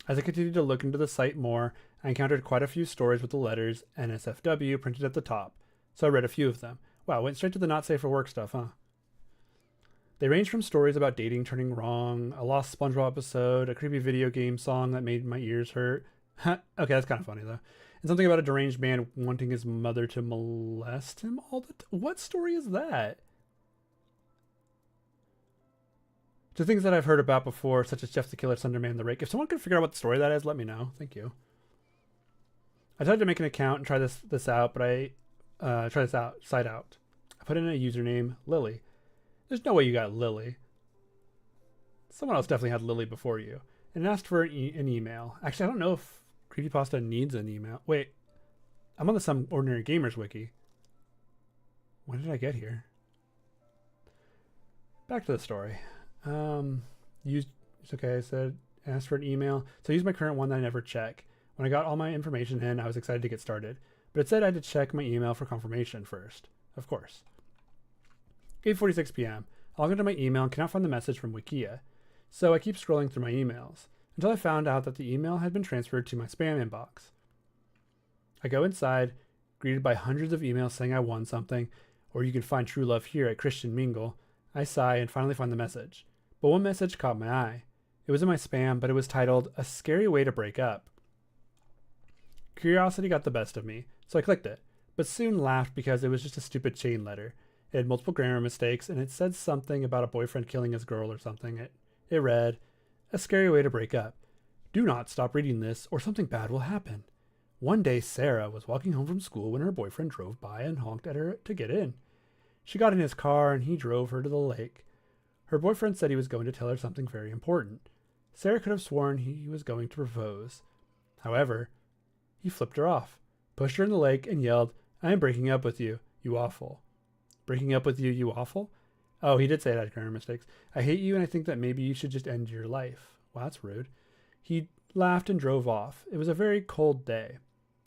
As I continued to look into the site more, I encountered quite a few stories with the letters NSFW printed at the top, so I read a few of them. Wow, went straight to the not safe for work stuff, huh? They range from stories about dating turning wrong, a lost SpongeBob episode, a creepy video game song that made my ears hurt. Okay, that's kind of funny though. And something about a deranged man wanting his mother to molest him all the time. What story is that? To things that I've heard about before, such as Jeff the Killer, Slenderman, the Rake. If someone can figure out what the story that is, let me know. Thank you. I tried to make an account and try this out, but try this site out. I put in a username, Lily. There's no way you got Lily. Someone else definitely had Lily before you. And asked for an email. Actually, I don't know if Creepypasta needs an email. Wait, I'm on the Some Ordinary Gamers wiki. When did I get here? Back to the story. It's okay, I said, asked for an email. So I used my current one that I never check. When I got all my information in, I was excited to get started. But it said I had to check my email for confirmation first. Of course. 8:46 p.m. I log into my email and cannot find the message from Wikia. So I keep scrolling through my emails until I found out that the email had been transferred to my spam inbox. I go inside, greeted by hundreds of emails saying I won something, or you can find true love here at Christian Mingle. I sigh and finally find the message. But one message caught my eye. It was in my spam, but it was titled, "A Scary Way to Break Up." Curiosity got the best of me, so I clicked it, but soon laughed because it was just a stupid chain letter. It had multiple grammar mistakes, and it said something about a boyfriend killing his girl or something. It read, "A scary way to break up. Do not stop reading this, or something bad will happen. One day, Sarah was walking home from school when her boyfriend drove by and honked at her to get in. She got in his car, and he drove her to the lake. Her boyfriend said he was going to tell her something very important. Sarah could have sworn he was going to propose. However, he flipped her off, pushed her in the lake, and yelled, 'I am breaking up with you, you awful.' Breaking up with you, you awful? Oh, he did say it had grammar mistakes. 'I hate you, and I think that maybe you should just end your life.' Wow, that's rude. He laughed and drove off. It was a very cold day.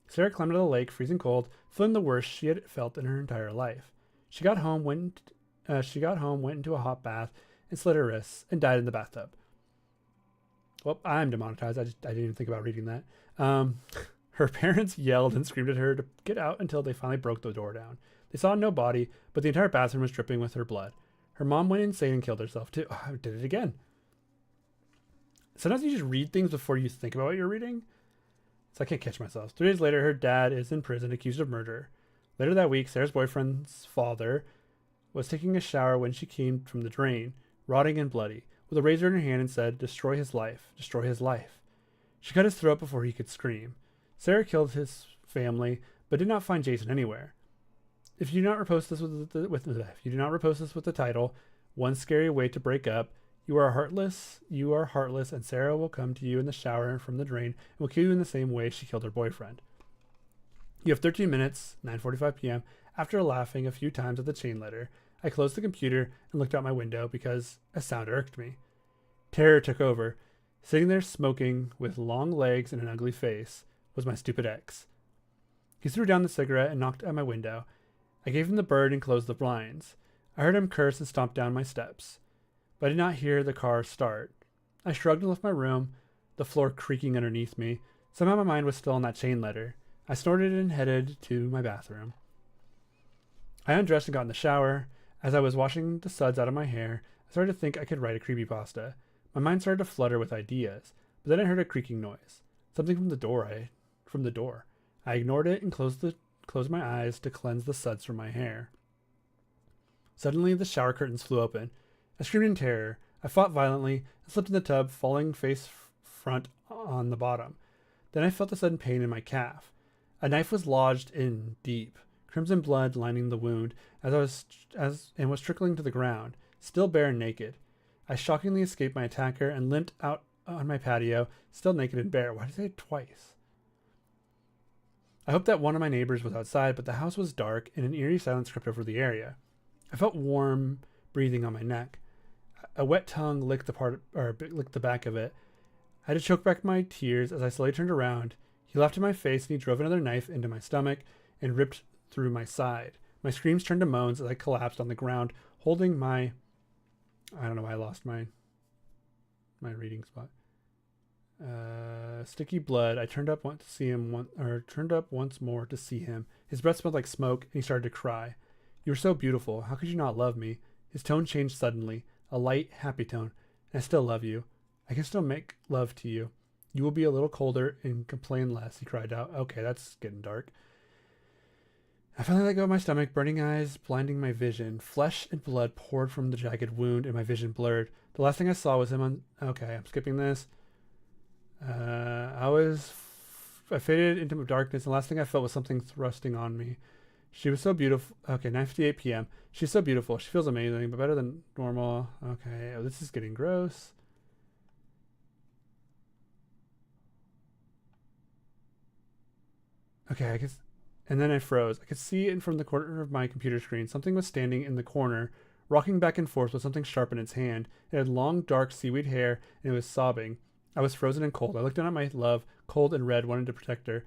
Sarah climbed out of the lake, freezing cold, feeling the worst she had felt in her entire life. She got home, went into a hot bath, and slit her wrists, and died in the bathtub." Well, I'm demonetized. I didn't even think about reading that. Her parents yelled and screamed at her to get out until they finally broke the door down. They saw no body, but the entire bathroom was dripping with her blood. Her mom went insane and killed herself too. Oh, I did it again. Sometimes you just read things before you think about what you're reading. So I can't catch myself. 3 days later, her dad is in prison accused of murder. Later that week, Sarah's boyfriend's father was taking a shower when she came from the drain, rotting and bloody, with a razor in her hand, and said, "Destroy his life, destroy his life." She cut his throat before he could scream. Sarah killed his family, but did not find Jason anywhere. If you do not repost this with the title, "One Scary Way to Break Up," you are heartless, and Sarah will come to you in the shower from the drain and will kill you in the same way she killed her boyfriend. You have 13 minutes, 9:45 p.m. After laughing a few times at the chain letter, I closed the computer and looked out my window because a sound irked me. Terror took over. Sitting there smoking with long legs and an ugly face was my stupid ex. He threw down the cigarette and knocked at my window. I gave him the bird and closed the blinds. I heard him curse and stomp down my steps, but I did not hear the car start. I shrugged and left my room, the floor creaking underneath me. Somehow my mind was still on that chain letter. I snorted and headed to my bathroom. I undressed and got in the shower. As I was washing the suds out of my hair, I started to think I could write a creepypasta. My mind started to flutter with ideas, but then I heard a creaking noise. Something from the door. I ignored it and closed my eyes to cleanse the suds from my hair. Suddenly, the shower curtains flew open. I screamed in terror. I fought violently and slipped in the tub, falling face front on the bottom. Then I felt a sudden pain in my calf. A knife was lodged in deep, crimson blood lining the wound and was trickling to the ground, still bare and naked. I shockingly escaped my attacker and limped out on my patio, still naked and bare. Why did I say it twice? I hoped that one of my neighbors was outside, but the house was dark and an eerie silence crept over the area. I felt warm breathing on my neck. A wet tongue licked the back of it. I had to choke back my tears as I slowly turned around. He laughed in my face and he drove another knife into my stomach and ripped through my side. My screams turned to moans as I collapsed on the ground, holding my... I don't know why I lost my reading spot. Sticky blood. I turned up once more to see him. His breath smelled like smoke, and he started to cry. You were so beautiful. How could you not love me? His tone changed suddenly, a light, happy tone. And I still love you. I can still make love to you. You will be a little colder and complain less, he cried out. Okay, that's getting dark. I finally let go of my stomach, burning eyes, blinding my vision. Flesh and blood poured from the jagged wound, and my vision blurred. The last thing I saw was him on... Okay, I'm skipping this. I faded into darkness, and the last thing I felt was something thrusting on me. She was so beautiful. Okay, 9:58 p.m. She's so beautiful. She feels amazing, but better than normal. Okay, oh, this is getting gross. Okay, I guess... And then I froze. I could see it from the corner of my computer screen. Something was standing in the corner, rocking back and forth with something sharp in its hand. It had long, dark seaweed hair, and it was sobbing. I was frozen and cold. I looked down at my love, cold and red, wanting to protect her.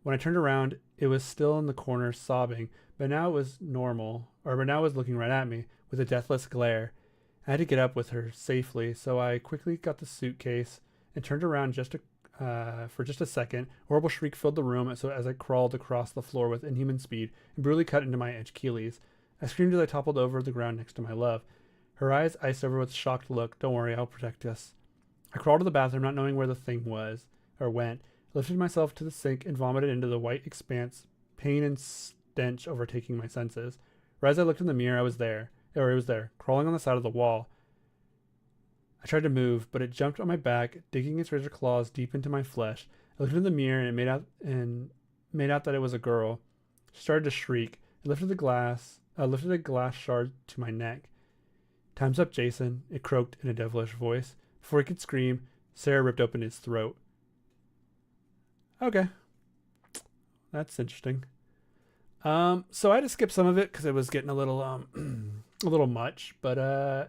When I turned around, it was still in the corner, sobbing, but now it was looking right at me, with a deathless glare. I had to get up with her safely, so I quickly got the suitcase and turned around for just a second. A horrible shriek filled the room as I crawled across the floor with inhuman speed and brutally cut into my Achilles. I screamed as I toppled over the ground next to my love. Her eyes iced over with a shocked look. Don't worry, I'll protect us. I crawled to the bathroom, not knowing where the thing went. I lifted myself to the sink and vomited into the white expanse, pain and stench overtaking my senses. Right as I looked in the mirror, it was there, crawling on the side of the wall. I tried to move, but it jumped on my back, digging its razor claws deep into my flesh. I looked in the mirror and it made out that it was a girl. She started to shriek. I lifted a glass shard to my neck. Time's up, Jason, it croaked in a devilish voice. Before he could scream, Sarah ripped open his throat. Okay. That's interesting. So I had to skip some of it because it was getting a little a little much, but I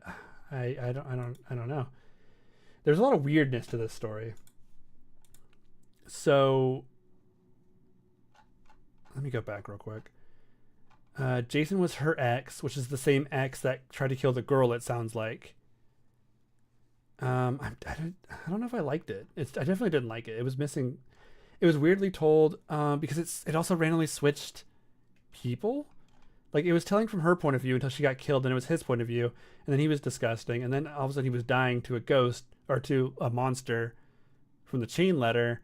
don't know. There's a lot of weirdness to this story. So let me go back real quick. Jason was her ex, which is the same ex that tried to kill the girl, it sounds like. I don't know if I liked it. I definitely didn't like it. It was missing. It was weirdly told because it also randomly switched people. Like, it was telling from her point of view until she got killed, and it was his point of view, and then he was disgusting, and then all of a sudden he was dying to a ghost or to a monster from the chain letter.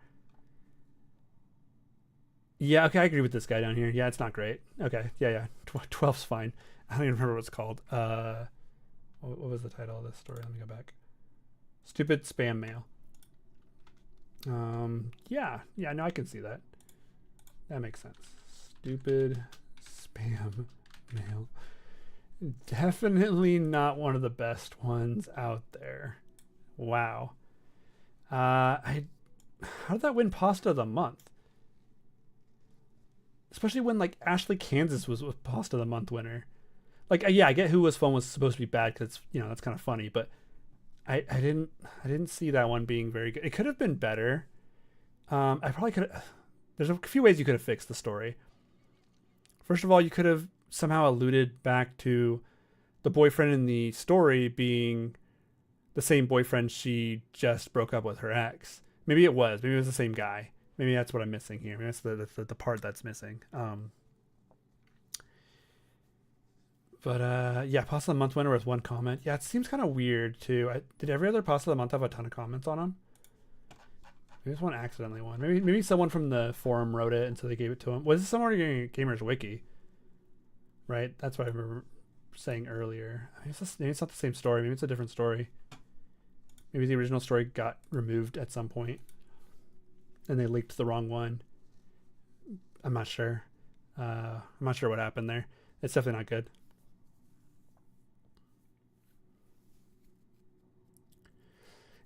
Yeah, okay, I agree with this guy down here. Yeah, it's not great. Okay, yeah. 12's fine. I don't even remember what it's called. What was the title of this story? Let me go back. Stupid spam mail. Yeah, no, I can see that. That makes sense. Stupid spam mail. Definitely not one of the best ones out there. Wow. How did that win Pasta of the Month? Especially when, like, Ashley Kansas was Pasta of the Month winner. Like, yeah, I get Who Was Fun was supposed to be bad because, you know, that's kind of funny, but I didn't see that one being very good. It could have been better. I probably could have... There's a few ways you could have fixed the story. First of all, you could have somehow alluded back to the boyfriend in the story being the same boyfriend she just broke up with her ex. Maybe it was the same guy. Maybe that's what I'm missing here. Maybe that's the part that's missing. But yeah, pasta of the month winner with one comment. Yeah, it seems kind of weird too. Did every other pasta of the month have a ton of comments on them? Maybe this one accidentally won. Maybe someone from the forum wrote it and so they gave it to him. Was this somewhere in Gamers Wiki? Right, that's what I remember saying earlier. Maybe it's not the same story. Maybe it's a different story. Maybe the original story got removed at some point and they leaked the wrong one. I'm not sure. I'm not sure what happened there. It's definitely not good.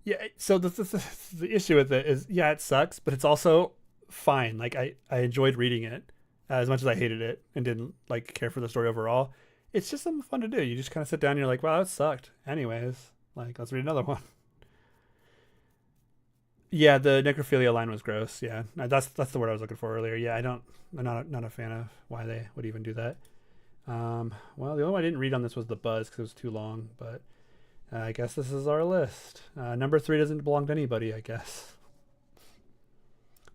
Yeah, so the issue with it is, yeah, it sucks, but it's also fine. Like I enjoyed reading it as much as I hated it and didn't like care for the story overall. It's just something fun to do. You just kind of sit down and you're like, wow, that sucked. Anyways, like let's read another one. Yeah, the necrophilia line was gross. Yeah, that's the word I was looking for earlier. Yeah, I'm not a fan of why they would even do that. Well, the only one I didn't read on this was the buzz because it was too long, but I guess this is our list. Number 3 doesn't belong to anybody, I guess.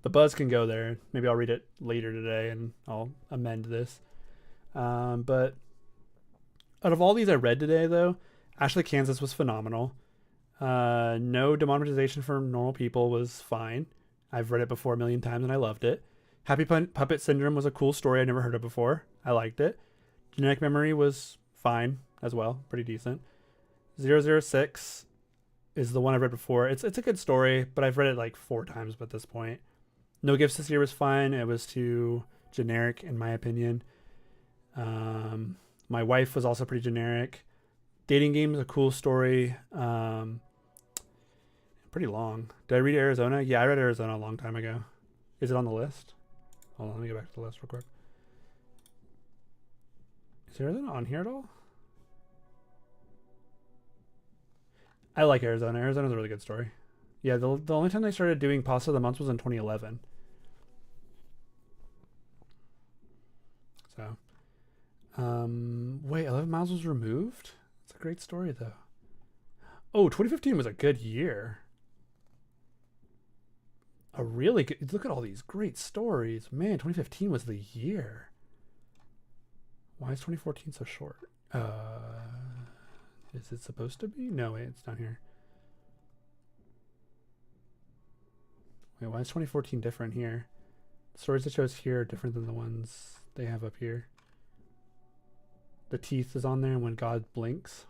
The buzz can go there. Maybe I'll read it later today and I'll amend this. But out of all these I read today, though, Ashley, Kansas was phenomenal. No demonetization for normal people was fine. I've read it before a million times and I loved it. Happy Puppet Syndrome was a cool story I never heard of before. I liked it. Genetic Memory was fine as well. Pretty decent. 006 is the one I've read before. It's a good story, but I've read it like 4 times at this point. No Gifts This Year was fine. It was too generic in my opinion. My Wife was also pretty generic. Dating Game is a cool story. Pretty long. Did I read Arizona? Yeah, I read Arizona a long time ago. Is it on the list? Hold on, let me go back to the list real quick. Is Arizona on here at all? I like Arizona. Arizona's a really good story. Yeah, the only time they started doing Pasta of the Month was in 2011. So, wait, 11 Miles was removed? It's a great story, though. Oh, 2015 was a good year. A really good... Look at all these great stories. Man, 2015 was the year. Why is 2014 so short? Is it supposed to be? No, wait, it's down here. Wait, why is 2014 different here? The stories it shows here are different than the ones they have up here. The Teeth is on there, and When God Blinks.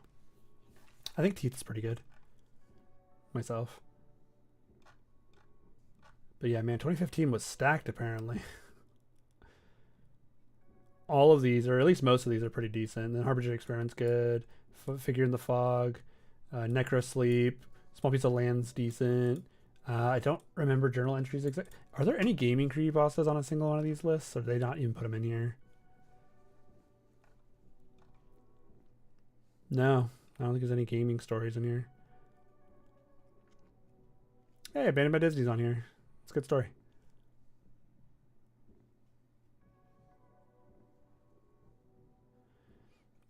I think Teeth is pretty good. Myself. But yeah, man, 2015 was stacked apparently. All of these, or at least most of these, are pretty decent. And then Harbinger Experiment's good. Figure in the Fog. Necro Sleep. Small Piece of Land's decent. I don't remember journal entries. Are there any gaming creepypastas on a single one of these lists? Or did they not even put them in here? No, I don't think there's any gaming stories in here. Hey, Abandoned by Disney's on here. It's a good story.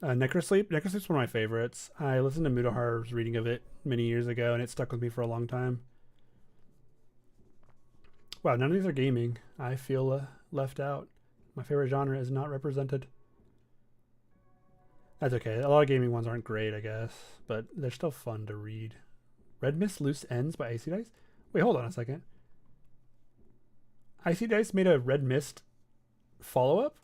Necrosleep. Necrosleep's one of my favorites. I listened to Mudahar's reading of it many years ago, and it stuck with me for a long time. Wow, none of these are gaming. I feel left out. My favorite genre is not represented. That's okay. A lot of gaming ones aren't great, I guess, but they're still fun to read. Red Mist Loose Ends by Icy Dice? Wait, hold on a second. Icy Dice made a Red Mist follow-up?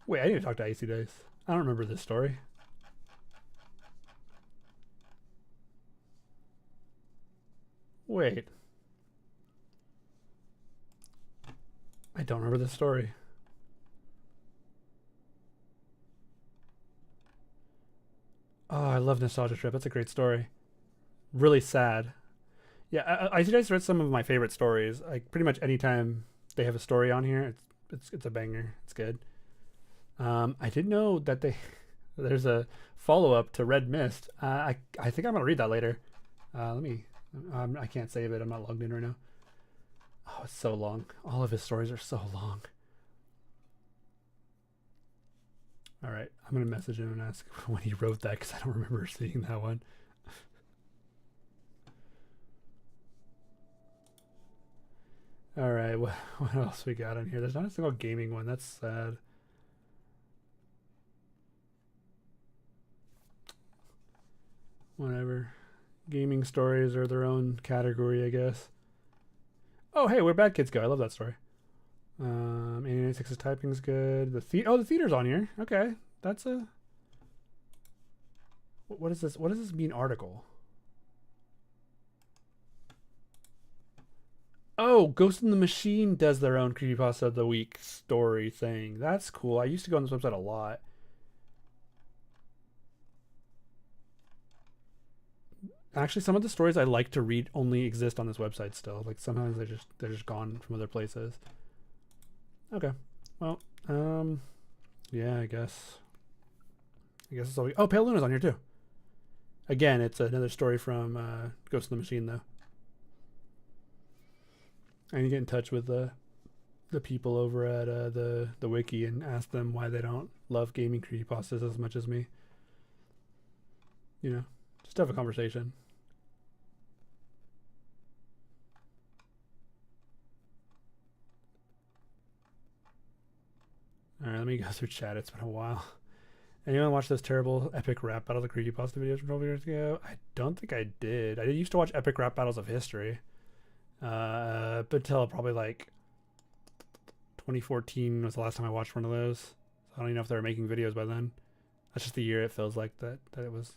Wait, I need to talk to Icy Dice. I don't remember this story. Wait. I don't remember this story. Oh, I love Nostalgia Trip. That's a great story. Really sad. Yeah, Icy Dice read some of my favorite stories. Like pretty much anytime they have a story on here, it's a banger. It's good. I didn't know that there's a follow up to Red Mist. I think I'm gonna read that later. Let me. I can't save it. I'm not logged in right now. Oh, it's so long. All of his stories are so long. All right, I'm gonna message him and ask when he wrote that because I don't remember seeing that one. All right, what else we got on here? There's not a single gaming one. That's sad. Whatever. Gaming stories are their own category, I guess. Oh, hey, Where Bad Kids Go. I love that story. 86's typing's good. The theater's on here. Okay, that's a. What is this? What does this mean? Article. Oh, Ghost in the Machine does their own Creepypasta of the Week story thing. That's cool. I used to go on this website a lot. Actually, some of the stories I like to read only exist on this website still. Like sometimes they're just gone from other places. Okay. Well, yeah, I guess it's all oh, Pale Luna's on here too. Again, it's another story from Ghost in the Machine though. I need to get in touch with the people over at the wiki and ask them why they don't love gaming creepypastas as much as me. You know, just have a conversation. All right, let me go through chat. It's been a while. Anyone watch those terrible epic rap battles of creepypasta videos from 12 years ago? I don't think I did. I used to watch epic rap battles of history. But until probably like 2014 was the last time I watched one of those. So I don't even know if they were making videos by then. That's just the year it feels like that it was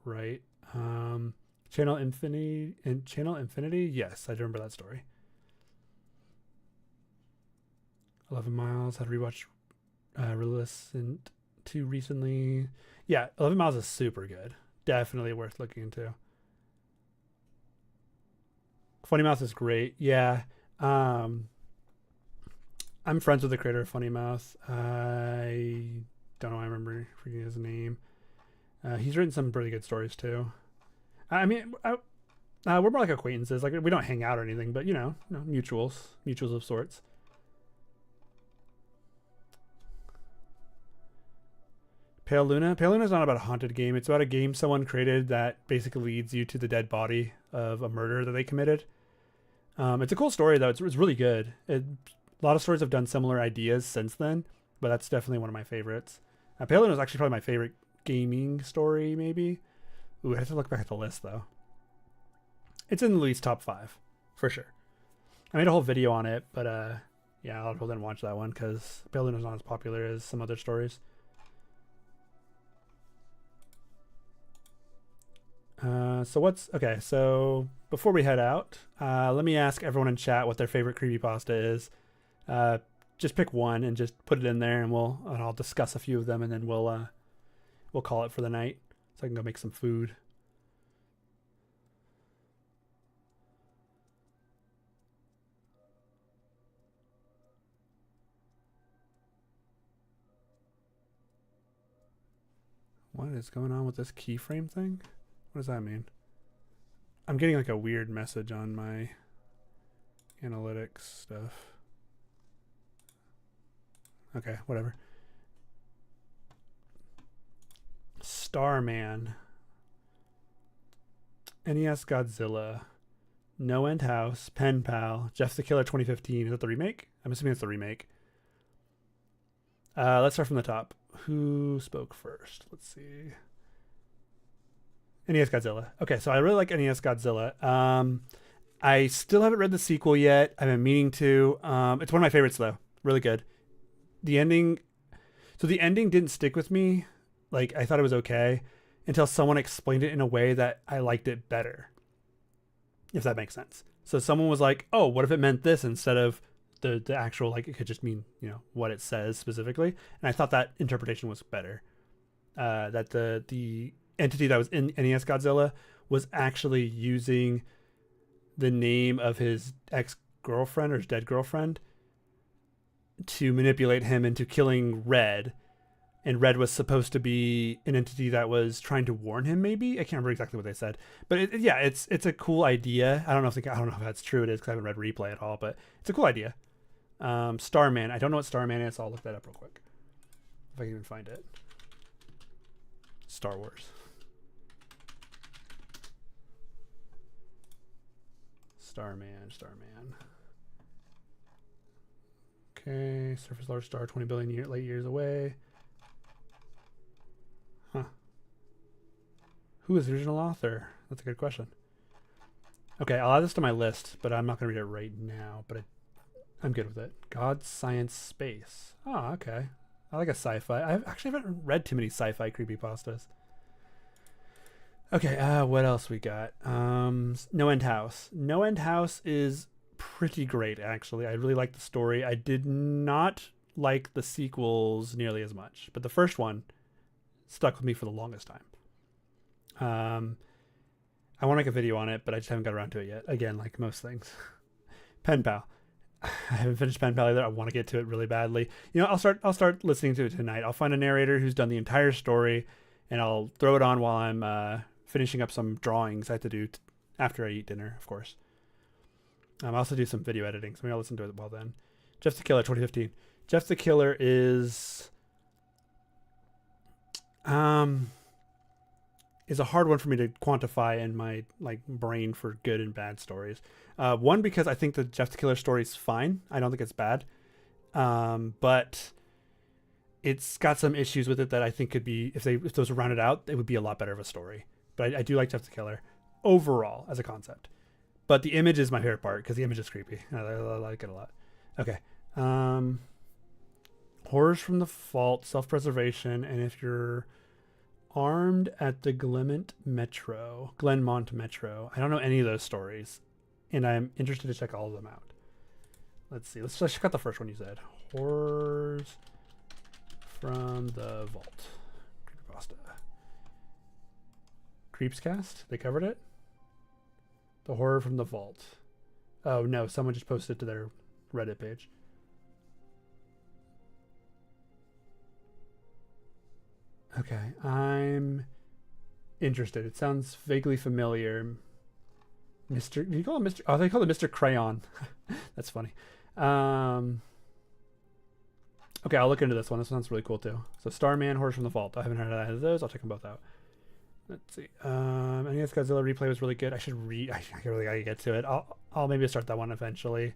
right. Channel Infinity. Yes, I remember that story. 11 Miles. Had to rewatch Relicent 2 recently. Yeah, 11 Miles is super good. Definitely worth looking into. Funny Mouth is great. Yeah. I'm friends with the creator of Funny Mouth. I don't know. I remember forgetting his name. He's written some pretty good stories too. I mean, we're more like acquaintances. Like we don't hang out or anything, but you know mutuals of sorts. Pale Luna. Pale Luna is not about a haunted game. It's about a game someone created that basically leads you to the dead body of a murder that they committed. It's a cool story though. It's really good. A lot of stories have done similar ideas since then, but that's definitely one of my favorites. Pale Luna is actually probably my favorite gaming story, maybe. Ooh, I have to look back at the list though. It's in the least top 5 for sure. I made a whole video on it, but yeah, a lot of people didn't watch that one because Pale Luna is not as popular as some other stories. So before we head out, let me ask everyone in chat what their favorite creepypasta is. Just pick one and just put it in there, and I'll discuss a few of them, and then we'll call it for the night, so I can go make some food. What is going on with this keyframe thing? What does that mean? I'm getting like a weird message on my analytics stuff. Okay, whatever. Starman. NES Godzilla. No End House. Pen Pal. Jeff the Killer 2015. Is that the remake? I'm assuming it's the remake. Let's start from the top. Who spoke first? Let's see. NES Godzilla. Okay, so I really like NES Godzilla. I still haven't read the sequel yet. I've been meaning to. It's one of my favorites though. Really good. The ending didn't stick with me. Like I thought it was okay until someone explained it in a way that I liked it better. If that makes sense. So someone was like, "Oh, what if it meant this instead of the actual, like it could just mean, what it says specifically." And I thought that interpretation was better. That the entity that was in NES Godzilla was actually using the name of his ex-girlfriend or his dead girlfriend to manipulate him into killing Red. And Red was supposed to be an entity that was trying to warn him, maybe? I can't remember exactly what they said. But it's a cool idea. I don't know if that's true it is because I haven't read Replay at all, but it's a cool idea. Starman. I don't know what Starman is, so I'll look that up real quick. If I can even find it. Star Wars. Starman. Okay, surface large star, 20 billion light years away. Huh. Who is the original author? That's a good question. Okay, I'll add this to my list, but I'm not going to read it right now, but I'm good with it. God, Science, Space. Oh, okay. I like a sci-fi. I actually haven't read too many sci-fi creepypastas. Okay, what else we got? No End House. No End House is pretty great, actually. I really like the story. I did not like the sequels nearly as much, but the first one stuck with me for the longest time. I want to make a video on it, but I just haven't got around to it yet. Again, like most things. Pen Pal. I haven't finished Pen Pal either. I want to get to it really badly. You know, I'll start listening to it tonight. I'll find a narrator who's done the entire story, and I'll throw it on while I'm finishing up some drawings I have to do after I eat dinner, of course. I also do some video editing, so maybe I'll listen to it while then. Jeff the Killer, 2015. Jeff the Killer is a hard one for me to quantify in my brain for good and bad stories. One, because I think the Jeff the Killer story is fine. I don't think it's bad, but it's got some issues with it that I think could be, if those were rounded out, it would be a lot better of a story. But I do like Jeff the Killer overall as a concept. But the image is my favorite part because the image is creepy. I like it a lot. Okay. Horrors from the Vault, Self-Preservation, and if you're armed at the Glenmont Metro. I don't know any of those stories, and I'm interested to check all of them out. Let's see. Let's check out the first one you said. Horrors from the Vault. Creepypasta. Creepscast? They covered it? The Horror from the Vault. Oh, no. Someone just posted it to their Reddit page. Okay. I'm interested. It sounds vaguely familiar. Mr. Do you call it Mr.? Oh, they call it Mr. Crayon. That's funny. Okay, I'll look into this one. This sounds really cool too. So Starman, Horrors from the Vault. I haven't heard of either of those. I'll check them both out. Let's see. NES Godzilla replay was really good. I should read. I really gotta get to it. I'll maybe start that one eventually.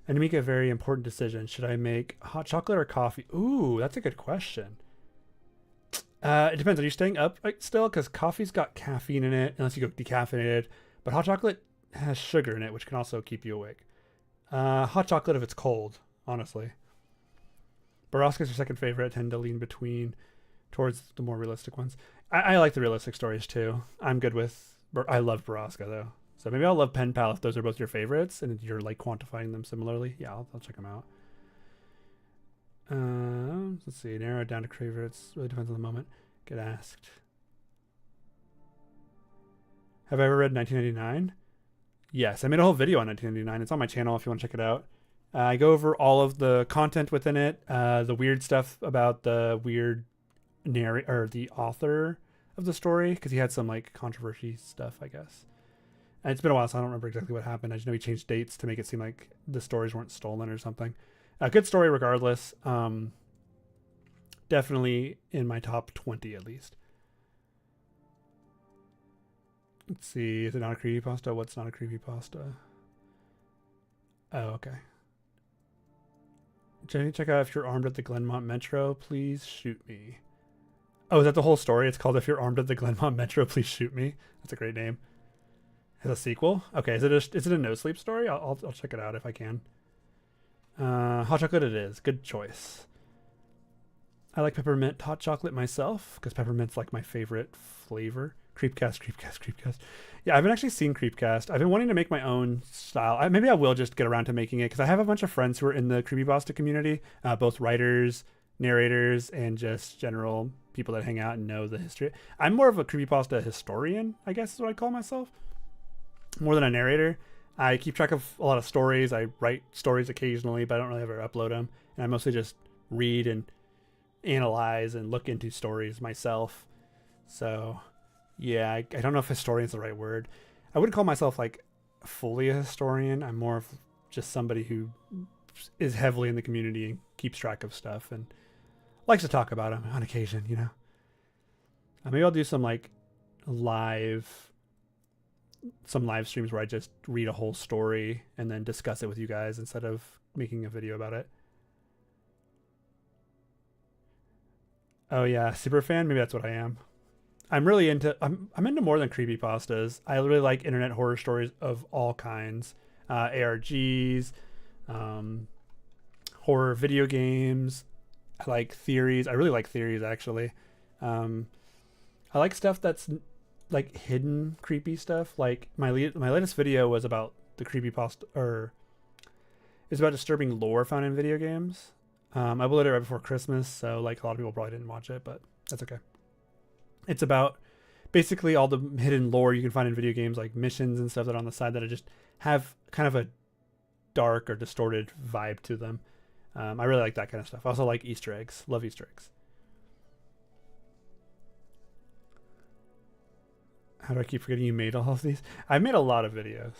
And to make a very important decision, should I make hot chocolate or coffee? Ooh, that's a good question. It depends. Are you staying up still? Because coffee's got caffeine in it, unless you go decaffeinated. But hot chocolate has sugar in it, which can also keep you awake. Hot chocolate if it's cold, honestly. Borowska's your second favorite. I tend to lean towards the more realistic ones. I like the realistic stories too. I'm good with. I love Borowska though, so maybe I'll love Pen Pal if those are both your favorites and you're like quantifying them similarly. Yeah, I'll check them out. Let's see. Narrow it down to favorites. Really depends on the moment. Get asked. Have I ever read 1999? Yes, I made a whole video on 1999. It's on my channel if you want to check it out. I go over all of the content within it, the weird stuff about the weird or the author of the story, because he had some like controversy stuff, I guess. And it's been a while, so I don't remember exactly what happened. I just know he changed dates to make it seem like the stories weren't stolen or something. A good story regardless. Definitely in my top 20 at least. Let's see. Is it not a creepypasta? What's not a creepypasta? Oh, okay. Jenny, check out if you're armed at the Glenmont Metro, please shoot me. Oh, is that the whole story? It's called If You're Armed at the Glenmont Metro, Please Shoot Me. That's a great name. Has a sequel? Okay, is it a no sleep story? I'll check it out if I can. Hot chocolate it is. Good choice. I like peppermint hot chocolate myself because peppermint's like my favorite flavor. Creepcast. Yeah, I haven't actually seen Creepcast. I've been wanting to make my own style. Maybe I will just get around to making it because I have a bunch of friends who are in the Creepypasta community, both writers, narrators, and just general people that hang out and know the history. I'm more of a Creepypasta historian, I guess is what I call myself, more than a narrator. I keep track of a lot of stories. I write stories occasionally, but I don't really ever upload them. And I mostly just read and analyze and look into stories myself. So yeah, I don't know if historian's the right word. I wouldn't call myself like fully a historian. I'm more of just somebody who is heavily in the community and keeps track of stuff and likes to talk about them on occasion, you know. Maybe I'll do some like live streams where I just read a whole story and then discuss it with you guys instead of making a video about it. Oh yeah, super fan. Maybe that's what I am. I'm really into. I'm into more than creepypastas. I really like internet horror stories of all kinds, ARGs, horror video games. I like theories. I really like theories actually. I like stuff that's like hidden creepy stuff. Like my latest video was about the creepypasta, or is about disturbing lore found in video games. I uploaded it right before Christmas, so like a lot of people probably didn't watch it, but that's okay. It's about basically all the hidden lore you can find in video games, like missions and stuff that are on the side that are just have kind of a dark or distorted vibe to them. I really like that kind of stuff. I also like Easter eggs. Love Easter eggs. How do I keep forgetting you made all of these? I've made a lot of videos.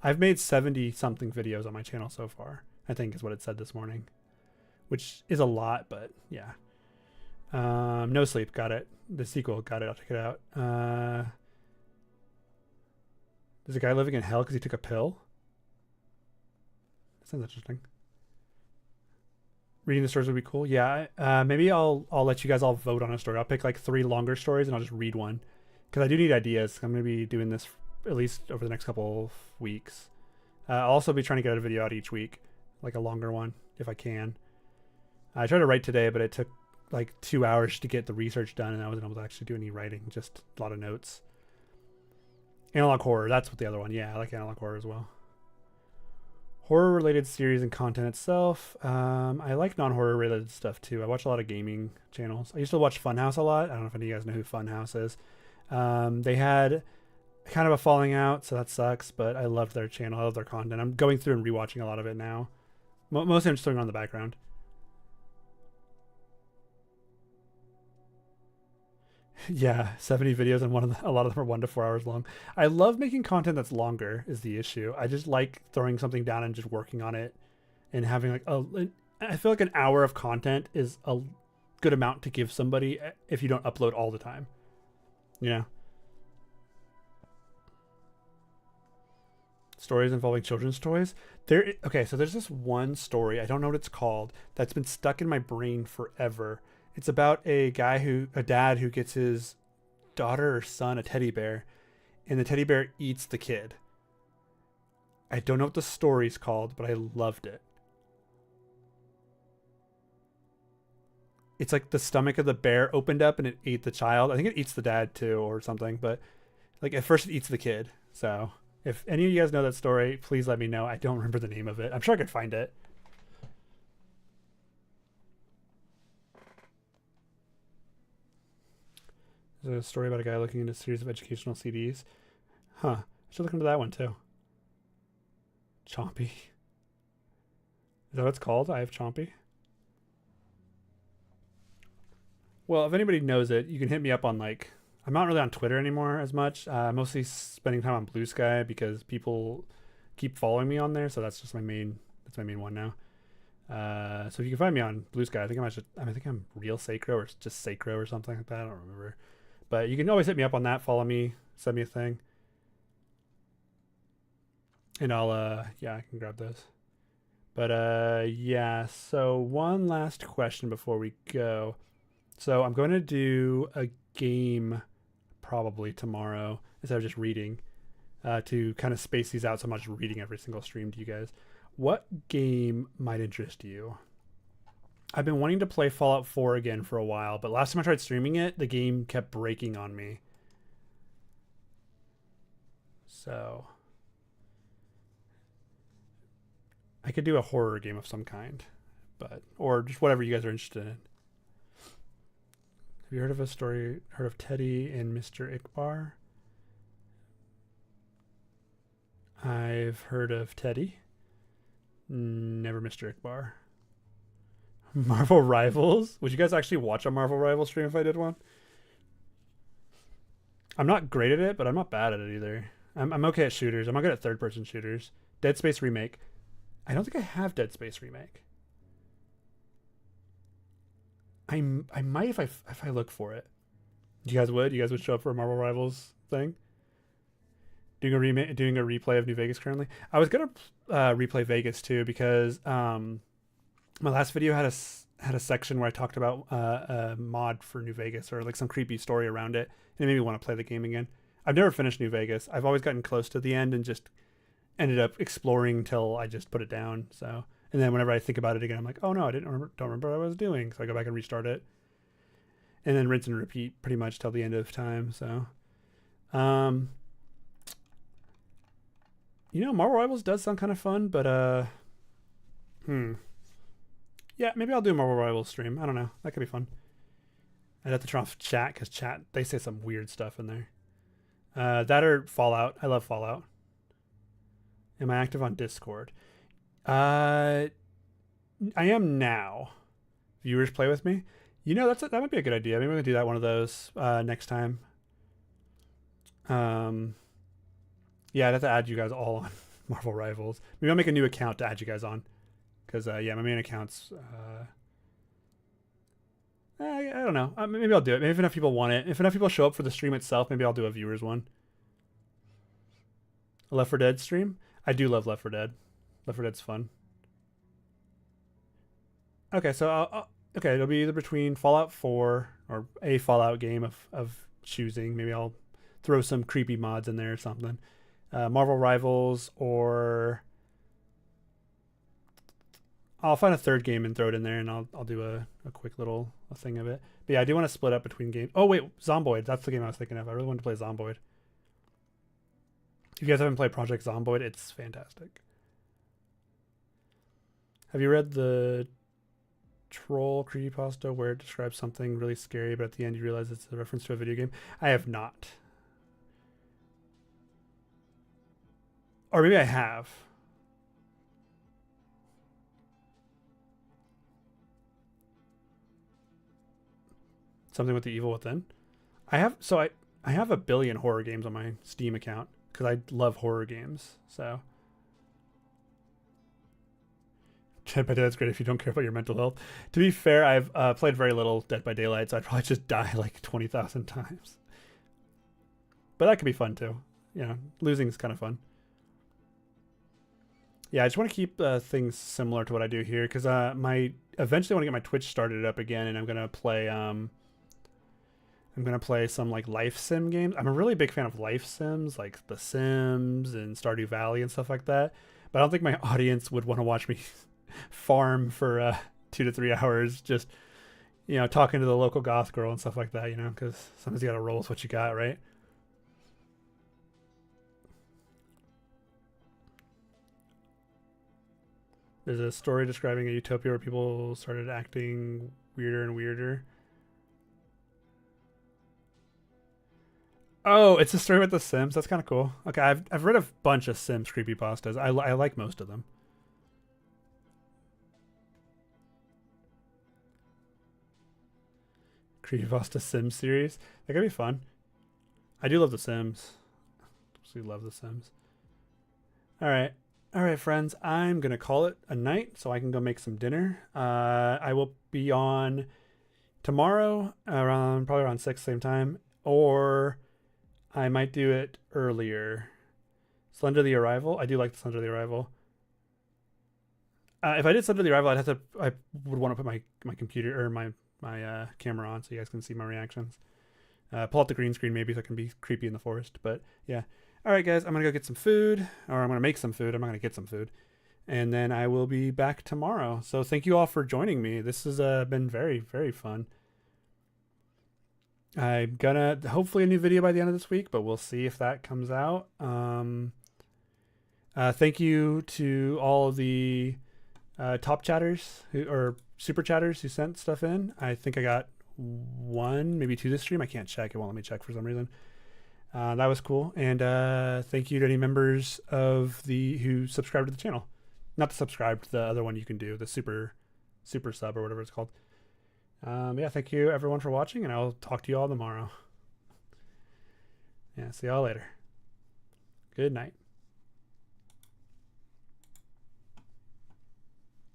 I've made 70 something videos on my channel so far, I think is what it said this morning, which is a lot, but yeah. No Sleep, got it. The sequel, got it. I'll check it out. There's a guy living in hell because he took a pill. That sounds interesting. Reading the stories would be cool. Yeah, maybe I'll let you guys all vote on a story. I'll pick like 3 longer stories and I'll just read one because I do need ideas. I'm going to be doing this at least over the next couple of weeks. I'll also be trying to get a video out each week, like a longer one if I can. I tried to write today, but it took like 2 hours to get the research done, and I wasn't able to actually do any writing, just a lot of notes. Analog horror, that's what the other one. Yeah, I like analog horror as well. Horror related series and content itself. I like non-horror related stuff too. I watch a lot of gaming channels. I used to watch Funhouse a lot. I don't know if any of you guys know who Funhouse is. They had kind of a falling out, so that sucks, but I loved their channel. I love their content. I'm going through and rewatching a lot of it now. Mostly I'm just throwing on the background. Yeah, 70 videos, and a lot of them are 1 to 4 hours long. I love making content that's longer is the issue. I just like throwing something down and just working on it and having like I feel like an hour of content is a good amount to give somebody if you don't upload all the time. You know? Stories involving children's toys. Okay, so there's this one story, I don't know what it's called, that's been stuck in my brain forever. It's about a dad who gets his daughter or son a teddy bear, and the teddy bear eats the kid. I don't know what the story's called, but I loved it. It's like the stomach of the bear opened up and it ate the child. I think it eats the dad too or something, but like at first it eats the kid. So if any of you guys know that story, please let me know. I don't remember the name of it. I'm sure I could find it. There's a story about a guy looking into a series of educational CDs. Huh. I should look into that one too. Chompy. Is that what it's called? I have Chompy. Well, if anybody knows it, you can hit me up on like... I'm not really on Twitter anymore as much. Mostly spending time on Blue Sky because people keep following me on there. So that's just my main one now. So if you can find me on Blue Sky, I think I'm Real Sacrow or just Sacrow or something like that. I don't remember. But you can always hit me up on that. Follow me. Send me a thing. And I'll, yeah, I can grab those. But, yeah. So one last question before we go. So I'm going to do a game probably tomorrow instead of just reading to kind of space these out so I'm not just reading every single stream to you guys. What game might interest you? I've been wanting to play Fallout 4 again for a while, but last time I tried streaming it, the game kept breaking on me. So I could do a horror game of some kind, or just whatever you guys are interested in. Have you heard of Teddy and Mr. Ikbar? I've heard of Teddy. Never Mr. Ikbar. Marvel Rivals? Would you guys actually watch a Marvel Rivals stream if I did one? I'm not great at it, but I'm not bad at it either. I'm okay at shooters. I'm not good at third-person shooters. Dead Space Remake. I don't think I have Dead Space Remake. I might if I look for it. You guys would show up for a Marvel Rivals thing? Doing a replay of New Vegas currently. I was gonna replay Vegas too because my last video had a section where I talked about a mod for New Vegas or like some creepy story around it, and it made me want to play the game again. I've never finished New Vegas. I've always gotten close to the end and just ended up exploring till I just put it down. So, and then whenever I think about it again, I'm like, oh no, don't remember what I was doing. So I go back and restart it, and then rinse and repeat pretty much till the end of time. So, Marvel Rivals does sound kind of fun, but yeah, maybe I'll do a Marvel Rivals stream. I don't know. That could be fun. I'd have to turn off chat because chat, they say some weird stuff in there. That or Fallout. I love Fallout. Am I active on Discord? I am now. Viewers play with me. That might be a good idea. Maybe we can do that one of those next time. Yeah, I'd have to add you guys all on Marvel Rivals. Maybe I'll make a new account to add you guys on. Because, my main account's... I don't know. Maybe I'll do it. Maybe if enough people want it. If enough people show up for the stream itself, maybe I'll do a viewers one. A Left 4 Dead stream? I do love Left 4 Dead. Left 4 Dead's fun. Okay, so it'll be either between Fallout 4 or a Fallout game of choosing. Maybe I'll throw some creepy mods in there or something. Marvel Rivals, or I'll find a third game and throw it in there, and I'll do a quick little thing of it. But yeah, I do want to split up between games. Oh wait, Zomboid. That's the game I was thinking of. I really want to play Zomboid. If you guys haven't played Project Zomboid, it's fantastic. Have you read the Troll Creepypasta where it describes something really scary, but at the end you realize it's a reference to a video game? I have not. Or maybe I have. Something with the Evil Within. I have a billion horror games on my Steam account because I love horror games. So Dead by Daylight's great if you don't care about your mental health. To be fair, I've played very little Dead by Daylight, so I'd probably just die like 20,000 times. But that could be fun too. Losing is kind of fun. Yeah, I just want to keep things similar to what I do here because eventually I want to get my Twitch started up again, and I'm gonna play some like life sim games. I'm a really big fan of life sims like The Sims and Stardew Valley and stuff like that. But I don't think my audience would want to watch me farm for 2 to 3 hours just talking to the local goth girl and stuff like that. Because sometimes you gotta roll with what you got, right? There's a story describing a utopia where people started acting weirder and weirder. Oh, it's a story with The Sims. That's kind of cool. Okay, I've read a bunch of Sims creepypastas. I like most of them. Creepypasta Sims series. That could be fun. I do love The Sims. Absolutely love The Sims. All right, friends. I'm gonna call it a night so I can go make some dinner. I will be on tomorrow probably around 6 same time, or I might do it earlier. Slender the Arrival. I do like the Slender the Arrival. If I did Slender the Arrival, I would want to put my computer or my camera on so you guys can see my reactions. Pull out the green screen maybe so I can be creepy in the forest. But yeah. All right, guys. I'm gonna go get some food, or I'm gonna make some food. I'm not gonna get some food, and then I will be back tomorrow. So thank you all for joining me. This has been very, very fun. I'm gonna hopefully a new video by the end of this week, but we'll see if that comes out. Thank you to all of the top chatters or super chatters who sent stuff in. I think I got 1, maybe 2 this stream. I can't check. It won't let me check for some reason. That was cool. And thank you to any members who subscribed to the channel. Not to subscribe to the other one you can do, the super sub or whatever it's called. Yeah, thank you everyone for watching, and I'll talk to you all tomorrow. Yeah, see y'all later. Good night.